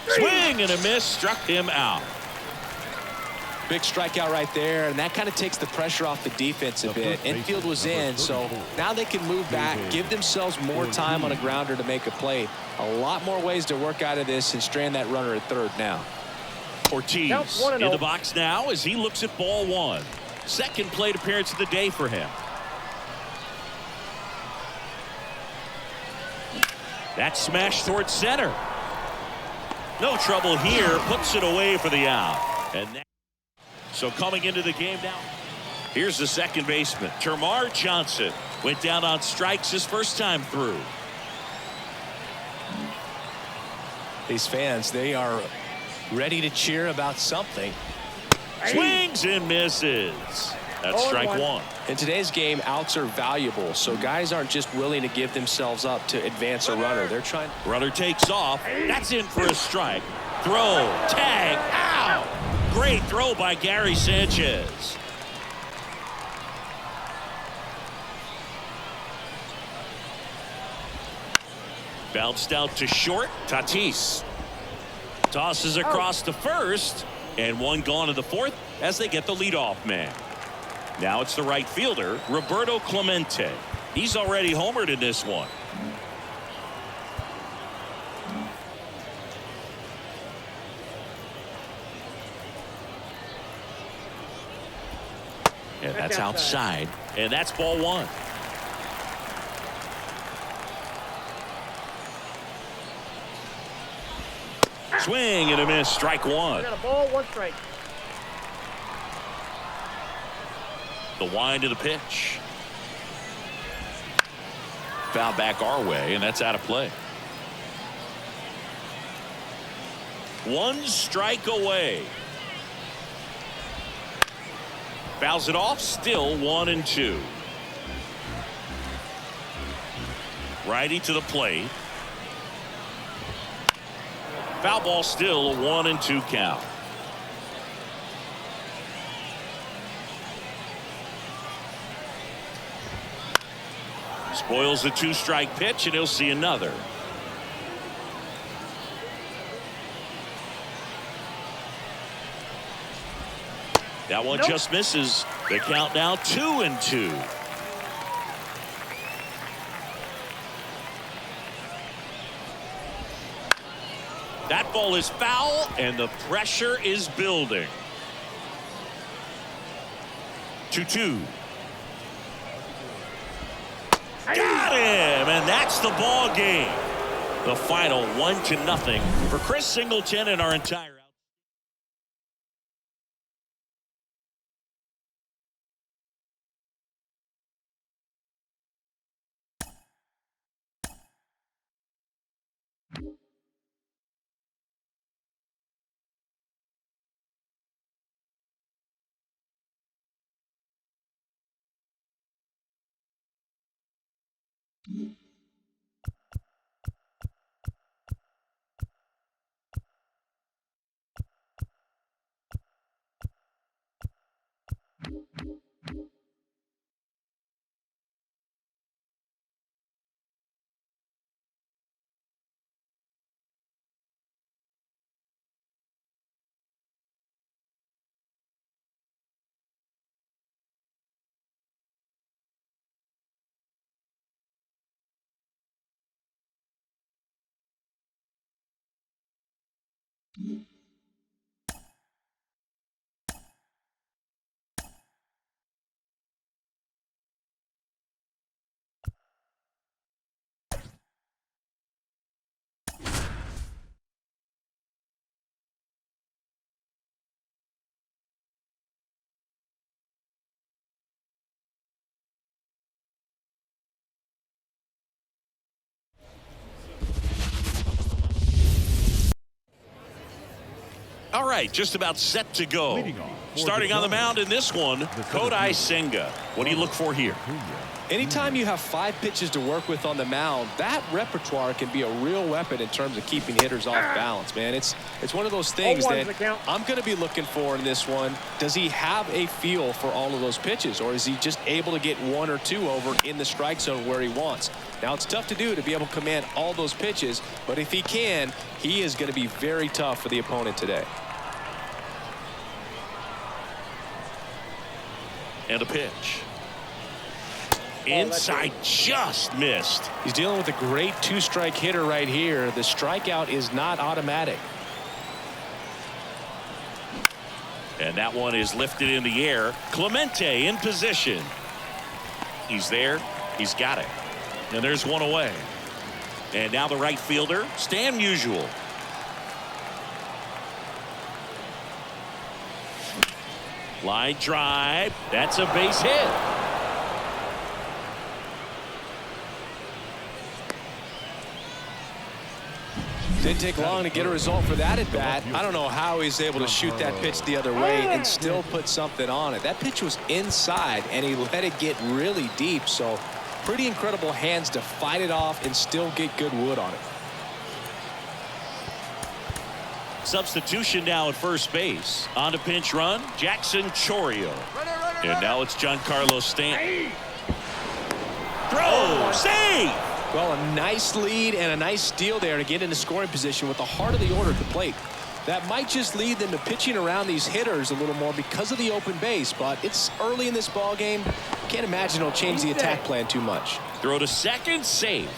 Swing and a miss. Struck him out. Big strikeout right there, and that kind of takes the pressure off the defense a bit. Infield was in, so now they can move back, give themselves more time on a grounder to make a play. A lot more ways to work out of this and strand that runner at third now. Ortiz in the box now as he looks at ball one. Second plate appearance of the day for him. That smash towards center. No trouble here. Puts it away for the out. And so coming into the game now, here's the second baseman. Termarr Johnson went down on strikes his first time through. These fans, they are ready to cheer about something. Swings and misses. That's strike one. In today's game, outs are valuable, so guys aren't just willing to give themselves up to advance a runner. They're trying. Runner takes off. That's in for a strike. Throw, tag, ow! Great throw by Gary Sanchez. Bounced out to short. Tatis tosses across to first, and one gone to the fourth as they get the leadoff man. Now it's the right fielder, Roberto Clemente. He's already homered in this one. And that's outside, and that's ball one. Swing and a miss, strike one. We got a ball, one strike. The wind of the pitch. Foul back our way, and that's out of play. One strike away. Fouls it off, still 1-2. Righty to the plate. Foul ball, still a 1-2 count. Spoils the two-strike pitch, and he'll see another. That one just misses. The count now 2-2. That ball is foul, and the pressure is building. 2-2. Got him, and that's the ball game. The final 1-0 for Chris Singleton and our entire All right, just about set to go. Leading off for Starting the on the mound in this one, Kodai fielder. Senga. What do you look for here? Anytime you have 5 pitches to work with on the mound, that repertoire can be a real weapon in terms of keeping hitters off balance, man. It's one of those things that I'm going to be looking for in this one. Does he have a feel for all of those pitches, or is he just able to get 1 or 2 over in the strike zone where he wants? Now, it's tough to do, to be able to command all those pitches, but if he can, he is going to be very tough for the opponent today. And a pitch. Inside, just missed. He's dealing with a great 2-strike hitter right here. The strikeout is not automatic. And that one is lifted in the air. Clemente in position. He's there. He's got it. And there's one away. And now the right fielder, Stan Musial. Line drive. That's a base hit. Didn't take long to get a result for that at bat. I don't know how he's able to shoot that pitch the other way and still put something on it. That pitch was inside and he let it get really deep. So pretty incredible hands to fight it off and still get good wood on it. Substitution now at first base. On to pinch run, Jackson Chourio. And now it's Giancarlo Stanton. Throw, save! Well, a nice lead and a nice steal there to get into scoring position with the heart of the order at the plate. That might just lead them to pitching around these hitters a little more because of the open base, but it's early in this ball game. Can't imagine it'll change the attack plan too much. Throw to second, safe.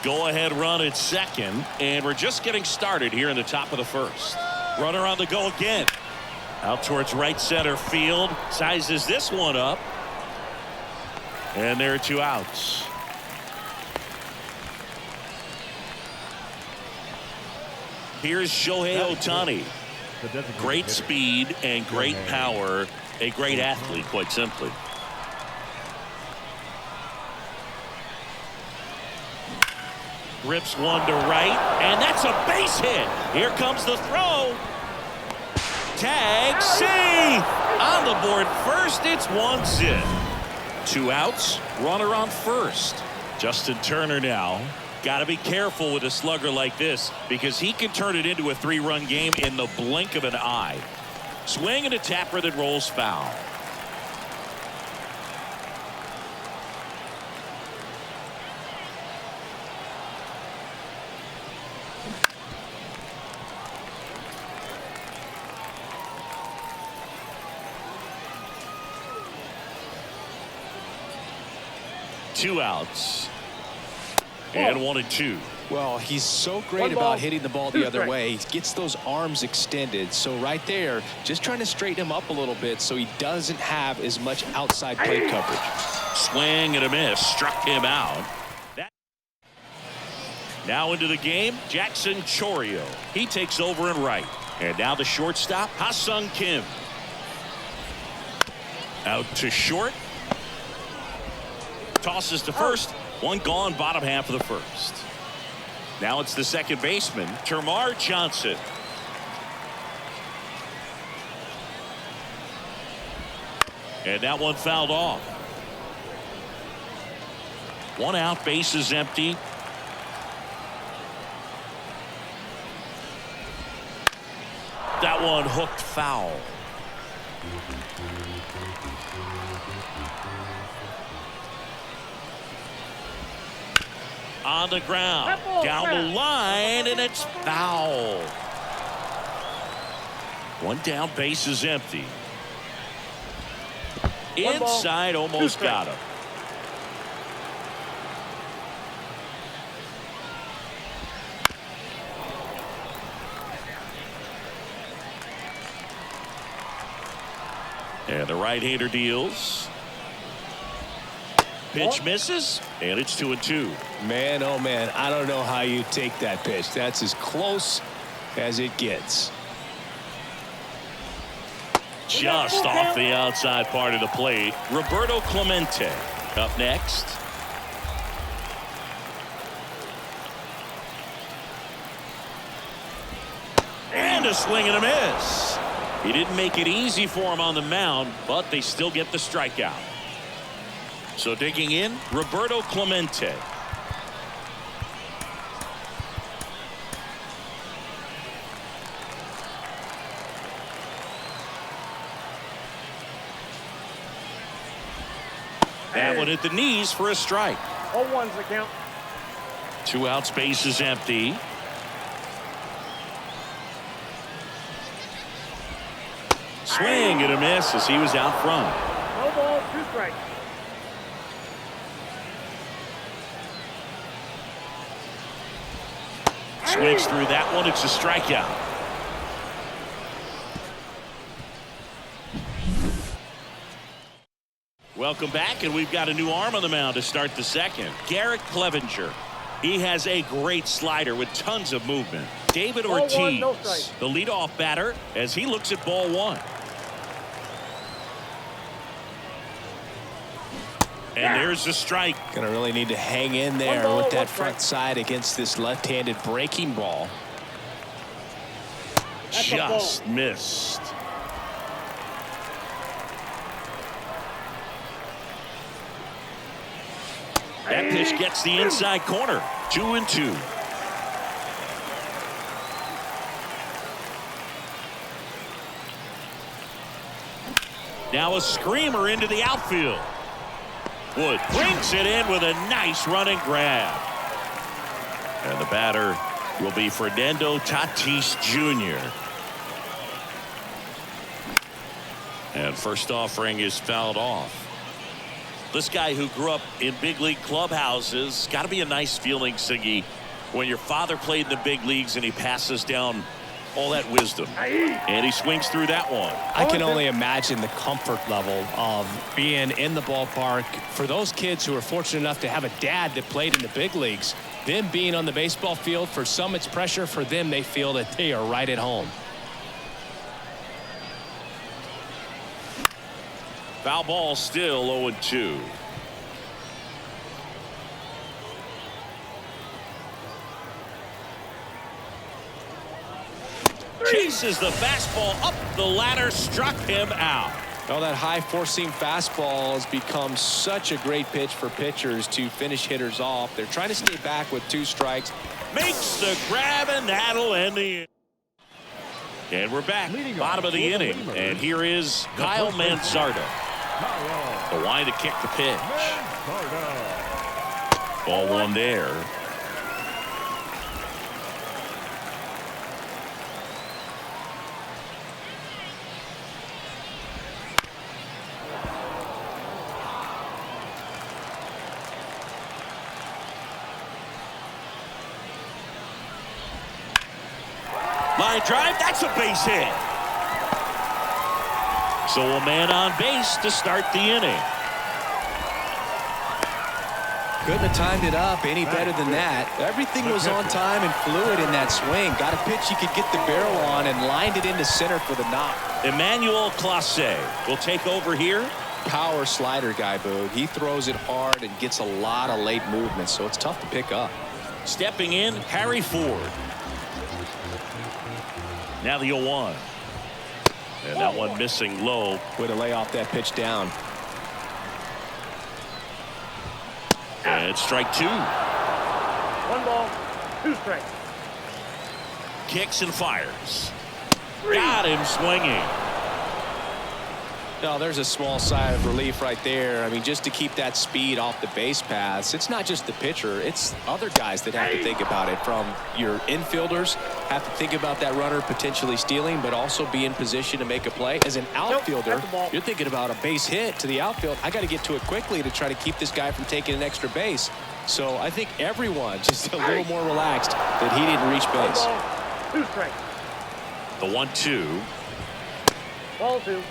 Go ahead run at second, and we're just getting started here in the top of the first. Runner on the go again. Out towards right center field. Sizes this one up. And there are 2 outs. Here's Shohei Ohtani. Great speed and great power. A great athlete, quite simply. Rips one to right, and that's a base hit. Here comes the throw. Tag, save. On the board first, it's 1-0. 2 outs, runner on first. Justin Turner now. Got to be careful with a slugger like this because he can turn it into a 3-run game in the blink of an eye. Swing and a tapper that rolls foul. Two outs. And 1-2. Well, he's so great about hitting the ball the other way. He gets those arms extended. So right there, just trying to straighten him up a little bit so he doesn't have as much outside plate coverage. Swing and a miss. Struck him out. Now into the game, Jackson Chourio. He takes over in right. And now the shortstop, Ha-Sung Kim. Out to short. Tosses to first. One gone, bottom half of the first. Now it's the second baseman, Termarr Johnson. And that one fouled off. 1 out, base is empty. That one hooked foul. On the ground, down the line, and it's foul. 1 down, base is empty. Inside, almost got him. And the right-hander deals. Pitch misses, and it's 2-2. Man, oh man, I don't know how you take that pitch. That's as close as it gets. Just off the outside part of the plate. Roberto Clemente up next. And a swing and a miss. He didn't make it easy for him on the mound, but they still get the strikeout. So digging in, Roberto Clemente. That one at the knees for a strike. 0-1's the count. 2 outs, base is empty. Swing and a miss as he was out front. No ball, 2 strikes. Swings through that one. It's a strikeout. Welcome back, and we've got a new arm on the mound to start the second. Garrett Clevenger. He has a great slider with tons of movement. David Ball Ortiz, one, no strike. the leadoff batter, as he looks at ball 1. And there's the strike. Gonna really need to hang in there ball, with that one front strike. side against this left-handed breaking ball. That's a ball. Just missed. That pitch gets the inside corner. 2-2. Now a screamer into the outfield. Wood brings it in with a nice running grab. And the batter will be Fernando Tatis Jr. And first offering is fouled off. This guy who grew up in big league clubhouses, got to be a nice feeling, Siggy, when your father played in the big leagues and he passes down all that wisdom. And he swings through that one. I can only imagine the comfort level of being in the ballpark for those kids who are fortunate enough to have a dad that played in the big leagues. Them being on the baseball field, for some it's pressure. For them, they feel that they are right at home. Foul ball, still 0-2. Chases the fastball up the ladder, struck him out. Well, that high four-seam fastball has become such a great pitch for pitchers to finish hitters off. They're trying to stay back with 2 strikes. Makes the grab, and that'll end the inning. And we're back, bottom of the inning. And here is Kyle Manzardo. The line to kick the pitch. Ball 1 there. Line drive, that's a base hit. So a man on base to start the inning. Couldn't have timed it up any better than that. Everything was on time and fluid in that swing. Got a pitch you could get the barrel on and lined it into center for the knock. Emmanuel Clase will take over here. Power slider guy, Boog. He throws it hard and gets a lot of late movement, so it's tough to pick up. Stepping in, Harry Ford. Now the 0-1. And that one missing low. Way to lay off that pitch down. And strike 2. 1 ball, 2 strikes. Kicks and fires. Got him swinging. No, there's a small sigh of relief right there. I mean, just to keep that speed off the base paths. It's not just the pitcher. It's other guys that have to think about it. From your infielders, have to think about that runner potentially stealing, but also be in position to make a play. As an outfielder, you're thinking about a base hit to the outfield. I got to get to it quickly to try to keep this guy from taking an extra base. So I think everyone just a little more relaxed that he didn't reach base. 2 strikes. The 1-2. Ball 2.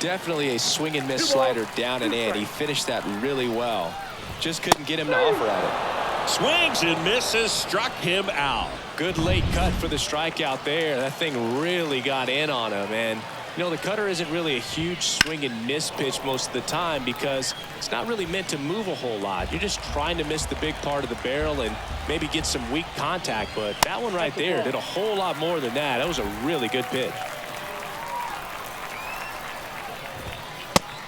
Definitely a swing and miss slider down and in. He finished that really well. Just couldn't get him to offer at it. Swings and misses, struck him out. Good late cut for the strikeout there. That thing really got in on him. And, you know, the cutter isn't really a huge swing and miss pitch most of the time because it's not really meant to move a whole lot. You're just trying to miss the big part of the barrel and maybe get some weak contact. But that one right there did a whole lot more than that. That was a really good pitch.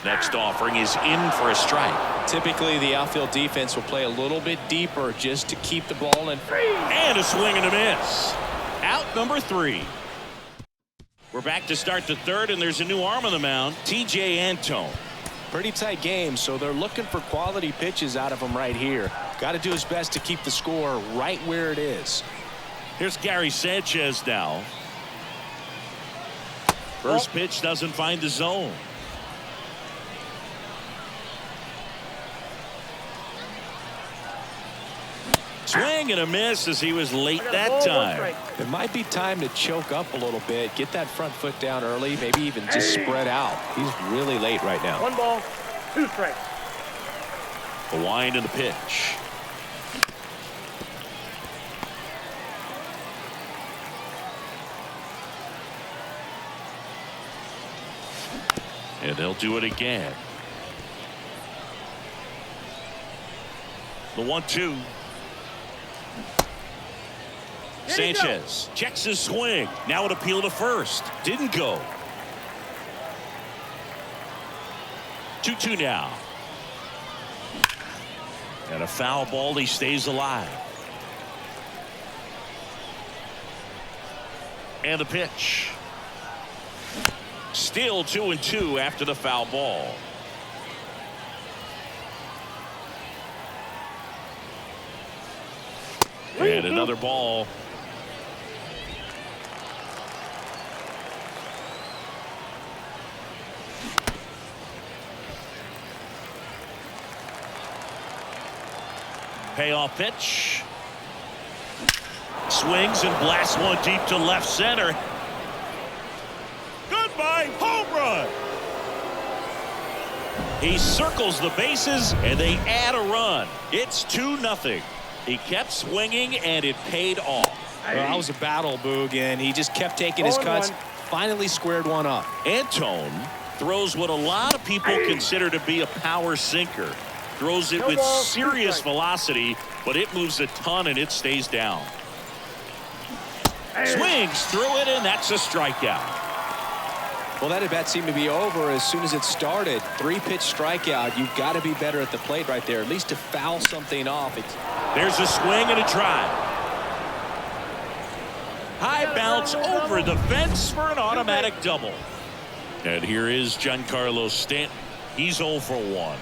Next offering is in for a strike. Typically, the outfield defense will play a little bit deeper just to keep the ball in. And a swing and a miss. Out number 3. We're back to start the third, and there's a new arm on the mound, T.J. Antone. Pretty tight game, so they're looking for quality pitches out of him right here. Got to do his best to keep the score right where it is. Here's Gary Sanchez now. First pitch doesn't find the zone. Swing and a miss as he was late that time. It might be time to choke up a little bit, get that front foot down early, maybe even just spread out. He's really late right now. 1 ball, 2 strikes. The wind and the pitch. And they'll do it again. The 1-2. Sanchez checks his swing. Now an appeal to first. Didn't go. 2-2 now. And a foul ball. He stays alive. And the pitch. Still 2-2 after the foul ball. And another ball. Payoff pitch. Swings and blasts one deep to left center. Goodbye, home run. He circles the bases and they add a run. It's 2-0. He kept swinging and it paid off. Well, that was a battle, Boog, and he just kept taking his cuts. Finally squared one up. Antone throws what a lot of people consider to be a power sinker. Throws it with serious velocity, but it moves a ton and it stays down. Swings through it, and that's a strikeout. Well, that at bat seemed to be over as soon as it started. 3-pitch strikeout. You've got to be better at the plate right there, at least to foul something off. There's a swing and a drive. High bounce over the fence for an automatic double. And here is Giancarlo Stanton. He's 0 for 1.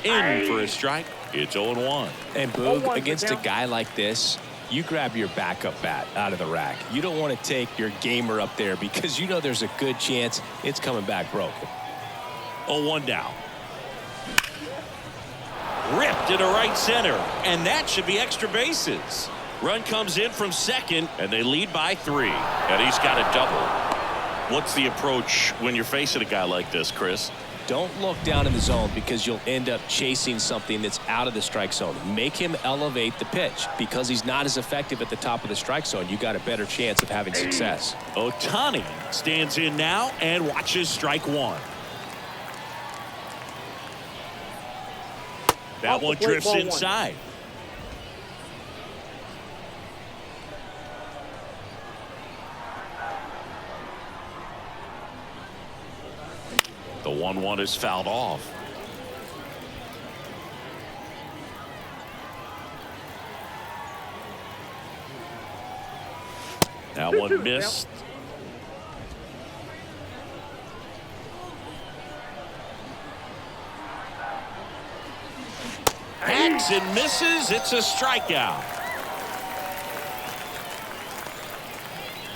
In for a strike. It's 0-1. And Boog, against a guy like this, you grab your backup bat out of the rack. You don't want to take your gamer up there because you know there's a good chance it's coming back broken. 0-1 now. Ripped into right center, and that should be extra bases. Run comes in from second, and they lead by 3. And he's got a double. What's the approach when you're facing a guy like this, Chris? Don't look down in the zone because you'll end up chasing something that's out of the strike zone. Make him elevate the pitch. Because he's not as effective at the top of the strike zone, you got a better chance of having success. Ohtani stands in now and watches strike 1. That one drifts inside. The 1-1 is fouled off. That one missed. Hacks and misses. It's a strikeout.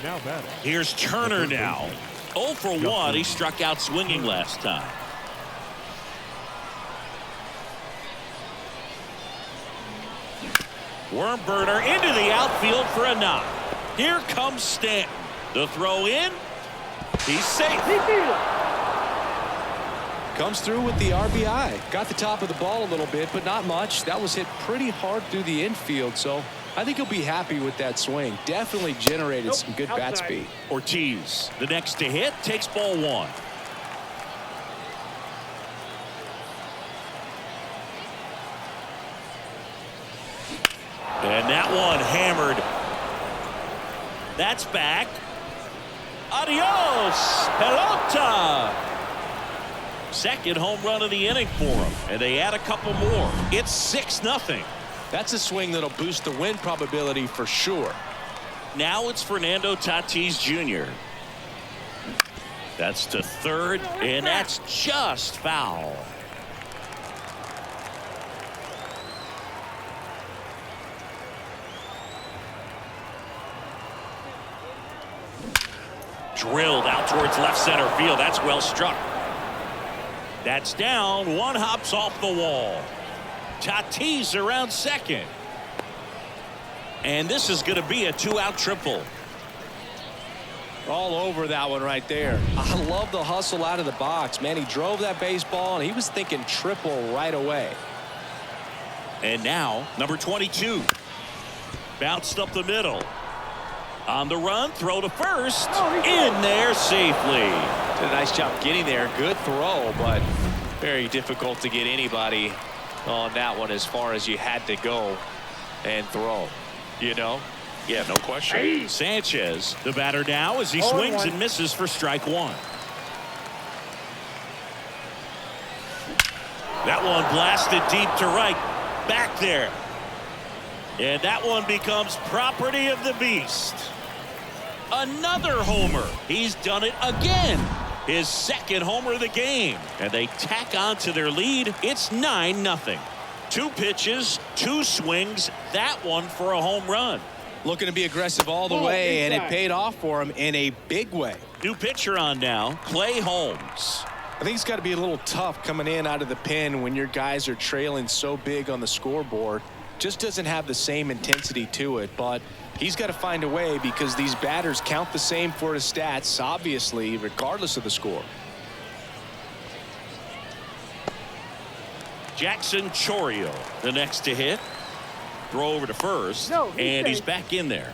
Now batting. Here's Turner now. 0 for 1. He struck out swinging last time. Worm burner into the outfield for a knock. Here comes Stanton. The throw in, He's safe. He fielded. Comes through with the RBI. Got the top of the ball a little bit, but not much. That was hit pretty hard through the infield, so I think he'll be happy with that swing. Definitely generated some good bat speed. Ortiz, the next to hit, takes ball one. And that one hammered. That's back. Adios, pelota. Second home run of the inning for him, and they add a couple more. It's 6-0. That's a swing that'll boost the win probability for sure. Now it's Fernando Tatis Jr. That's to third, and that's just foul. Drilled out towards left center field. That's well struck. That's down. One hops off the wall. Tatis around second. And this is going to be a 2-out triple. All over that one right there. I love the hustle out of the box. Man, he drove that baseball, and he was thinking triple right away. And now, number 22. Bounced up the middle. On the run, throw to first. In there safely. Did a nice job getting there. Good throw, but very difficult to get anybody on that one as far as you had to go and throw. You know? Yeah, no question. Sanchez, the batter now, as he swings and misses for strike one. That one blasted deep to right. Back there. And that one becomes property of the beast. Another homer. He's done it again. His second homer of the game. And they tack on to their lead. It's 9-0. 2 pitches, 2 swings. That one for a home run. Looking to be aggressive all the way, and it paid off for him in a big way. New pitcher on now, Clay Holmes. I think it's got to be a little tough coming in out of the pen when your guys are trailing so big on the scoreboard. Just doesn't have the same intensity to it, but he's got to find a way because these batters count the same for his stats, obviously, regardless of the score. Jackson Chourio, the next to hit. Throw over to first, and he's back in there.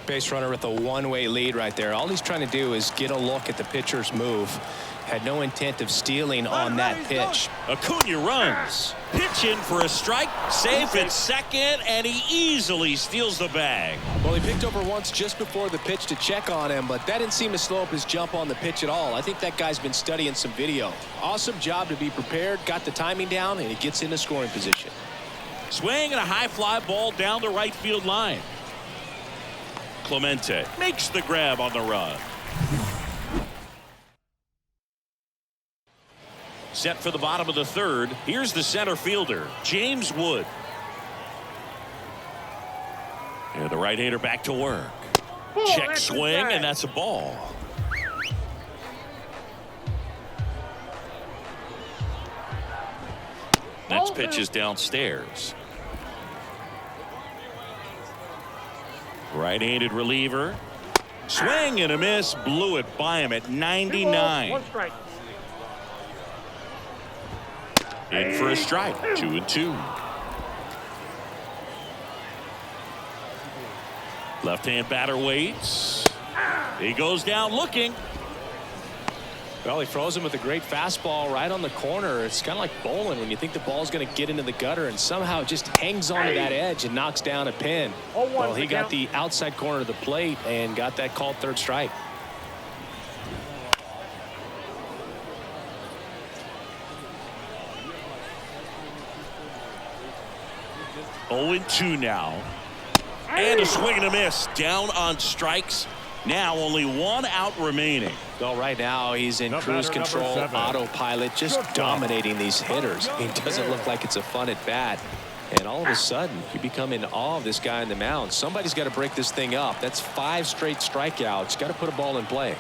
Base runner with a one-way lead right there. All he's trying to do is get a look at the pitcher's move. Had no intent of stealing on that pitch. Acuna runs. Pitch in for a strike. Safe at second, and he easily steals the bag. Well, he picked over once just before the pitch to check on him, but that didn't seem to slow up his jump on the pitch at all. I think that guy's been studying some video. Awesome job to be prepared, got the timing down, and he gets into scoring position. Swing and a high fly ball down the right field line. Clemente makes the grab on the run. Set for the bottom of the third. Here's the center fielder, James Wood. And the right-hander back to work. Check swing, and that's a ball. Next pitch is downstairs. Right-handed reliever. Swing and a miss. Blew it by him at 99. 1 strike. In for a strike. 2-2. Left-hand batter waits. He goes down looking. Well, he throws him with a great fastball right on the corner. It's kind of like bowling when you think the ball's going to get into the gutter and somehow it just hangs onto that edge and knocks down a pin. Well, he got the outside corner of the plate and got that called third strike. Oh, 2 now. And a swing and a miss. Down on strikes. Now only 1 out remaining. Well, right now he's in cruise control, autopilot, just dominating these hitters. It doesn't look like it's a fun at bat. And all of a sudden, you become in awe of this guy on the mound. Somebody's got to break this thing up. That's 5 straight strikeouts. Got to put a ball in play.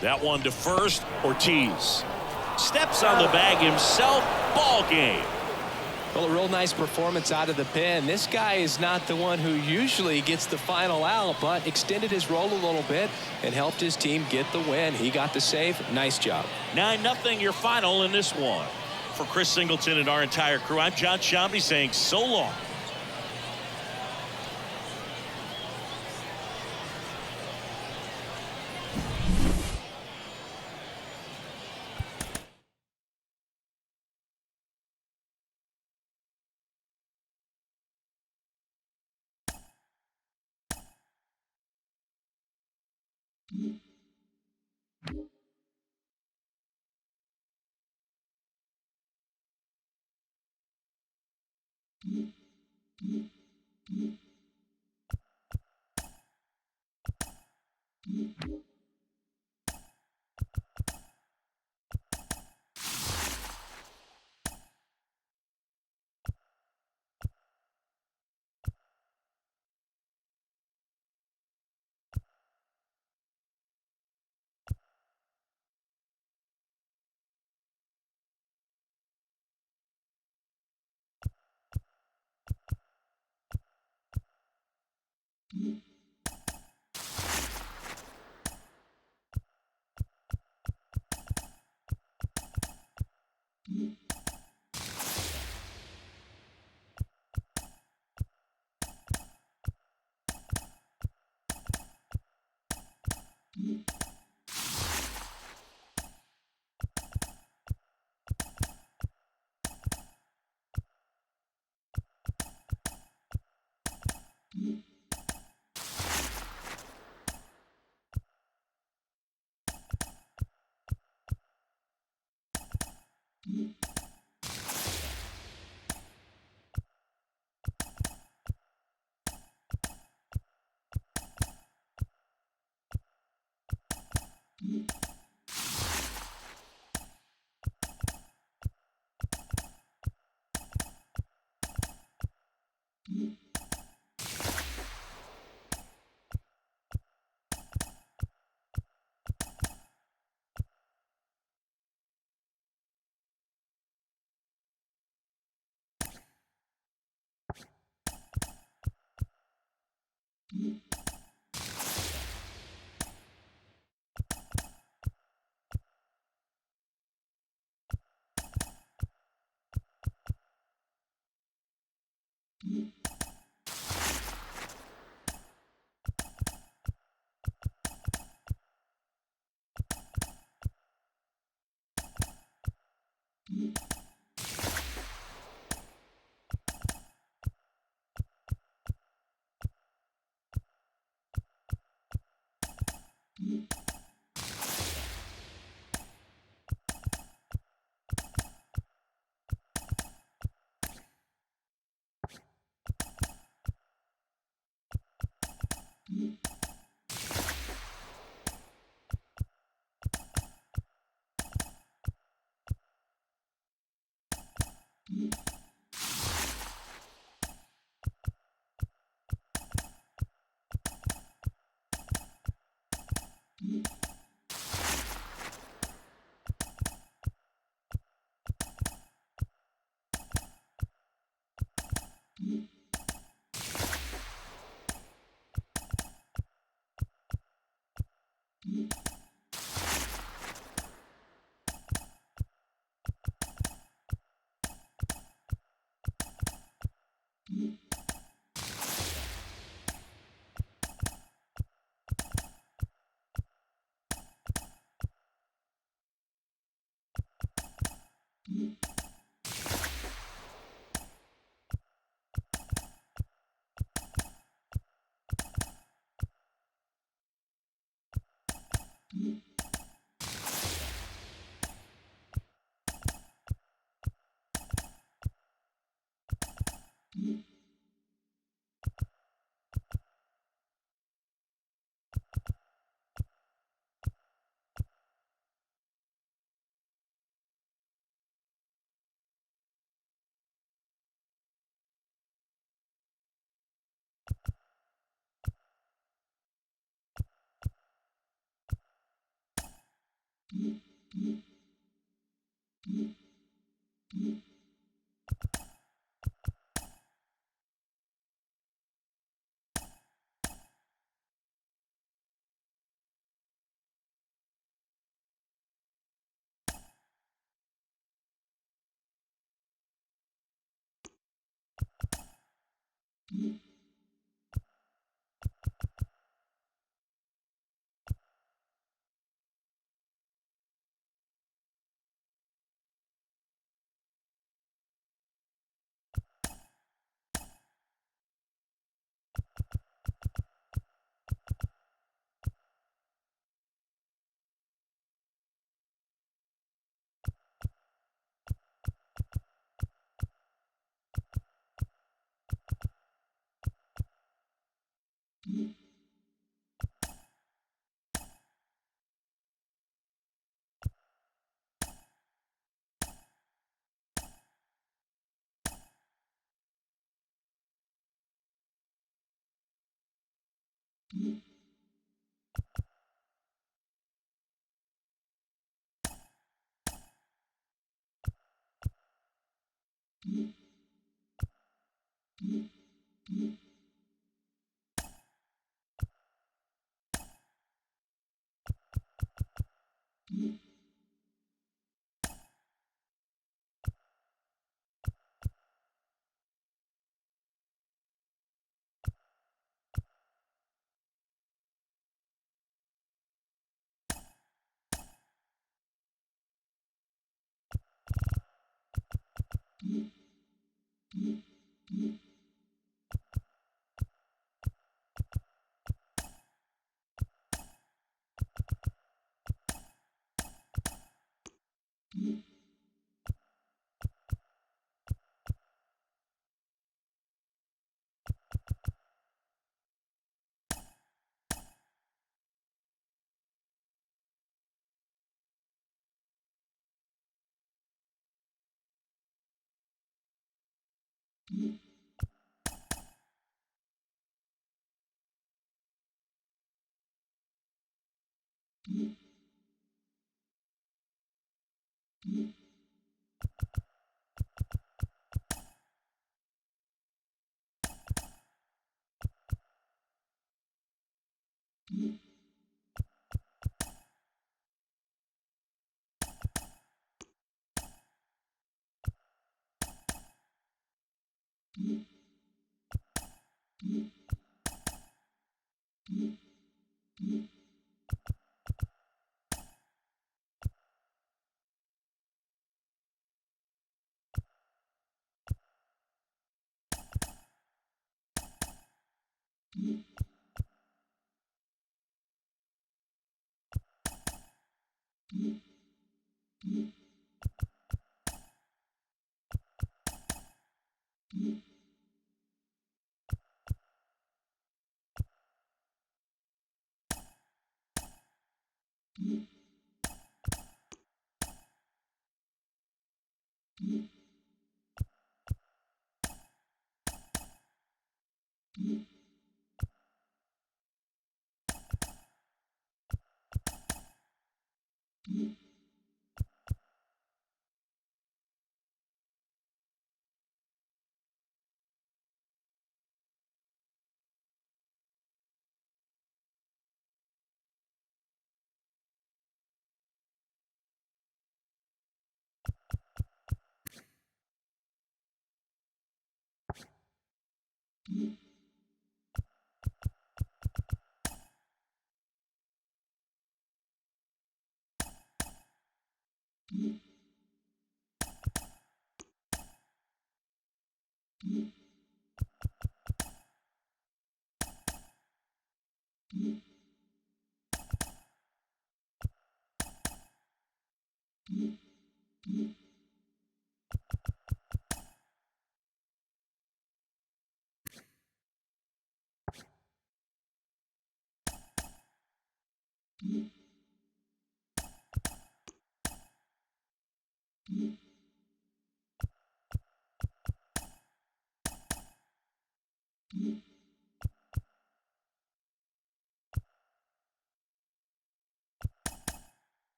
That one to first. Ortiz steps on the bag himself. Ball game. Well, a real nice performance out of the pen. This guy is not the one who usually gets the final out, but extended his role a little bit and helped his team get the win. He got the save. Nice job. 9-0 your final in this one. For Chris Singleton and our entire crew, I'm John Shambi saying so long.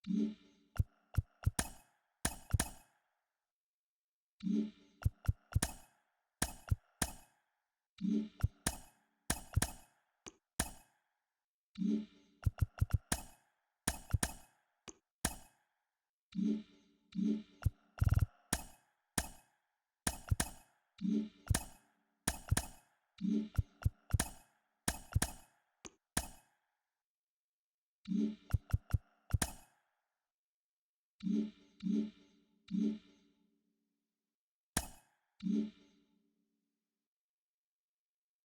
Mm-hmm.